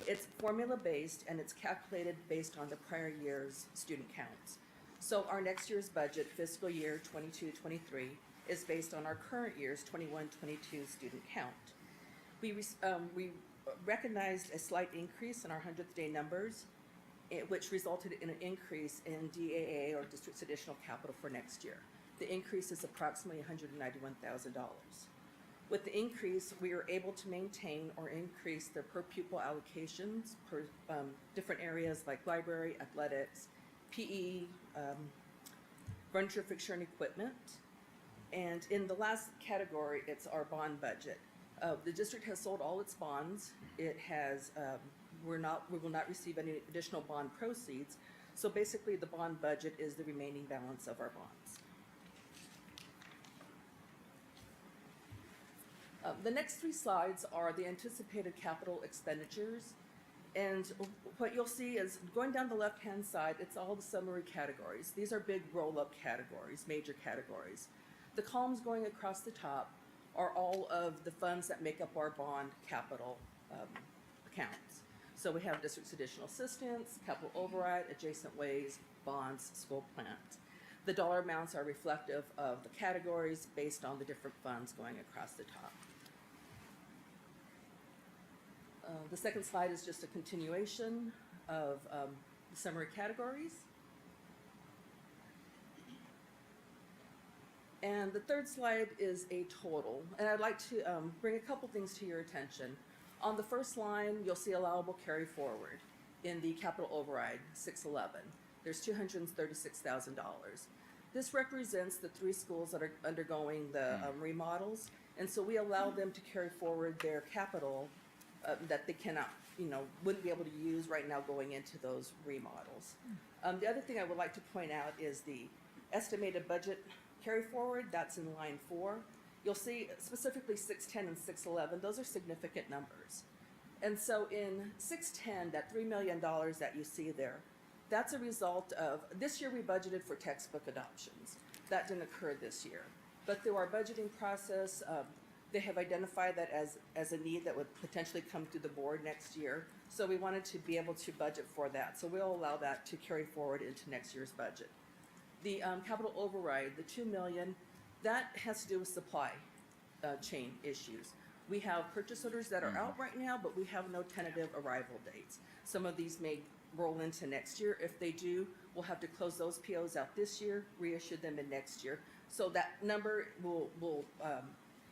it's formula-based and it's calculated based on the prior year's student counts. So our next year's budget, fiscal year 22-23, is based on our current year's 21-22 student count. We recognized a slight increase in our 100th day numbers, which resulted in an increase in DAA, or district's additional capital, for next year. The increase is approximately $191,000. With the increase, we are able to maintain or increase the per pupil allocations per different areas like library, athletics, PE, furniture, fixture, and equipment. And in the last category, it's our bond budget. The district has sold all its bonds. It has, we will not receive any additional bond proceeds. So basically, the bond budget is the remaining balance of our bonds. The next three slides are the anticipated capital expenditures. And what you'll see is, going down the left-hand side, it's all the summary categories. These are big roll-up categories, major categories. The columns going across the top are all of the funds that make up our bond capital accounts. So we have district's additional assistance, capital override, adjacent ways, bonds, school plant. The dollar amounts are reflective of the categories based on the different funds going across the top. The second slide is just a continuation of the summary categories. And the third slide is a total. And I'd like to bring a couple things to your attention. On the first line, you'll see allowable carry forward in the capital override, 611. There's $236,000. This represents the three schools that are undergoing the remodels. And so we allow them to carry forward their capital that they cannot, wouldn't be able to use right now going into those remodels. The other thing I would like to point out is the estimated budget carry forward. That's in line 4. You'll see specifically 610 and 611. Those are significant numbers. And so in 610, that $3 million that you see there, that's a result of, this year we budgeted for textbook adoptions. That didn't occur this year. But through our budgeting process, they have identified that as a need that would potentially come through the board next year. So we wanted to be able to budget for that. So we'll allow that to carry forward into next year's budget. The capital override, the $2 million, That has to do with supply chain issues. We have purchase orders that are out right now, but we have no tentative arrival dates. Some of these may roll into next year. If they do, we'll have to close those POs out this year, reissue them in next year. So that number will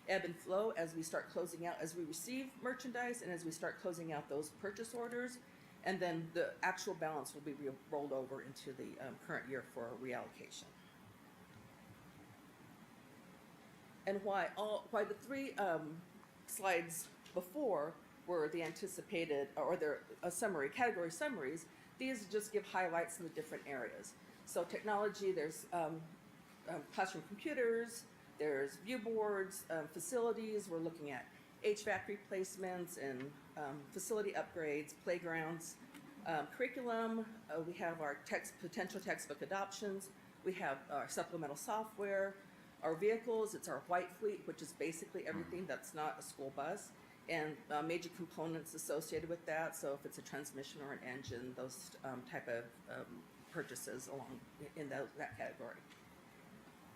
ebb and flow as we start closing out, as we receive merchandise and as we start closing out those purchase orders. And then the actual balance will be rolled over into the current year for reallocation. And why the three slides before were the anticipated, or they're a summary, category summaries, these just give highlights in the different areas. So technology, there's classroom computers, there's view boards, facilities, we're looking at HVAC replacements and facility upgrades, playgrounds, curriculum, we have our potential textbook adoptions, we have our supplemental software, our vehicles, it's our white fleet, which is basically everything that's not a school bus, and major components associated with that, so if it's a transmission or an engine, those type of purchases along in that category.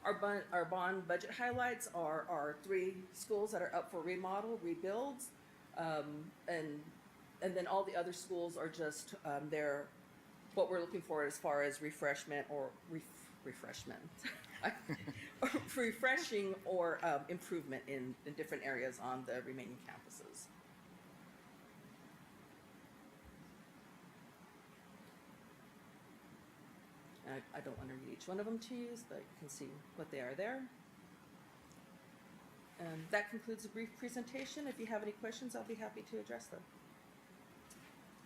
Our bond budget highlights are our 3 schools that are up for remodel, rebuilds, and then all the other schools are just what we're looking for as far as refreshment or refreshing or improvement in different areas on the remaining campuses. I don't want to read each one of them to you, but you can see what they are there. And that concludes the brief presentation. If you have any questions, I'll be happy to address them.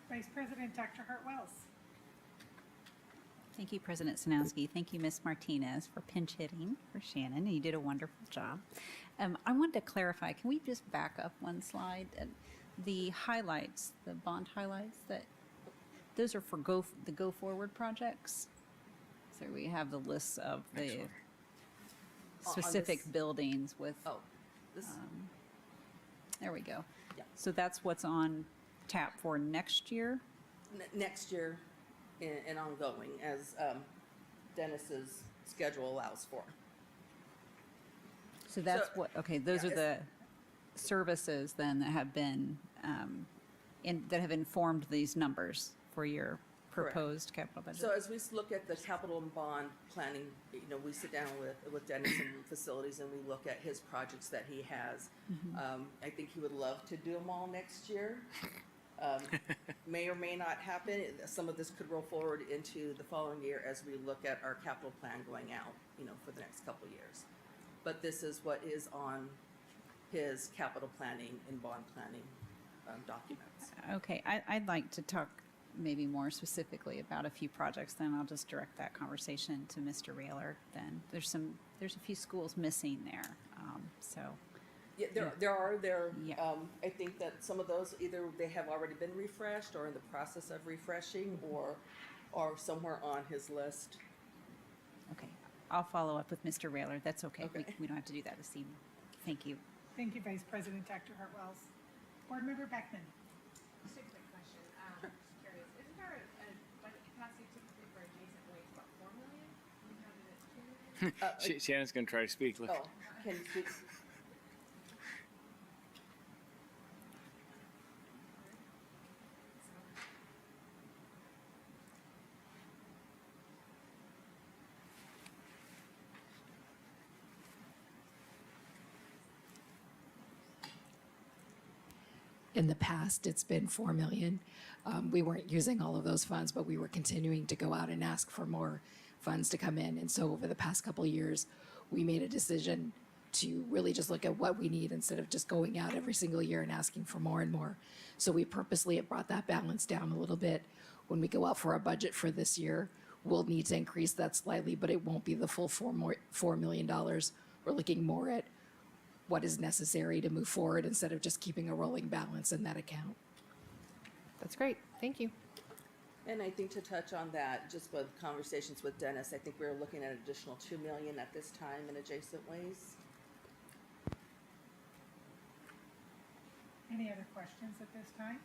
Vice President Dr. Hart-Wells. Thank you, President Sanowski. Thank you, Ms. Martinez, for pinch hitting for Shannon. You did a wonderful job. I wanted to clarify, can we just back up one slide? The highlights, the bond highlights, those are for the Go Forward projects? So we have the lists of the specific buildings with, there we go. Yeah. So that's what's on tap for next year? Next year and ongoing as Dennis's schedule allows for. So that's those are the services then that have been, that have informed these numbers for your proposed capital budget. So as we look at the capital and bond planning, we sit down with Dennis and facilities and we look at his projects that he has. I think he would love to do them all next year. May or may not happen. Some of this could roll forward into the following year as we look at our capital plan going out, for the next couple of years. But this is what is on his capital planning and bond planning documents. Okay, I'd like to talk maybe more specifically about a few projects, then I'll just direct that conversation to Mr. Railer. Then there's a few schools missing there, so. Yeah, there are. I think that some of those either they have already been refreshed or in the process of refreshing or somewhere on his list. Okay, I'll follow up with Mr. Railer. That's okay. We don't have to do that this evening. Thank you. Thank you, Vice President Dr. Hart-Wells. Board Member Beckman. Just a quick question. Just curious, isn't there a budget capacity typically for adjacent waste about $4 million? We counted it at $2 million? Shannon's going to try to speak. Look. Oh, can you speak? In the past, it's been $4 million. We weren't using all of those funds, but we were continuing to go out and ask for more funds to come in. And so over the past couple of years, we made a decision to really just look at what we need instead of just going out every single year and asking for more and more. So we purposely have brought that balance down a little bit. When we go out for our budget for this year, we'll need to increase that slightly, but it won't be the full $4 million. We're looking more at what is necessary to move forward instead of just keeping a rolling balance in that account. That's great. Thank you. And I think to touch on that, just with conversations with Dennis, I think we're looking at an additional $2 million at this time in adjacent ways. Any other questions at this time?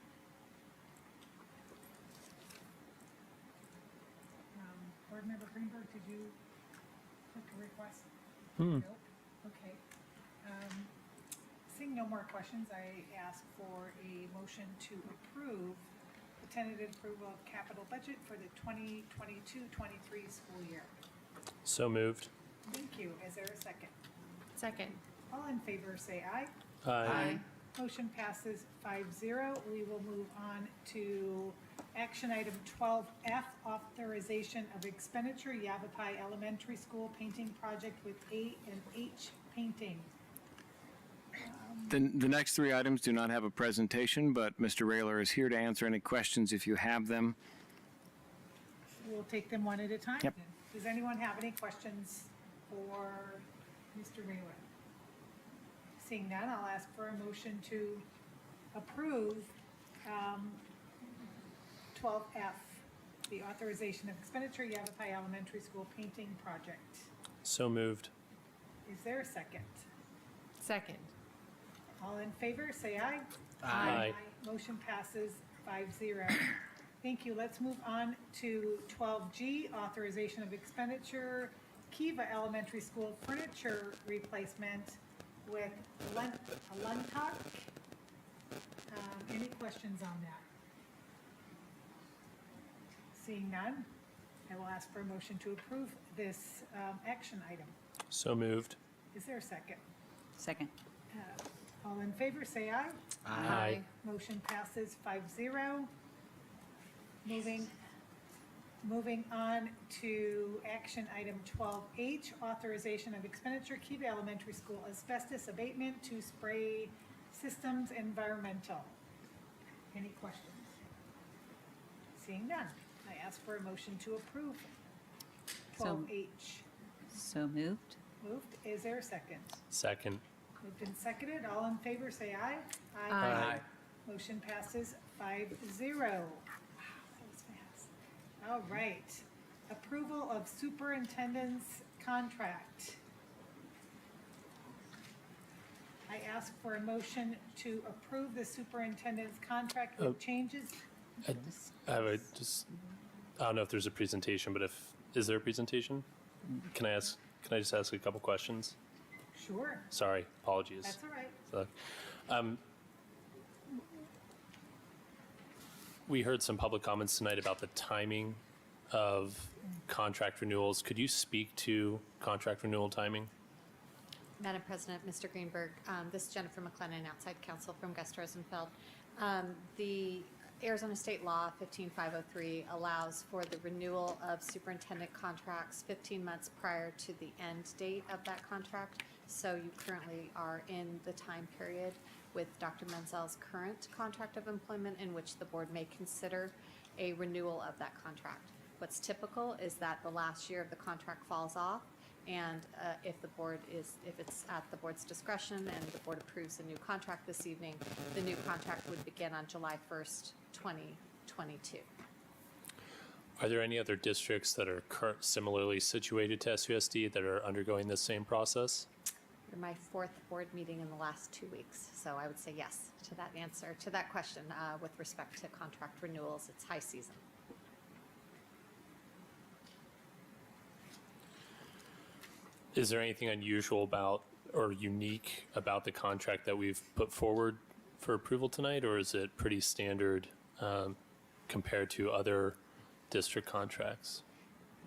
Board Member Greenberg, did you put a request? Nope. Okay. Seeing no more questions, I ask for a motion to approve the tentative approval of capital budget for the 2022-23 school year. So moved. Thank you. Is there a second? Second. All in favor, say aye. Aye. Motion passes 5-0. We will move on to action item 12F, authorization of expenditure, Yavapai Elementary School painting project with A and H painting. The next three items do not have a presentation, but Mr. Rayler is here to answer any questions if you have them. We'll take them one at a time. Yep. Does anyone have any questions for Mr. Rayler? Seeing none, I'll ask for a motion to approve 12F, the authorization of expenditure, Yavapai Elementary School painting project. So moved. Is there a second? Second. All in favor, say aye. Aye. Motion passes 5-0. Thank you. Let's move on to 12G, authorization of expenditure, Kiva Elementary School furniture replacement with Luntak. Any questions on that? Seeing none, I will ask for a motion to approve this action item. So moved. Is there a second? Second. All in favor, say aye. Aye. Motion passes 5-0. Moving on to action item 12H, authorization of expenditure, Kiva Elementary School asbestos abatement to spray systems environmental. Any questions? Seeing none, I ask for a motion to approve 12H. So moved. Moved. Is there a second? Second. Moved and seconded. All in favor, say aye. Aye. Motion passes 5-0. Wow, that was fast. All right. Approval of superintendent's contract. I ask for a motion to approve the superintendent's contract with changes. I don't know if there's a presentation, but is there a presentation? Can I just ask a couple questions? Sure. Sorry, apologies. That's all right. We heard some public comments tonight about the timing of contract renewals. Could you speak to contract renewal timing? Madam President, Mr. Greenberg, this is Jennifer McLennan, outside counsel from Gus Rosenfeld. The Arizona State Law 15503 allows for the renewal of superintendent contracts 15 months prior to the end date of that contract. So you currently are in the time period with Dr. Menzel's current contract of employment in which the board may consider a renewal of that contract. What's typical is that the last year of the contract falls off, and if it's at the board's discretion and the board approves a new contract this evening, the new contract would begin on July 1st, 2022. Are there any other districts that are similarly situated to SUSD that are undergoing this same process? You're my fourth board meeting in the last 2 weeks, so I would say yes to that answer, to that question with respect to contract renewals. It's high season. Is there anything unusual about or unique about the contract that we've put forward for approval tonight, or is it pretty standard compared to other district contracts?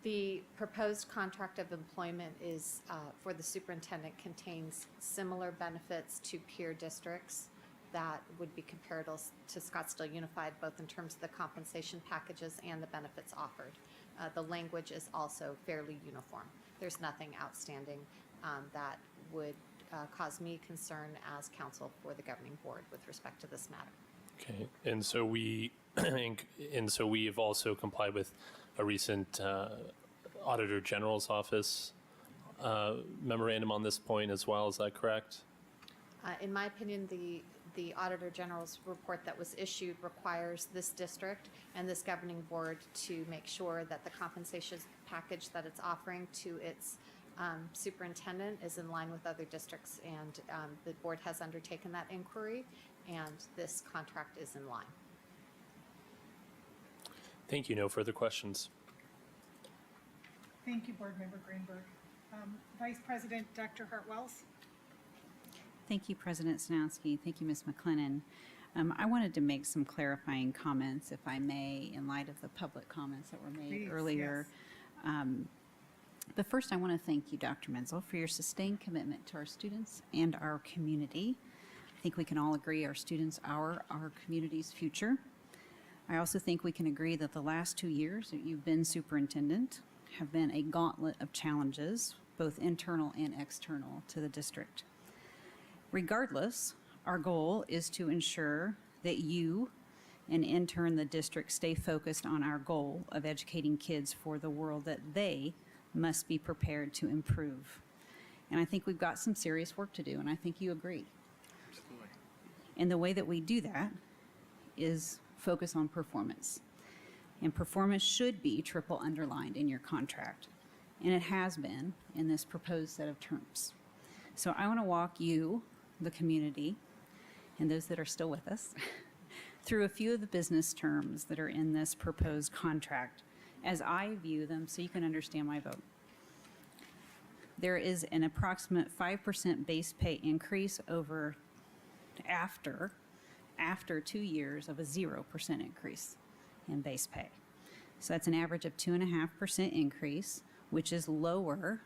The proposed contract of employment is for the superintendent, contains similar benefits to peer districts that would be comparable to Scottsdale Unified, both in terms of the compensation packages and the benefits offered. The language is also fairly uniform. There's nothing outstanding that would cause me concern as counsel for the governing board with respect to this matter. Okay, and so we have also complied with a recent Auditor General's Office memorandum on this point as well. Is that correct? In my opinion, the Auditor General's report that was issued requires this district and this governing board to make sure that the compensation package that it's offering to its superintendent is in line with other districts, and the board has undertaken that inquiry, and this contract is in line. Thank you. No further questions. Thank you, Board Member Greenberg. Vice President Dr. Hartwells. Thank you, President Snowski. Thank you, Ms. McLennan. I wanted to make some clarifying comments, if I may, in light of the public comments that were made Please, earlier. But first, I want to thank you, Dr. Menzel, for your sustained commitment to our students and our community. I think we can all agree our students are our community's future. I also think we can agree that the last 2 years that you've been superintendent have been a gauntlet of challenges, both internal and external, to the district. Regardless, our goal is to ensure that you and in turn the district stay focused on our goal of educating kids for the world that they must be prepared to improve. And I think we've got some serious work to do, and I think you agree. Absolutely. And the way that we do that is focus on performance. And performance should be triple underlined in your contract. And it has been in this proposed set of terms. So I want to walk you, the community, and those that are still with us, through a few of the business terms that are in this proposed contract as I view them so you can understand my vote. There is an approximate 5% base pay increase after 2 years of a 0% increase in base pay. So that's an average of 2.5% increase, which is lower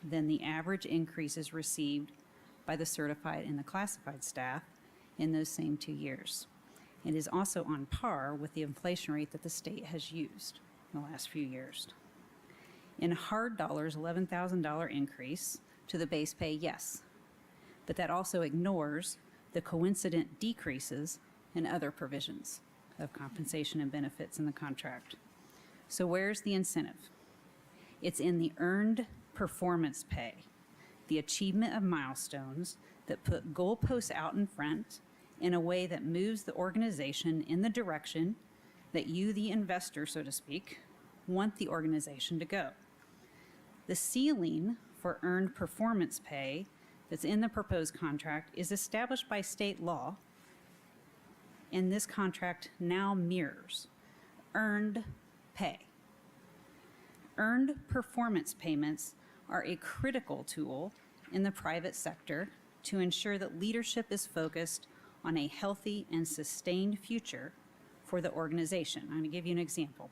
than the average increases received by the certified and the classified staff in those same 2 years. It is also on par with the inflation rate that the state has used in the last few years. In hard dollars, $11,000 increase to the base pay, yes, but that also ignores the coincident decreases in other provisions of compensation and benefits in the contract. So where's the incentive? It's in the earned performance pay, the achievement of milestones that put goalposts out in front in a way that moves the organization in the direction that you, the investor, so to speak, want the organization to go. The ceiling for earned performance pay that's in the proposed contract is established by state law, and this contract now mirrors earned pay. Earned performance payments are a critical tool in the private sector to ensure that leadership is focused on a healthy and sustained future for the organization. I'm going to give you an example.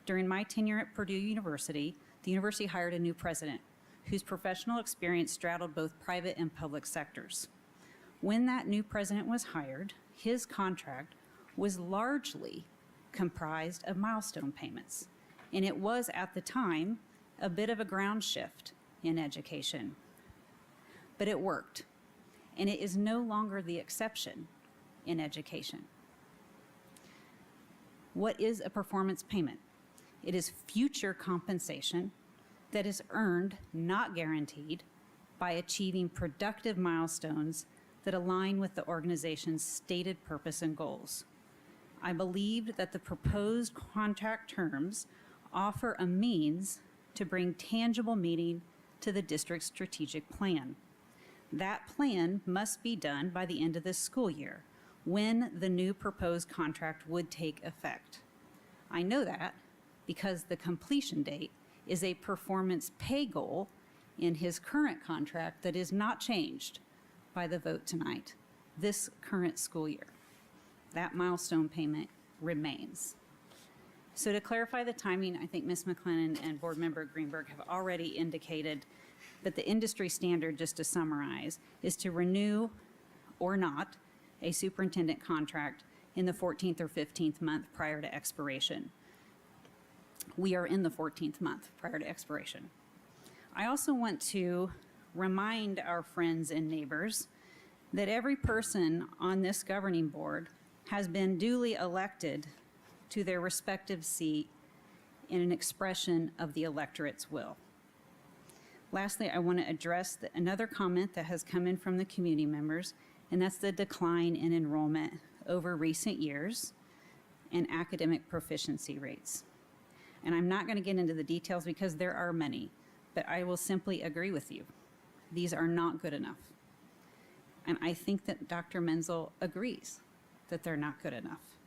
During my tenure at Purdue University, the university hired a new president whose professional experience straddled both private and public sectors. When that new president was hired, his contract was largely comprised of milestone payments. And it was, at the time, a bit of a ground shift in education. But it worked. And it is no longer the exception in education. What is a performance payment? It is future compensation that is earned, not guaranteed, by achieving productive milestones that align with the organization's stated purpose and goals. I believe that the proposed contract terms offer a means to bring tangible meaning to the district's strategic plan. That plan must be done by the end of this school year, when the new proposed contract would take effect. I know that because the completion date is a performance pay goal in his current contract that is not changed by the vote tonight, this current school year. That milestone payment remains. So to clarify the timing, I think Ms. McLennan and Board Member Greenberg have already indicated that the industry standard, just to summarize, is to renew or not a superintendent contract in the 14th or 15th month prior to expiration. We are in the 14th month prior to expiration. I also want to remind our friends and neighbors that every person on this governing board has been duly elected to their respective seat in an expression of the electorate's will. Lastly, I want to address another comment that has come in from the community members, and that's the decline in enrollment over recent years and academic proficiency rates. And I'm not going to get into the details because there are many, but I will simply agree with you. These are not good enough. And I think that Dr. Menzel agrees that they're not good enough.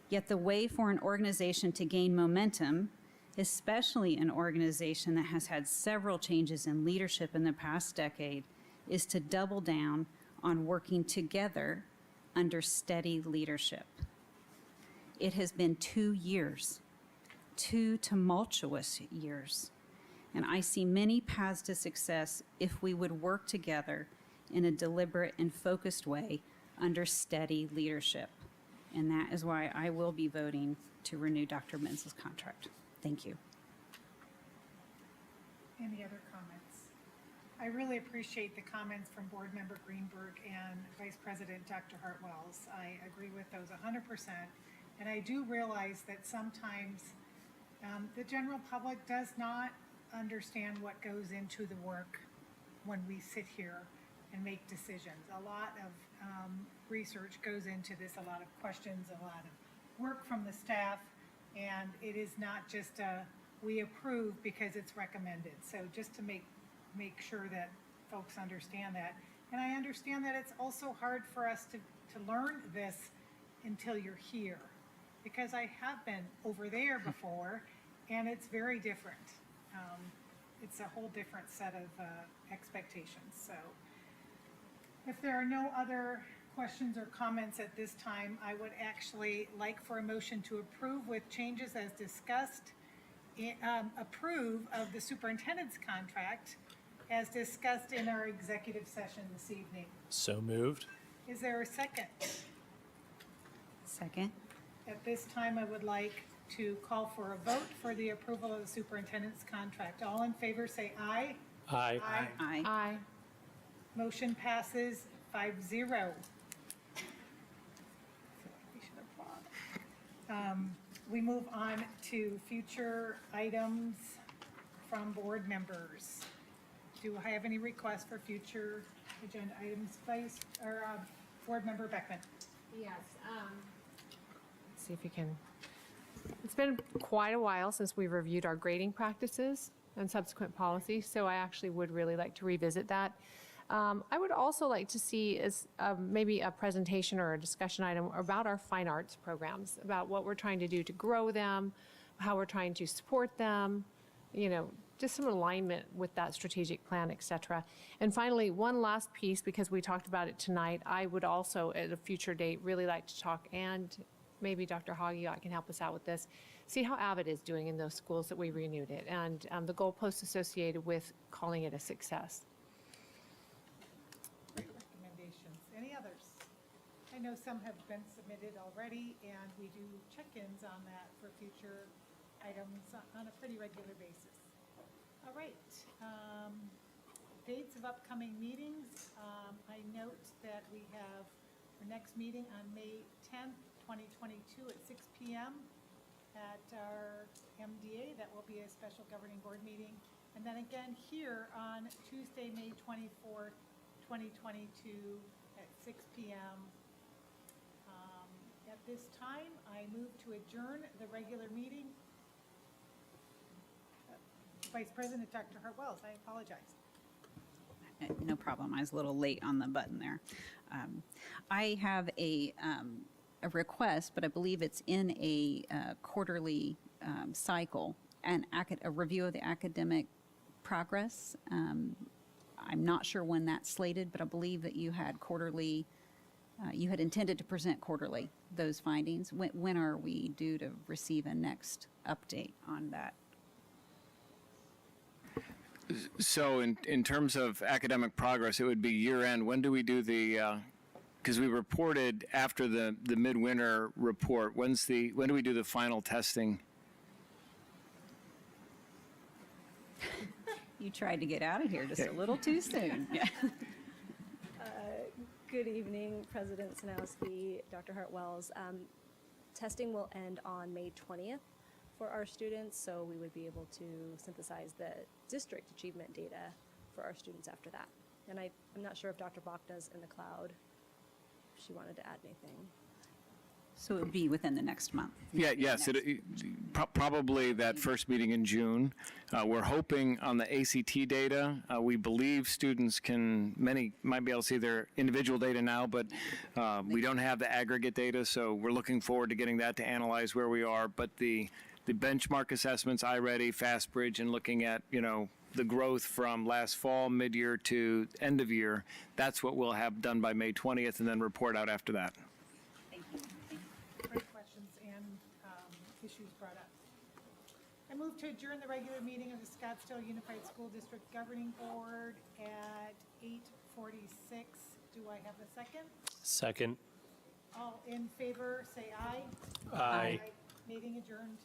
Yet the way for an organization to gain momentum especially an organization that has had several changes in leadership in the past decade, is to double down on working together under steady leadership. It has been 2 years, 2 tumultuous years, and I see many paths to success if we would work together in a deliberate and focused way under steady leadership. And that is why I will be voting to renew Dr. Menzel's contract. Thank you. Any other comments? I really appreciate the comments from Board Member Greenberg and Vice President Dr. Hartwells. I agree with those 100%. And I do realize that sometimes the general public does not understand what goes into the work when we sit here and make decisions. A lot of research goes into this, a lot of questions, a lot of work from the staff, and it is not just we approve because it's recommended. So just to make sure that folks understand that. And I understand that it's also hard for us to learn this until you're here, because I have been over there before, and it's very different. It's a whole different set of expectations. So if there are no other questions or comments at this time, I would actually like for a motion to approve with changes as discussed, approve of the superintendent's contract as discussed in our executive session this evening. So moved. Is there a second? Second. At this time, I would like to call for a vote for the approval of the superintendent's contract. All in favor say aye. Aye. Aye. Aye. Aye. Motion passes 5-0. We should applaud. We move on to future items from board members. Do I have any requests for future agenda items, Board Member Beckman? Yes. Let's see if you can. It's been quite a while since we reviewed our grading practices and subsequent policies, so I actually would really like to revisit that. I would also like to see maybe a presentation or a discussion item about our fine arts programs, about what we're trying to do to grow them, how we're trying to support them, just some alignment with that strategic plan, et cetera. And finally, one last piece, because we talked about it tonight, I would also at a future date really like to talk, and maybe Dr. Hoggy can help us out with this, see how Avid is doing in those schools that we renewed it, and the goalposts associated with calling it a success. Great recommendations. Any others? I know some have been submitted already, and we do check-ins on that for future items on a pretty regular basis. All right. Dates of upcoming meetings. I note that we have our next meeting on May 10th, 2022 at 6 p.m. at our MDA. That will be a special governing board meeting. And then again here on Tuesday, May 24th, 2022 at 6 p.m. At this time, I move to adjourn the regular meeting. Vice President Dr. Hartwells, I apologize. No problem. I was a little late on the button there. I have a request, but I believe it's in a quarterly cycle, and a review of the academic progress. I'm not sure when that's slated, but I believe that you had quarterly, you had intended to present quarterly those findings. When are we due to receive a next update on that? So in terms of academic progress, it would be year end. When do we do the, because we reported after the midwinter report, when do we do the final testing? You tried to get out of here just a little too soon. Yeah. Good evening, President Sanowski, Dr. Hartwells. Testing will end on May 20th for our students, so we would be able to synthesize the district achievement data for our students after that. And I'm not sure if Dr. Bachna's in the cloud, if she wanted to add anything. So it would be within the next month? Yes, probably that first meeting in June. We're hoping on the ACT data, we believe students many might be able to see their individual data now, but we don't have the aggregate data, so we're looking forward to getting that to analyze where we are. But the the benchmark assessments, iReady, FastBridge, and looking at, the growth from last fall, mid-year to end of year. That's what we'll have done by May 20th and then report out after that. Great questions and issues brought up. I move to adjourn the regular meeting of the Scottsdale Unified School District Governing Board at 8:46. Do I have a second? Second. All in favor, say aye. Aye. Meeting adjourned.